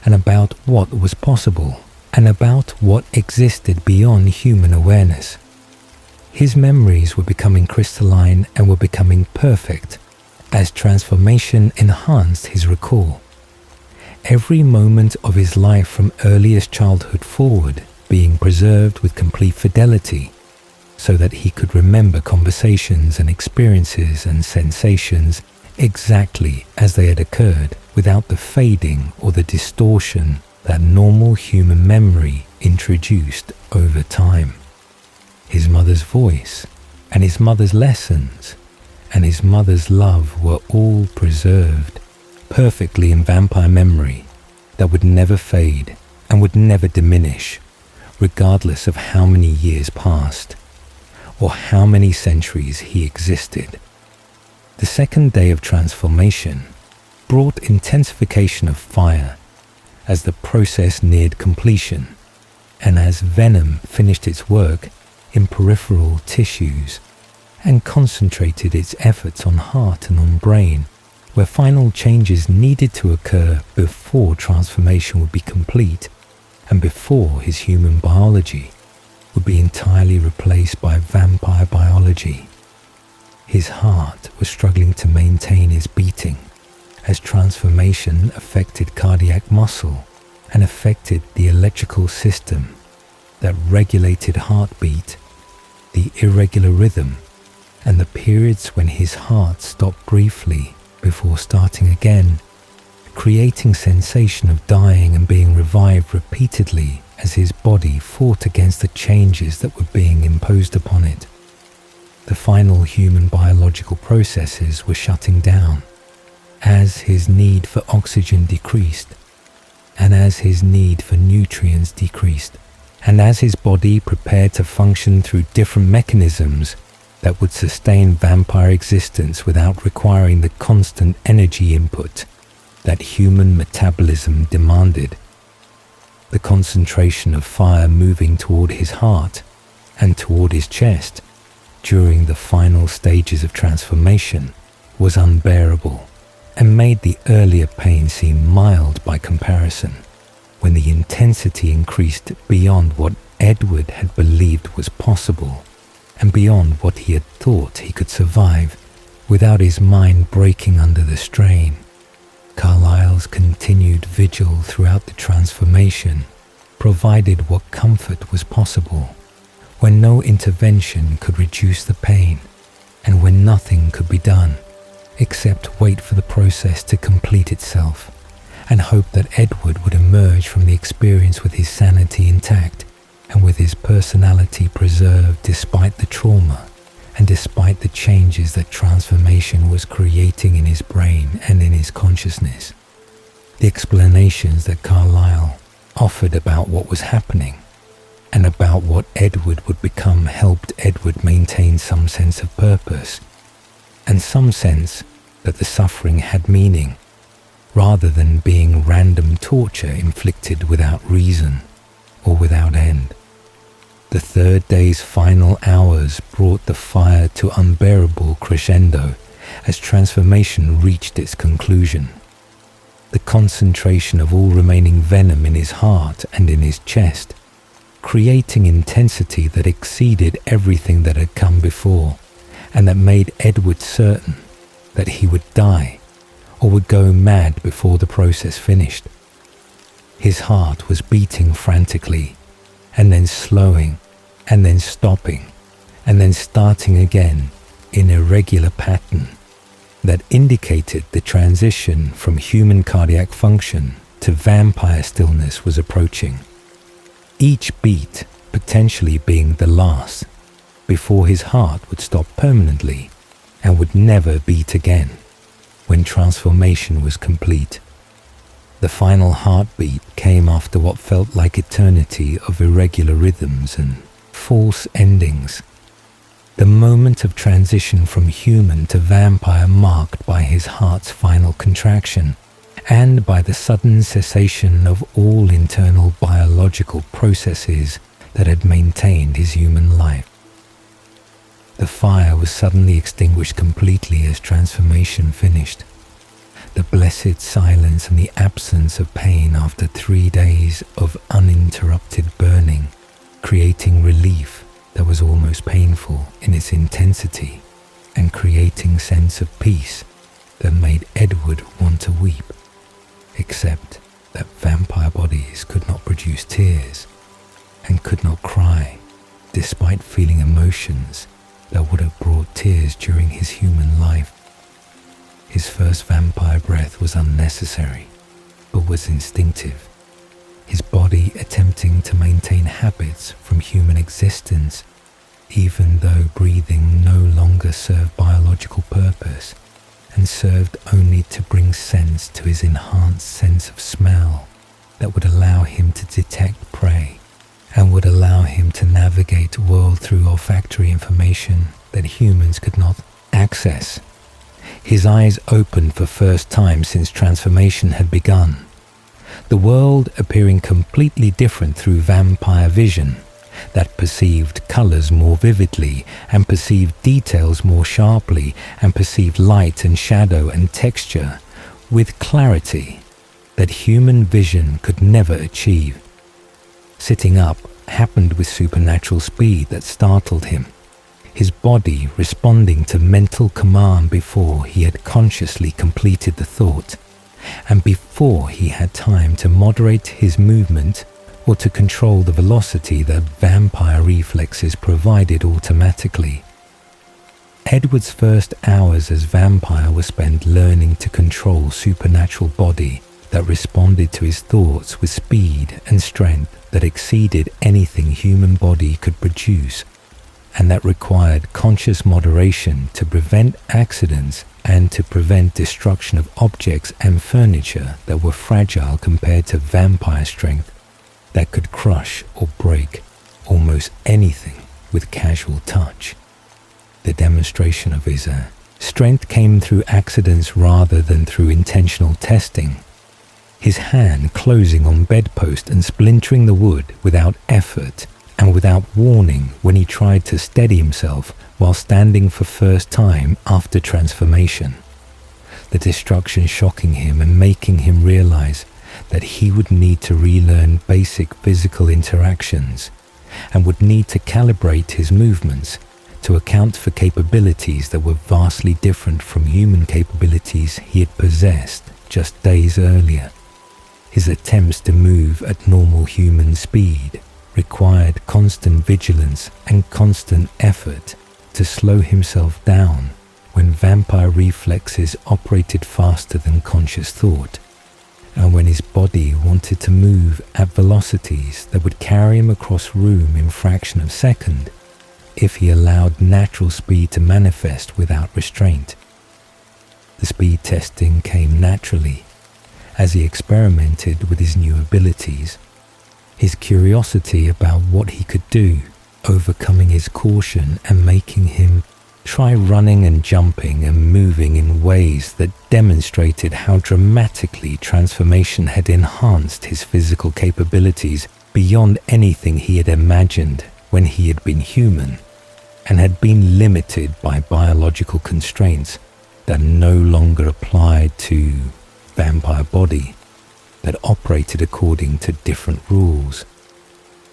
and about what was possible and about what existed beyond human awareness. His memories were becoming crystalline and were becoming perfect as transformation enhanced his recall. Every moment of his life from earliest childhood forward being preserved with complete fidelity so that he could remember conversations and experiences and sensations exactly as they had occurred without the fading or the distortion that normal human memory introduced over time. His mother's voice and his mother's lessons and his mother's love were all preserved perfectly in vampire memory that would never fade and would never diminish, regardless of how many years passed or how many centuries he existed. The second day of transformation brought intensification of fire as the process neared completion and as venom finished its work in peripheral tissues and concentrated its efforts on heart and on brain, where final changes needed to occur before transformation would be complete and before his human biology would be entirely replaced by vampire biology. His heart was struggling to maintain his beating as transformation affected cardiac muscle and affected the electrical system that regulated heartbeat, the irregular rhythm, and the periods when his heart stopped briefly before starting again, creating sensation of dying and being revived repeatedly as his body fought against the changes that were being imposed upon it. The final human biological processes were shutting down as his need for oxygen decreased and as his need for nutrients decreased and as his body prepared to function through different mechanisms that would sustain vampire existence without requiring the constant energy input that human metabolism demanded. The concentration of fire moving toward his heart and toward his chest during the final stages of transformation was unbearable and made the earlier pain seem mild by comparison when the intensity increased beyond what Edward had believed was possible and beyond what he had thought he could survive Without his mind breaking under the strain, Carlyle's continued vigil throughout the transformation provided what comfort was possible, when no intervention could reduce the pain, and when nothing could be done except wait for the process to complete itself, and hope that Edward would emerge from the experience with his sanity intact and with his personality preserved despite the trauma and despite the changes that transformation was creating in his brain and in his consciousness. The explanations that Carlyle offered about what was happening and about what Edward would become helped Edward maintain some sense of purpose and some sense that the suffering had meaning, rather than being random torture inflicted without reason or without end. The third day's final hours brought the fire to unbearable crescendo as transformation reached its conclusion. The concentration of all remaining venom in his heart and in his chest, creating intensity that exceeded everything that had come before, and that made Edward certain that he would die or would go mad before the process finished. His heart was beating frantically, and then slowing, and then stopping, and then starting again in irregular pattern that indicated the transition from human cardiac function to vampire stillness was approaching. Each beat potentially being the last, before his heart would stop permanently and would never beat again when transformation was complete. The final heartbeat came after what felt like eternity of irregular rhythms and false endings. The moment of transition from human to vampire marked by his heart's final contraction and by the sudden cessation of all internal biological processes that had maintained his human life. The fire was suddenly extinguished completely as transformation finished. The blessed silence and the absence of pain after 3 days of uninterrupted burning, creating relief that was almost painful in its intensity and creating sense of peace that made Edward want to weep, except that vampire bodies could not produce tears and could not cry despite feeling emotions that would have brought tears during his human life. His first vampire breath was unnecessary, but was instinctive, his body attempting to maintain habits from human existence, even though breathing no longer served biological purpose and served only to bring sense to his enhanced sense of smell that would allow him to detect prey and would allow him to navigate the world through olfactory information that humans could not access. His eyes opened for first time since transformation had begun, the world appearing completely different through vampire vision that perceived colors more vividly and perceived details more sharply and perceived light and shadow and texture with clarity that human vision could never achieve. Sitting up happened with supernatural speed that startled him, his body responding to mental command before he had consciously completed the thought, and before he had time to moderate his movement or to control the velocity that vampire reflexes provided automatically. Edward's first hours as vampire were spent learning to control supernatural body that responded to his thoughts with speed and strength that exceeded anything human body could produce, and that required conscious moderation to prevent accidents and to prevent destruction of objects and furniture that were fragile compared to vampire strength that could crush or break almost anything with casual touch. The demonstration of his strength came through accidents rather than through intentional testing. His hand closing on bedpost and splintering the wood without effort and without warning when he tried to steady himself while standing for first time after transformation. The destruction shocking him and making him realize that he would need to relearn basic physical interactions and would need to calibrate his movements to account for capabilities that were vastly different from human capabilities he had possessed just days earlier. His attempts to move at normal human speed required constant vigilance and constant effort to slow himself down when vampire reflexes operated faster than conscious thought, and when his body wanted to move at velocities that would carry him across room in fraction of a second if he allowed natural speed to manifest without restraint. The speed testing came naturally as he experimented with his new abilities, his curiosity about what he could do, overcoming his caution and making him try running and jumping and moving in ways that demonstrated how dramatically transformation had enhanced his physical capabilities beyond anything he had imagined when he had been human, and had been limited by biological constraints that no longer applied to vampire body, that operated according to different rules.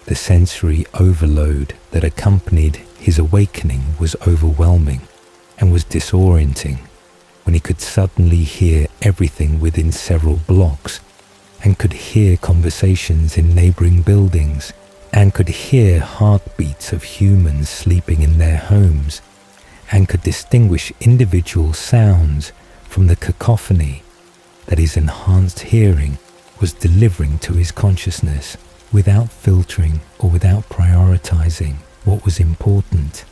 The sensory overload that accompanied his awakening was overwhelming and was disorienting when he could suddenly hear everything within several blocks, and could hear conversations in neighboring buildings, and could hear heartbeats of humans sleeping in their homes, and could distinguish individual sounds from the cacophony that his enhanced hearing was delivering to his consciousness, without filtering or without prioritizing what was important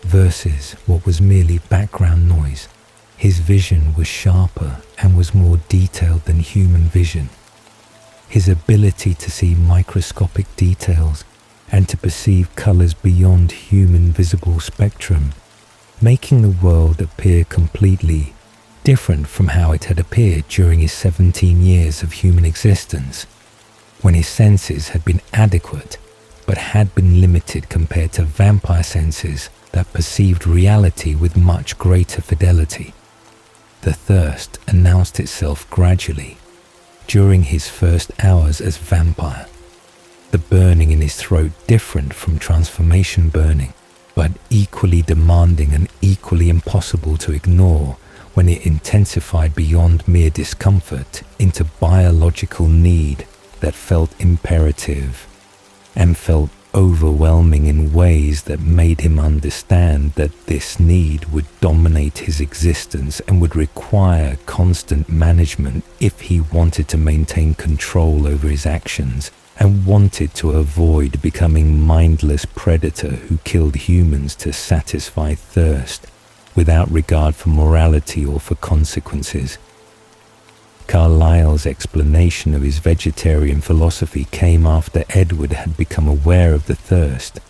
versus what was merely background noise. His vision was sharper and was more detailed than human vision. His ability to see microscopic details and to perceive colors beyond human visible spectrum, making the world appear completely different from how it had appeared during his 17 years of human existence, when his senses had been adequate but had been limited compared to vampire senses that perceived reality with much greater fidelity. The thirst announced itself gradually during his first hours as vampire, the burning in his throat different from transformation burning, but equally demanding and equally impossible to ignore when it intensified beyond mere discomfort into biological need that felt imperative and felt overwhelming in ways that made him understand that this need would dominate his existence and would require constant management if he wanted to maintain control over his actions and wanted to avoid becoming mindless predator who killed humans to satisfy thirst without regard for morality or for consequences. Carlyle's explanation of his vegetarian philosophy came after Edward had become aware of the thirst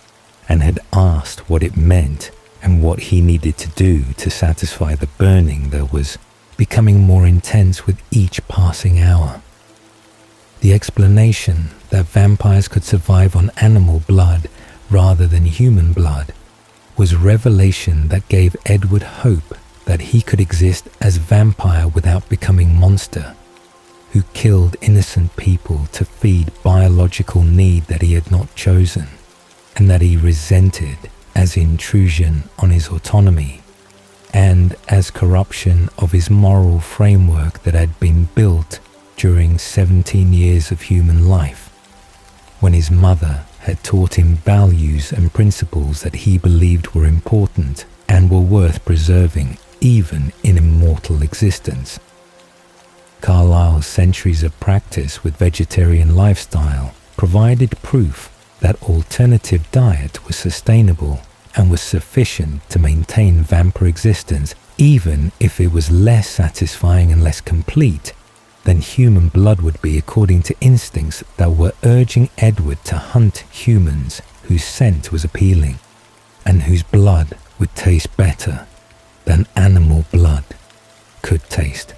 and had asked what it meant and what he needed to do to satisfy the burning that was becoming more intense with each passing hour. The explanation that vampires could survive on animal blood rather than human blood was revelation that gave Edward hope that he could exist as vampire without becoming monster, who killed innocent people to feed biological need that he had not chosen, and that he resented as intrusion on his autonomy, and as corruption of his moral framework that had been built during 17 years of human life, when his mother had taught him values and principles that he believed were important and were worth preserving even in immortal existence. Carlyle's centuries of practice with vegetarian lifestyle provided proof that alternative diet was sustainable and was sufficient to maintain vampire existence, even if it was less satisfying and less complete than human blood would be, according to instincts that were urging Edward to hunt humans whose scent was appealing and whose blood would taste better than animal blood could taste.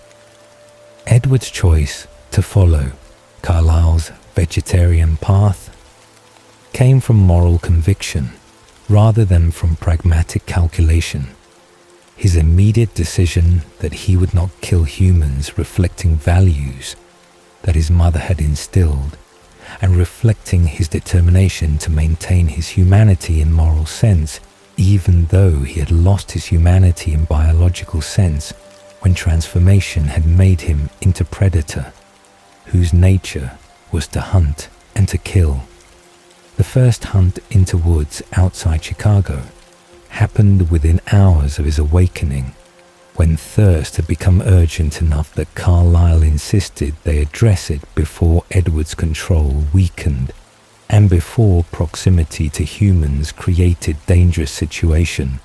Edward's choice to follow Carlyle's vegetarian path came from moral conviction rather than from pragmatic calculation. His immediate decision that he would not kill humans, reflecting values that his mother had instilled and reflecting his determination to maintain his humanity in moral sense, even though he had lost his humanity in biological sense when transformation had made him into predator, whose nature was to hunt and to kill. The first hunt into woods outside Chicago happened within hours of his awakening, when thirst had become urgent enough that Carlyle insisted they address it before Edward's control weakened and before proximity to humans created dangerous situation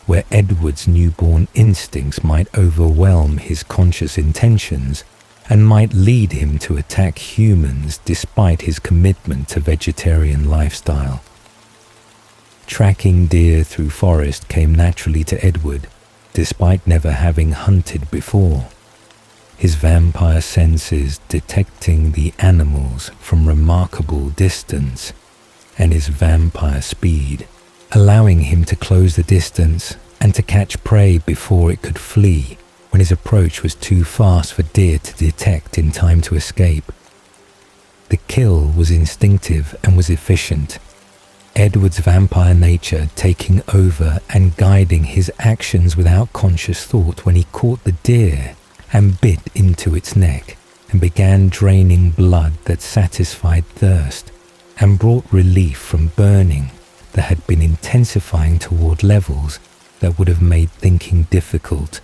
where Edward's newborn instincts might overwhelm his conscious intentions and might lead him to attack humans despite his commitment to vegetarian lifestyle. Tracking deer through forest came naturally to Edward, despite never having hunted before, his vampire senses detecting the animals from remarkable distance, and his vampire speed, allowing him to close the distance and to catch prey before it could flee when his approach was too fast for deer to detect in time to escape. The kill was instinctive and was efficient, Edward's vampire nature taking over and guiding his actions without conscious thought when he caught the deer and bit into its neck and began draining blood that satisfied thirst and brought relief from burning that had been intensifying toward levels that would have made thinking difficult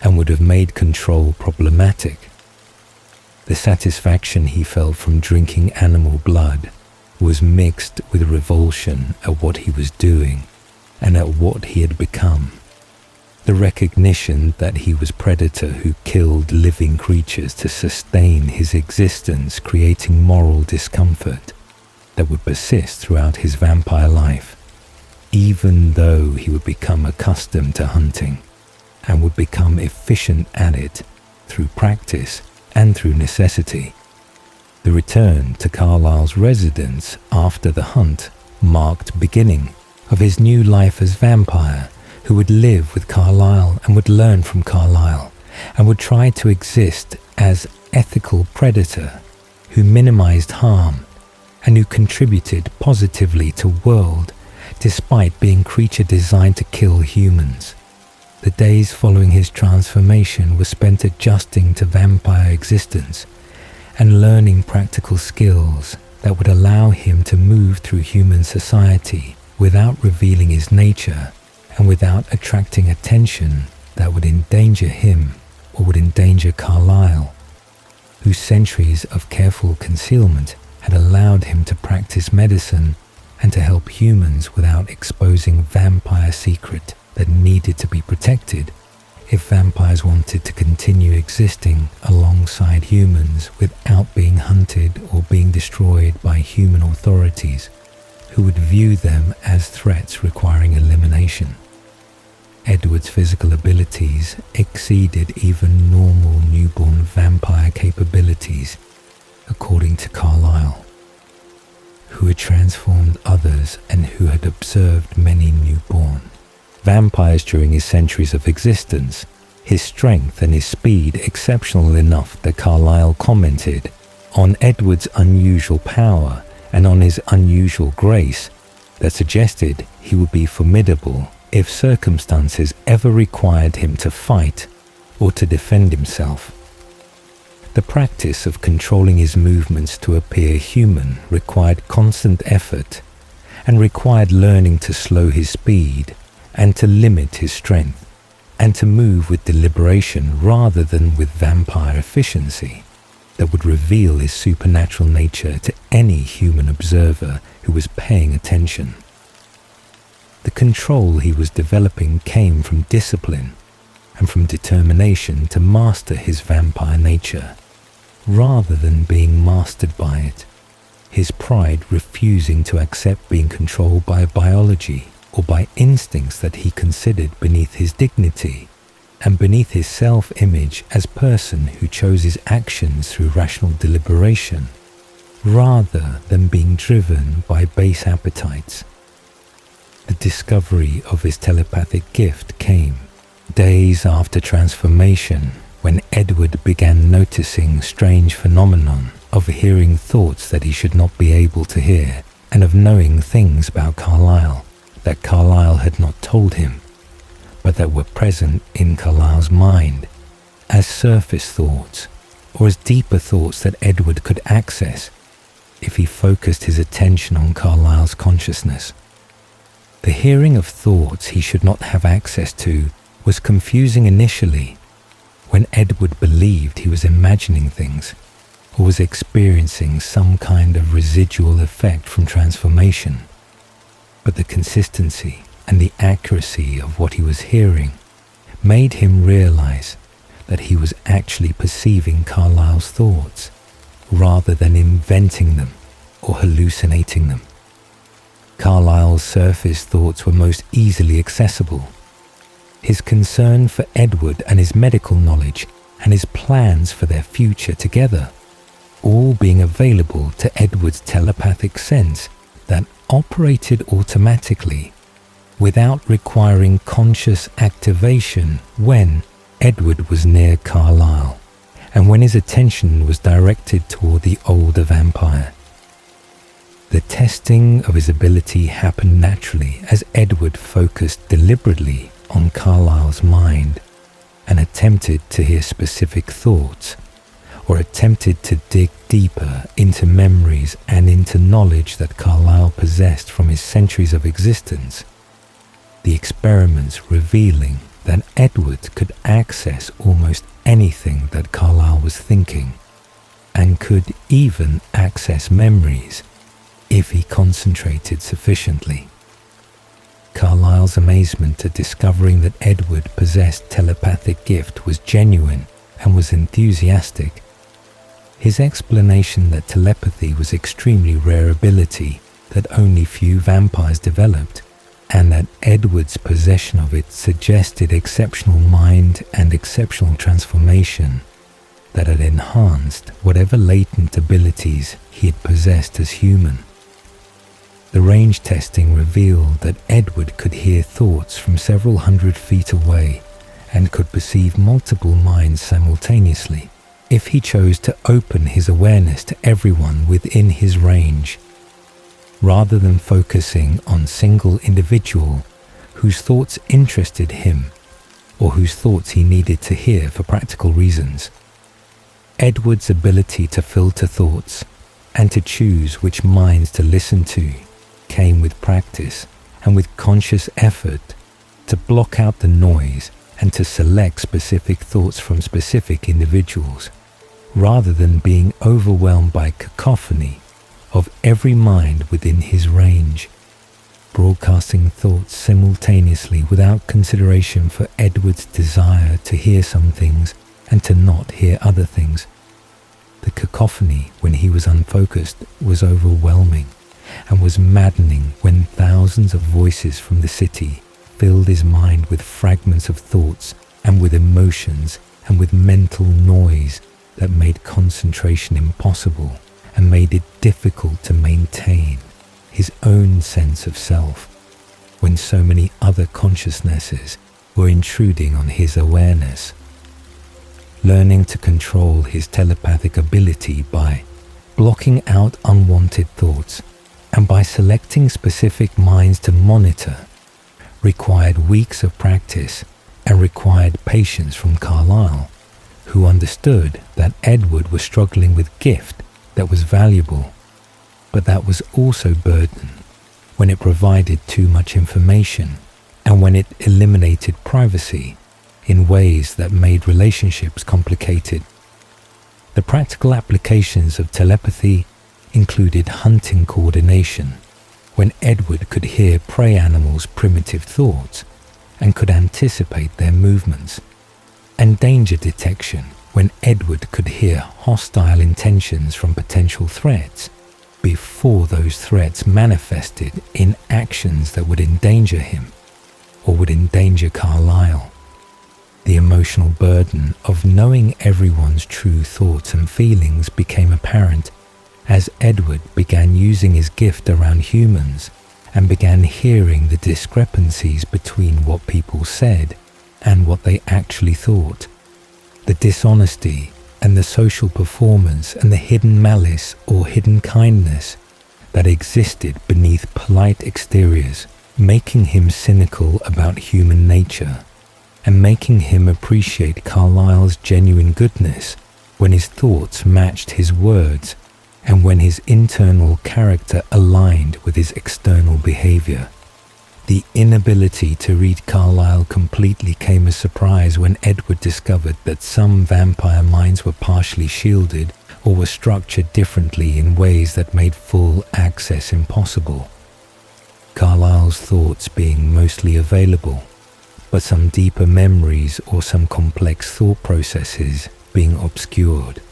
and would have made control problematic. The satisfaction he felt from drinking animal blood was mixed with revulsion at what he was doing and at what he had become. The recognition that he was predator who killed living creatures to sustain his existence, creating moral discomfort that would persist throughout his vampire life, even though he would become accustomed to hunting and would become efficient at it through practice and through necessity. The return to Carlyle's residence after the hunt marked beginning of his new life as vampire, who would live with Carlyle and would learn from Carlyle and would try to exist as ethical predator who minimized harm and who contributed positively to world despite being creature designed to kill humans. The days following his transformation were spent adjusting to vampire existence and learning practical skills that would allow him to move through human society without revealing his nature and without attracting attention that would endanger him or would endanger Carlyle, whose centuries of careful concealment had allowed him to practice medicine and to help humans without exposing vampire secret that needed to be protected if vampires wanted to continue existing alongside humans without being hunted or being destroyed by human authorities who would view them as threats requiring elimination. Edward's physical abilities exceeded even normal newborn vampire capabilities, according to Carlyle, who had transformed others and who had observed many newborn vampires during his centuries of existence, his strength and his speed exceptional enough that Carlyle commented on Edward's unusual power and on his unusual grace that suggested he would be formidable if circumstances ever required him to fight or to defend himself. The practice of controlling his movements to appear human required constant effort and required learning to slow his speed and to limit his strength and to move with deliberation rather than with vampire efficiency that would reveal his supernatural nature to any human observer who was paying attention. The control he was developing came from discipline and from determination to master his vampire nature, rather than being mastered by it, his pride refusing to accept being controlled by biology or by instincts that he considered beneath his dignity and beneath his self-image as person who chose his actions through rational deliberation, rather than being driven by base appetites. The discovery of his telepathic gift came days after transformation, when Edward began noticing strange phenomenon of hearing thoughts that he should not be able to hear and of knowing things about Carlyle that Carlyle had not told him, but that were present in Carlyle's mind as surface thoughts, or as deeper thoughts that Edward could access if he focused his attention on Carlyle's consciousness. The hearing of thoughts he should not have access to was confusing initially, when Edward believed he was imagining things or was experiencing some kind of residual effect from transformation. But the consistency and the accuracy of what he was hearing made him realize that he was actually perceiving Carlyle's thoughts rather than inventing them or hallucinating them. Carlyle's surface thoughts were most easily accessible. His concern for Edward and his medical knowledge and his plans for their future together, all being available to Edward's telepathic sense that operated automatically without requiring conscious activation when Edward was near Carlyle and when his attention was directed toward the older vampire. The testing of his ability happened naturally as Edward focused deliberately on Carlyle's mind and attempted to hear specific thoughts, or attempted to dig deeper into memories and into knowledge that Carlyle possessed from his centuries of existence. The experiments revealing that Edward could access almost anything that Carlyle was thinking, and could even access memories if he concentrated sufficiently. Carlyle's amazement at discovering that Edward possessed telepathic gift was genuine and was enthusiastic. His explanation that telepathy was extremely rare ability that only few vampires developed, and that Edward's possession of it suggested exceptional mind and exceptional transformation that had enhanced whatever latent abilities he had possessed as human. The range testing revealed that Edward could hear thoughts from several hundred feet away and could perceive multiple minds simultaneously if he chose to open his awareness to everyone within his range, rather than focusing on single individual whose thoughts interested him or whose thoughts he needed to hear for practical reasons. Edward's ability to filter thoughts and to choose which minds to listen to came with practice and with conscious effort to block out the noise and to select specific thoughts from specific individuals, rather than being overwhelmed by cacophony of every mind within his range, broadcasting thoughts simultaneously without consideration for Edward's desire to hear some things and to not hear other things. The cacophony when he was unfocused was overwhelming and was maddening when thousands of voices from the city filled his mind with fragments of thoughts and with emotions and with mental noise that made concentration impossible and made it difficult to maintain his own sense of self when so many other consciousnesses were intruding on his awareness. Learning to control his telepathic ability by blocking out unwanted thoughts and by selecting specific minds to monitor required weeks of practice and required patience from Carlyle, who understood that Edward was struggling with gift that was valuable, but that was also burden when it provided too much information and when it eliminated privacy in ways that made relationships complicated. The practical applications of telepathy included hunting coordination, when Edward could hear prey animals' primitive thoughts and could anticipate their movements, and danger detection, when Edward could hear hostile intentions from potential threats before those threats manifested in actions that would endanger him or would endanger Carlyle. The emotional burden of knowing everyone's true thoughts and feelings became apparent as Edward began using his gift around humans and began hearing the discrepancies between what people said and what they actually thought, the dishonesty and the social performance and the hidden malice or hidden kindness that existed beneath polite exteriors making him cynical about human nature and making him appreciate Carlyle's genuine goodness when his thoughts matched his words and when his internal character aligned with his external behavior. The inability to read Carlyle completely came as a surprise when Edward discovered that some vampire minds were partially shielded or were structured differently in ways that made full access impossible. Carlyle's thoughts being mostly available, but some deeper memories or some complex thought processes being obscured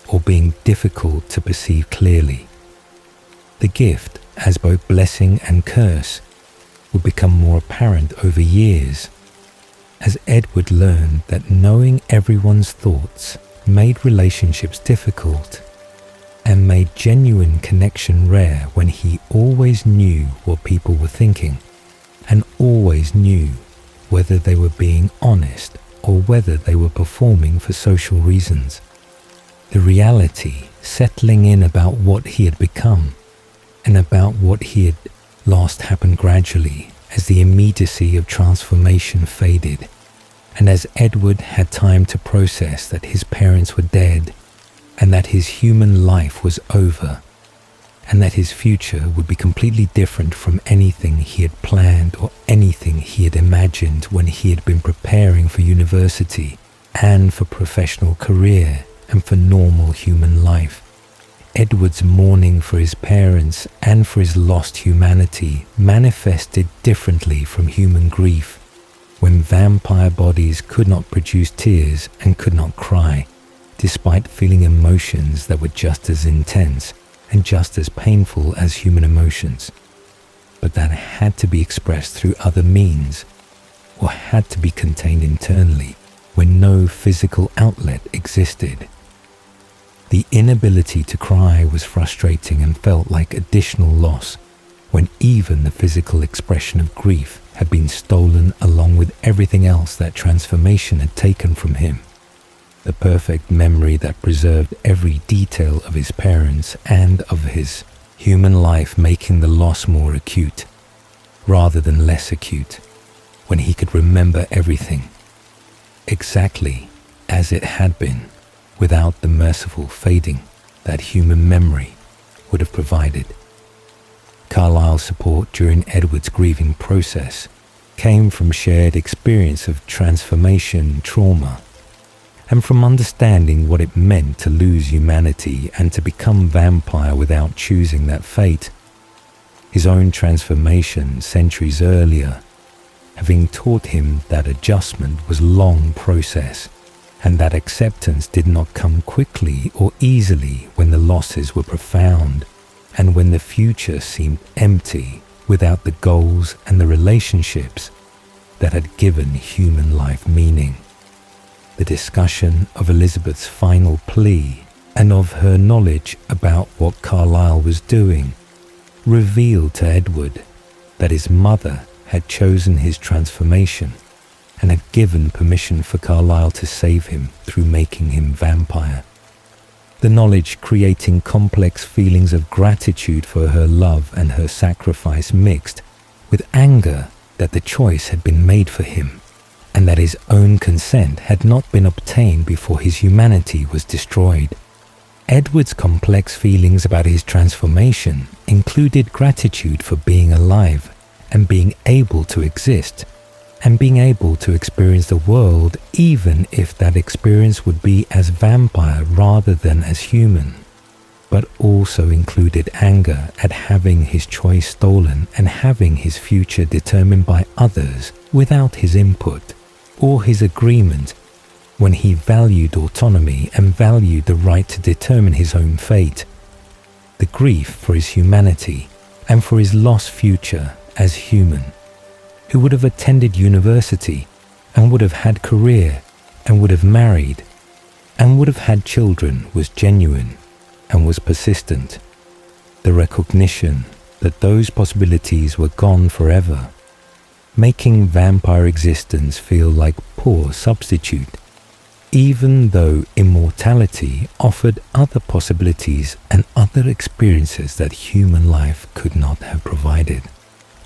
or being difficult to perceive clearly. The gift, as both blessing and curse, would become more apparent over years as Edward learned that knowing everyone's thoughts made relationships difficult and made genuine connection rare when he always knew what people were thinking and always knew whether they were being honest or whether they were performing for social reasons. The reality settling in about what he had become and about what he had lost happened gradually as the immediacy of transformation faded, and as Edward had time to process that his parents were dead and that his human life was over and that his future would be completely different from anything he had planned or anything he had imagined when he had been preparing for university and for professional career and for normal human life. Edward's mourning for his parents and for his lost humanity manifested differently from human grief when vampire bodies could not produce tears and could not cry, despite feeling emotions that were just as intense and just as painful as human emotions, but that had to be expressed through other means or had to be contained internally when no physical outlet existed. The inability to cry was frustrating and felt like additional loss when even the physical expression of grief had been stolen along with everything else that transformation had taken from him. The perfect memory that preserved every detail of his parents and of his human life, making the loss more acute rather than less acute when he could remember everything exactly as it had been, without the merciful fading that human memory would have provided. Carlyle's support during Edward's grieving process came from shared experience of transformation trauma and from understanding what it meant to lose humanity and to become vampire without choosing that fate. His own transformation centuries earlier having taught him that adjustment was a long process and that acceptance did not come quickly or easily when the losses were profound and when the future seemed empty without the goals and the relationships that had given human life meaning. The discussion of Elizabeth's final plea and of her knowledge about what Carlyle was doing revealed to Edward that his mother had chosen his transformation and had given permission for Carlyle to save him through making him vampire. The knowledge creating complex feelings of gratitude for her love and her sacrifice mixed with anger that the choice had been made for him and that his own consent had not been obtained before his humanity was destroyed. Edward's complex feelings about his transformation included gratitude for being alive and being able to exist and being able to experience the world even if that experience would be as vampire rather than as human, but also included anger at having his choice stolen and having his future determined by others without his input or his agreement when he valued autonomy and valued the right to determine his own fate. The grief for his humanity and for his lost future as human, who would have attended university and would have had career and would have married and would have had children, was genuine and was persistent. The recognition that those possibilities were gone forever, making vampire existence feel like poor substitute, even though immortality offered other possibilities and other experiences that human life could not have provided.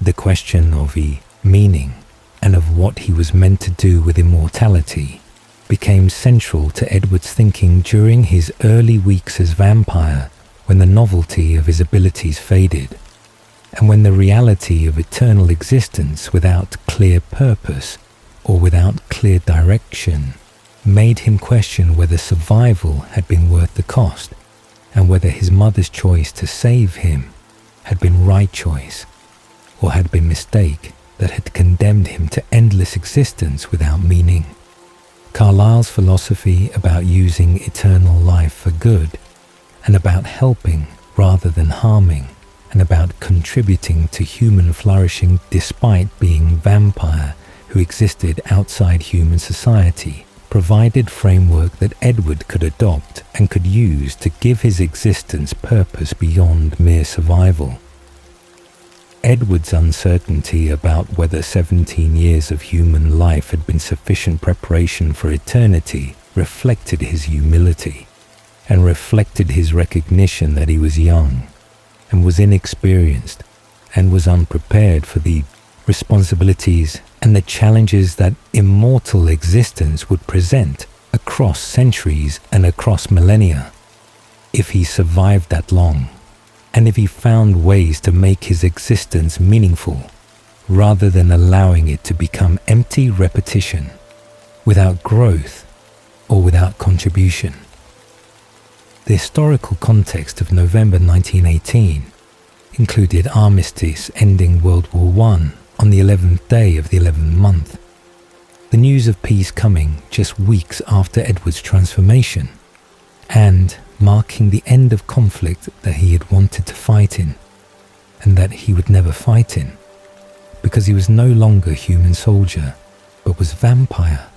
The question of the meaning and of what he was meant to do with immortality became central to Edward's thinking during his early weeks as vampire, when the novelty of his abilities faded, and when the reality of eternal existence without clear purpose or without clear direction made him question whether survival had been worth the cost, and whether his mother's choice to save him had been right choice, or had been mistake that had condemned him to endless existence without meaning. Carlyle's philosophy about using eternal life for good, and about helping rather than harming, and about contributing to human flourishing despite being vampire who existed outside human society, provided framework that Edward could adopt and could use to give his existence purpose beyond mere survival. Edward's uncertainty about whether 17 years of human life had been sufficient preparation for eternity reflected his humility, and reflected his recognition that he was young, and was inexperienced, and was unprepared for the responsibilities and the challenges that immortal existence would present across centuries and across millennia. If he survived that long, and if he found ways to make his existence meaningful, rather than allowing it to become empty repetition, without growth or without contribution. The historical context of November 1918 included armistice ending World War I on the 11th day of the 11th month, the news of peace coming just weeks after Edward's transformation, and marking the end of conflict that he had wanted to fight in, and that he would never fight in, because he was no longer human soldier, but was vampire,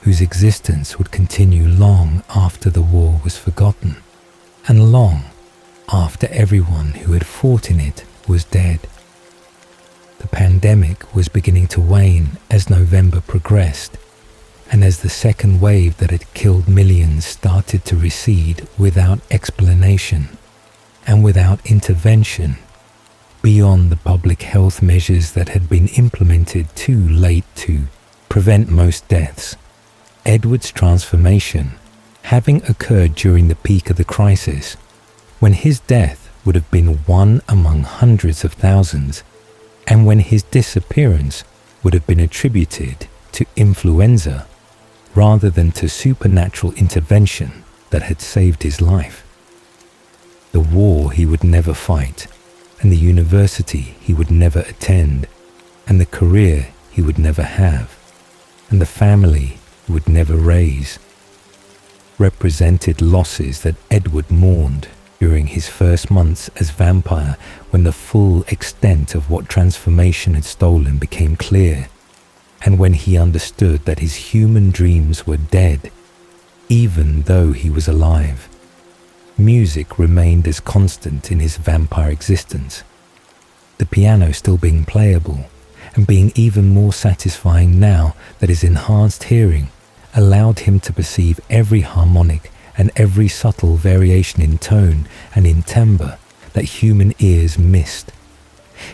whose existence would continue long after the war was forgotten, and long after everyone who had fought in it was dead. The pandemic was beginning to wane as November progressed, and as the second wave that had killed millions started to recede without explanation and without intervention, beyond the public health measures that had been implemented too late to prevent most deaths. Edward's transformation, having occurred during the peak of the crisis, when his death would have been one among hundreds of thousands, and when his disappearance would have been attributed to influenza rather than to supernatural intervention that had saved his life. The war he would never fight, and the university he would never attend, and the career he would never have, and the family he would never raise, represented losses that Edward mourned during his first months as vampire, when the full extent of what transformation had stolen became clear, and when he understood that his human dreams were dead, even though he was alive. Music remained as constant in his vampire existence, the piano still being playable, and being even more satisfying now that his enhanced hearing allowed him to perceive every harmonic and every subtle variation in tone and in timbre that human ears missed.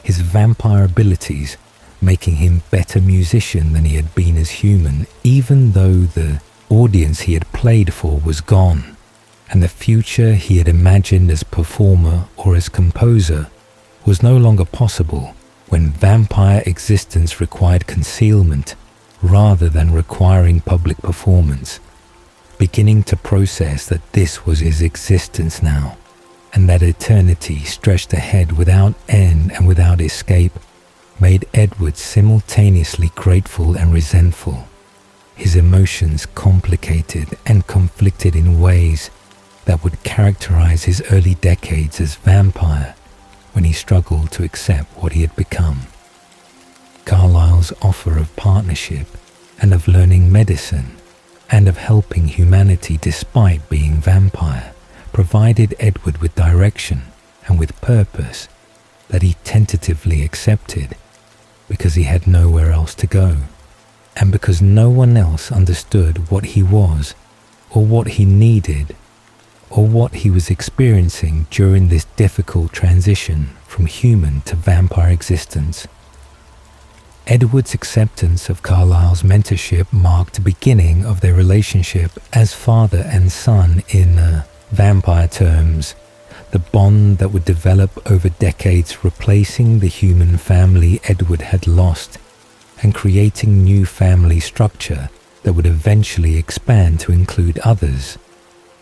His vampire abilities making him better musician than he had been as human, even though the audience he had played for was gone, and the future he had imagined as performer or as composer was no longer possible when vampire existence required concealment rather than requiring public performance. Beginning to process that this was his existence now, and that eternity stretched ahead without end and without escape, made Edward simultaneously grateful and resentful, his emotions complicated and conflicted in ways that would characterize his early decades as vampire, when he struggled to accept what he had become. Carlyle's offer of partnership and of learning medicine and of helping humanity despite being vampire provided Edward with direction and with purpose that he tentatively accepted, because he had nowhere else to go, and because no one else understood what he was or what he needed or what he was experiencing during this difficult transition from human to vampire existence. Edward's acceptance of Carlisle's mentorship marked the beginning of their relationship as father and son in vampire terms, the bond that would develop over decades, replacing the human family Edward had lost and creating new family structure that would eventually expand to include others.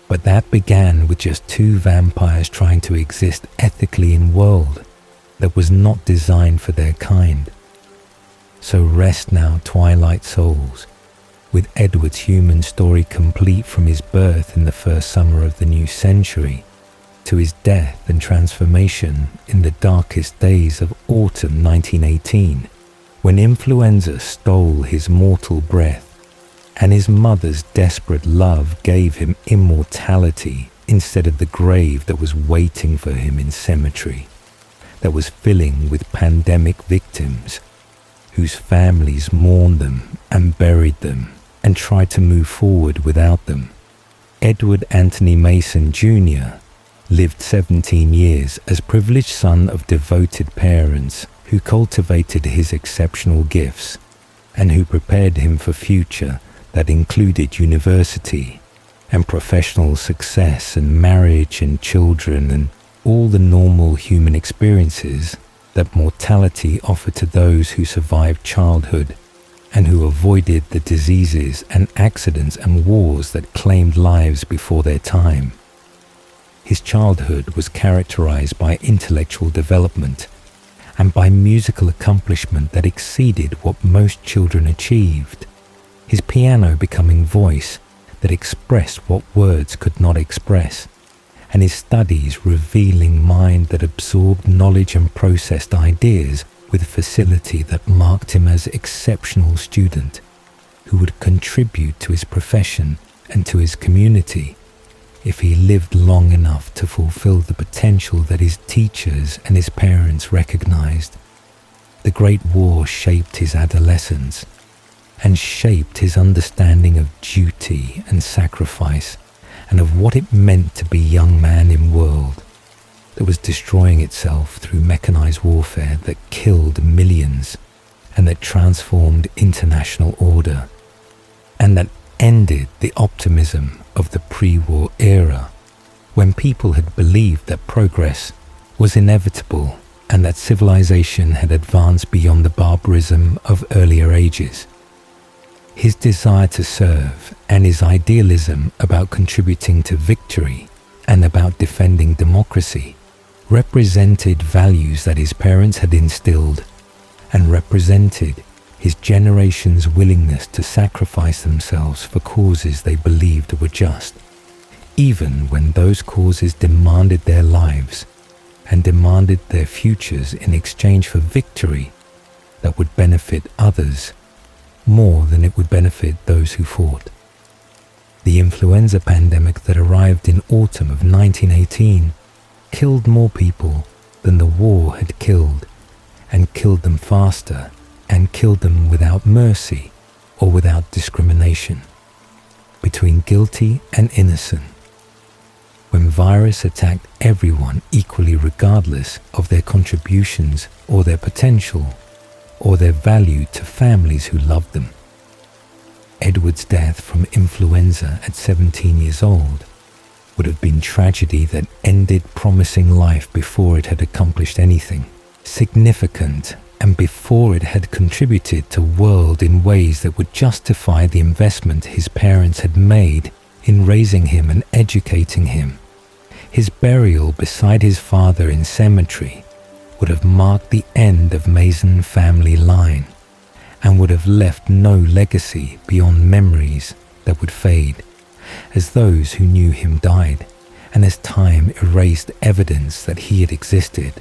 But that began with just two vampires trying to exist ethically in a world that was not designed for their kind. So rest now, Twilight souls, with Edward's human story complete from his birth in the first summer of the new century to his death and transformation in the darkest days of autumn 1918, when influenza stole his mortal breath and his mother's desperate love gave him immortality instead of the grave that was waiting for him in cemetery, that was filling with pandemic victims whose families mourned them and buried them and tried to move forward without them. Edward Anthony Mason Jr. lived 17 years as privileged son of devoted parents who cultivated his exceptional gifts and who prepared him for future that included university and professional success and marriage and children and all the normal human experiences that mortality offered to those who survived childhood and who avoided the diseases and accidents and wars that claimed lives before their time. His childhood was characterized by intellectual development and by musical accomplishment that exceeded what most children achieved, his piano becoming voice that expressed what words could not express, and his studies revealing mind that absorbed knowledge and processed ideas with facility that marked him as exceptional student who would contribute to his profession and to his community if he lived long enough to fulfill the potential that his teachers and his parents recognized. The Great War shaped his adolescence and shaped his understanding of duty and sacrifice and of what it meant to be a young man in a world that was destroying itself through mechanized warfare that killed millions and that transformed international order and that ended the optimism of the pre-war era when people had believed that progress was inevitable and that civilization had advanced beyond the barbarism of earlier ages. His desire to serve and his idealism about contributing to victory and about defending democracy represented values that his parents had instilled and represented his generation's willingness to sacrifice themselves for causes they believed were just, even when those causes demanded their lives and demanded their futures in exchange for victory that would benefit others more than it would benefit those who fought. The influenza pandemic that arrived in autumn of 1918 killed more people than the war had killed, and killed them faster, and killed them without mercy or without discrimination, between guilty and innocent. When virus attacked everyone equally regardless of their contributions or their potential or their value to families who loved them. Edward's death from influenza at 17 years old would have been tragedy that ended promising life before it had accomplished anything significant and before it had contributed to the world in ways that would justify the investment his parents had made in raising him and educating him. His burial beside his father in cemetery would have marked the end of Mason family line and would have left no legacy beyond memories that would fade as those who knew him died and as time erased evidence that he had existed.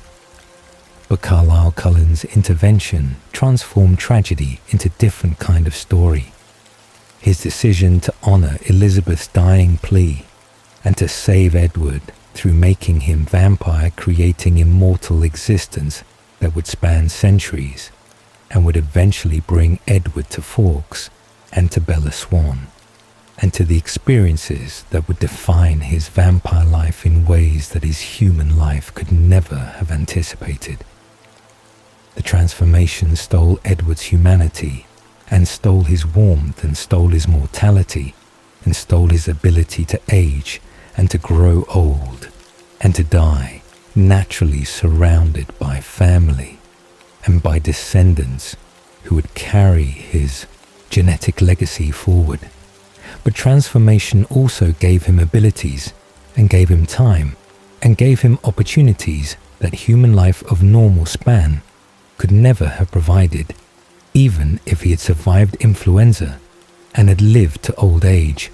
But Carlisle Cullen's intervention transformed tragedy into a different kind of story. His decision to honor Elizabeth's dying plea and to save Edward through making him vampire, creating immortal existence that would span centuries and would eventually bring Edward to Fawkes and to Bella Swan. and to the experiences that would define his vampire life in ways that his human life could never have anticipated. The transformation stole Edward's humanity, and stole his warmth, and stole his mortality, and stole his ability to age and to grow old and to die, naturally surrounded by family and by descendants who would carry his genetic legacy forward. But transformation also gave him abilities, and gave him time, and gave him opportunities that human life of normal span could never have provided, even if he had survived influenza and had lived to old age.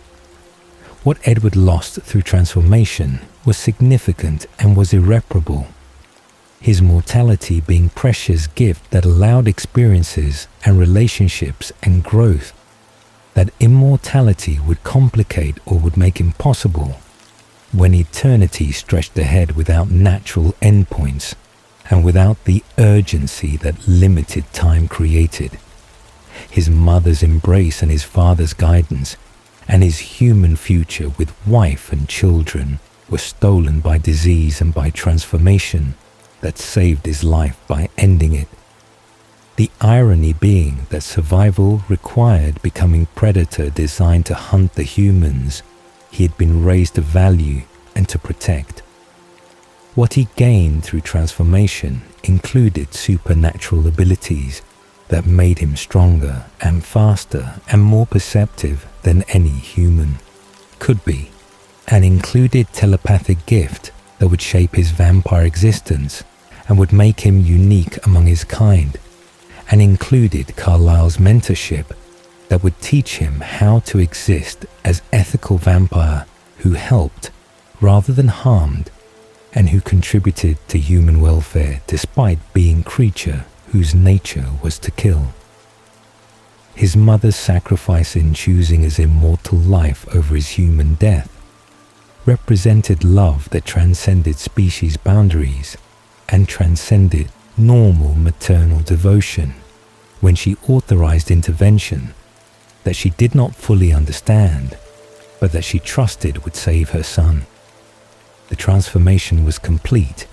What Edward lost through transformation was significant and was irreparable. His mortality being precious gift that allowed experiences and relationships and growth that immortality would complicate or would make impossible when eternity stretched ahead without natural endpoints and without the urgency that limited time created. His mother's embrace and his father's guidance and his human future with wife and children were stolen by disease and by transformation that saved his life by ending it. The irony being that survival required becoming predator designed to hunt the humans he had been raised to value and to protect. What he gained through transformation included supernatural abilities that made him stronger and faster and more perceptive than any human could be, and included telepathic gift that would shape his vampire existence and would make him unique among his kind, and included Carlyle's mentorship that would teach him how to exist as ethical vampire who helped rather than harmed, and who contributed to human welfare despite being creature whose nature was to kill. His mother's sacrifice in choosing his immortal life over his human death represented love that transcended species boundaries and transcended normal maternal devotion when she authorized intervention that she did not fully understand, but that she trusted would save her son. The transformation was complete.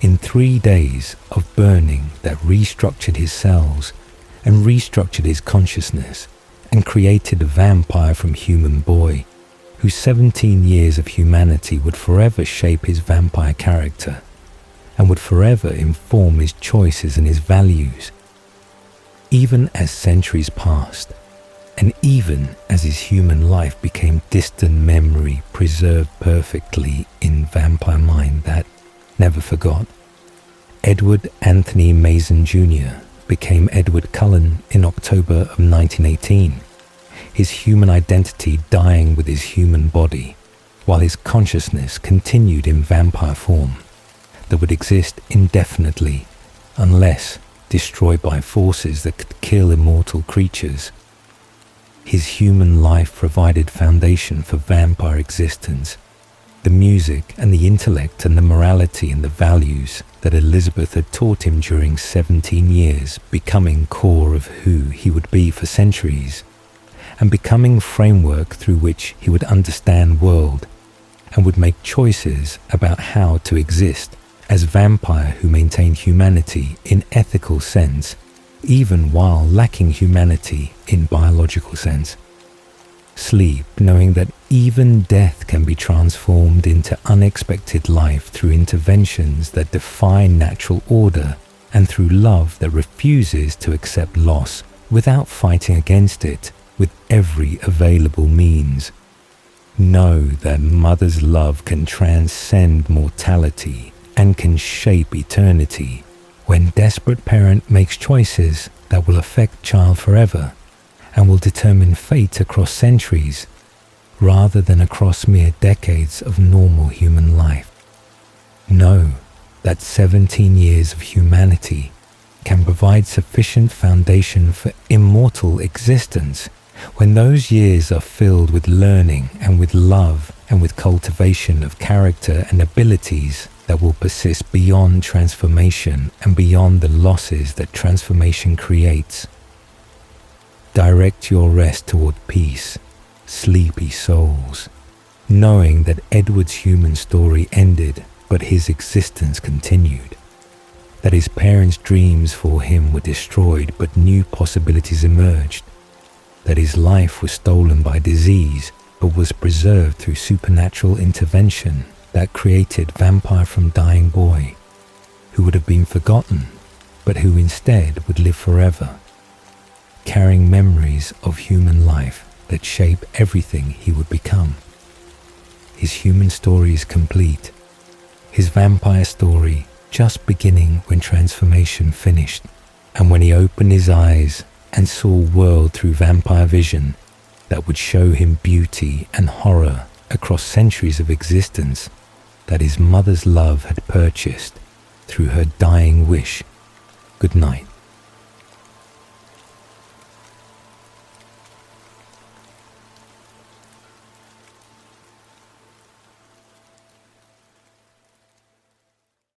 In 3 days of burning that restructured his cells and restructured his consciousness and created a vampire from human boy whose 17 years of humanity would forever shape his vampire character and would forever inform his choices and his values. Even as centuries passed, and even as his human life became distant memory preserved perfectly in vampire mind that never forgot, Edward Anthony Mason Jr. became Edward Cullen in October of 1918, his human identity dying with his human body, while his consciousness continued in vampire form that would exist indefinitely unless destroyed by forces that could kill immortal creatures. His human life provided foundation for vampire existence, the music and the intellect and the morality and the values that Elizabeth had taught him during 17 years becoming core of who he would be for centuries, and becoming framework through which he would understand world and would make choices about how to exist as vampire who maintained humanity in ethical sense, even while lacking humanity in biological sense. Sleep, knowing that even death can be transformed into unexpected life through interventions that defy natural order and through love that refuses to accept loss without fighting against it with every available means. Know that mother's love can transcend mortality and can shape eternity when desperate parent makes choices that will affect child forever and will determine fate across centuries rather than across mere decades of normal human life. Know that 17 years of humanity can provide sufficient foundation for immortal existence when those years are filled with learning and with love and with cultivation of character and abilities that will persist beyond transformation and beyond the losses that transformation creates. Direct your rest toward peace, sleepy souls, knowing that Edward's human story ended but his existence continued, that his parents' dreams for him were destroyed but new possibilities emerged, that his life was stolen by disease but was preserved through supernatural intervention that created Vampire from Dying Boy, who would have been forgotten but who instead would live forever, carrying memories of human life that shape everything he would become. His human story is complete, his vampire story just beginning when transformation finished, and when he opened his eyes and saw a world through vampire vision that would show him beauty and horror across centuries of existence that his mother's love had purchased through her dying wish. Good night.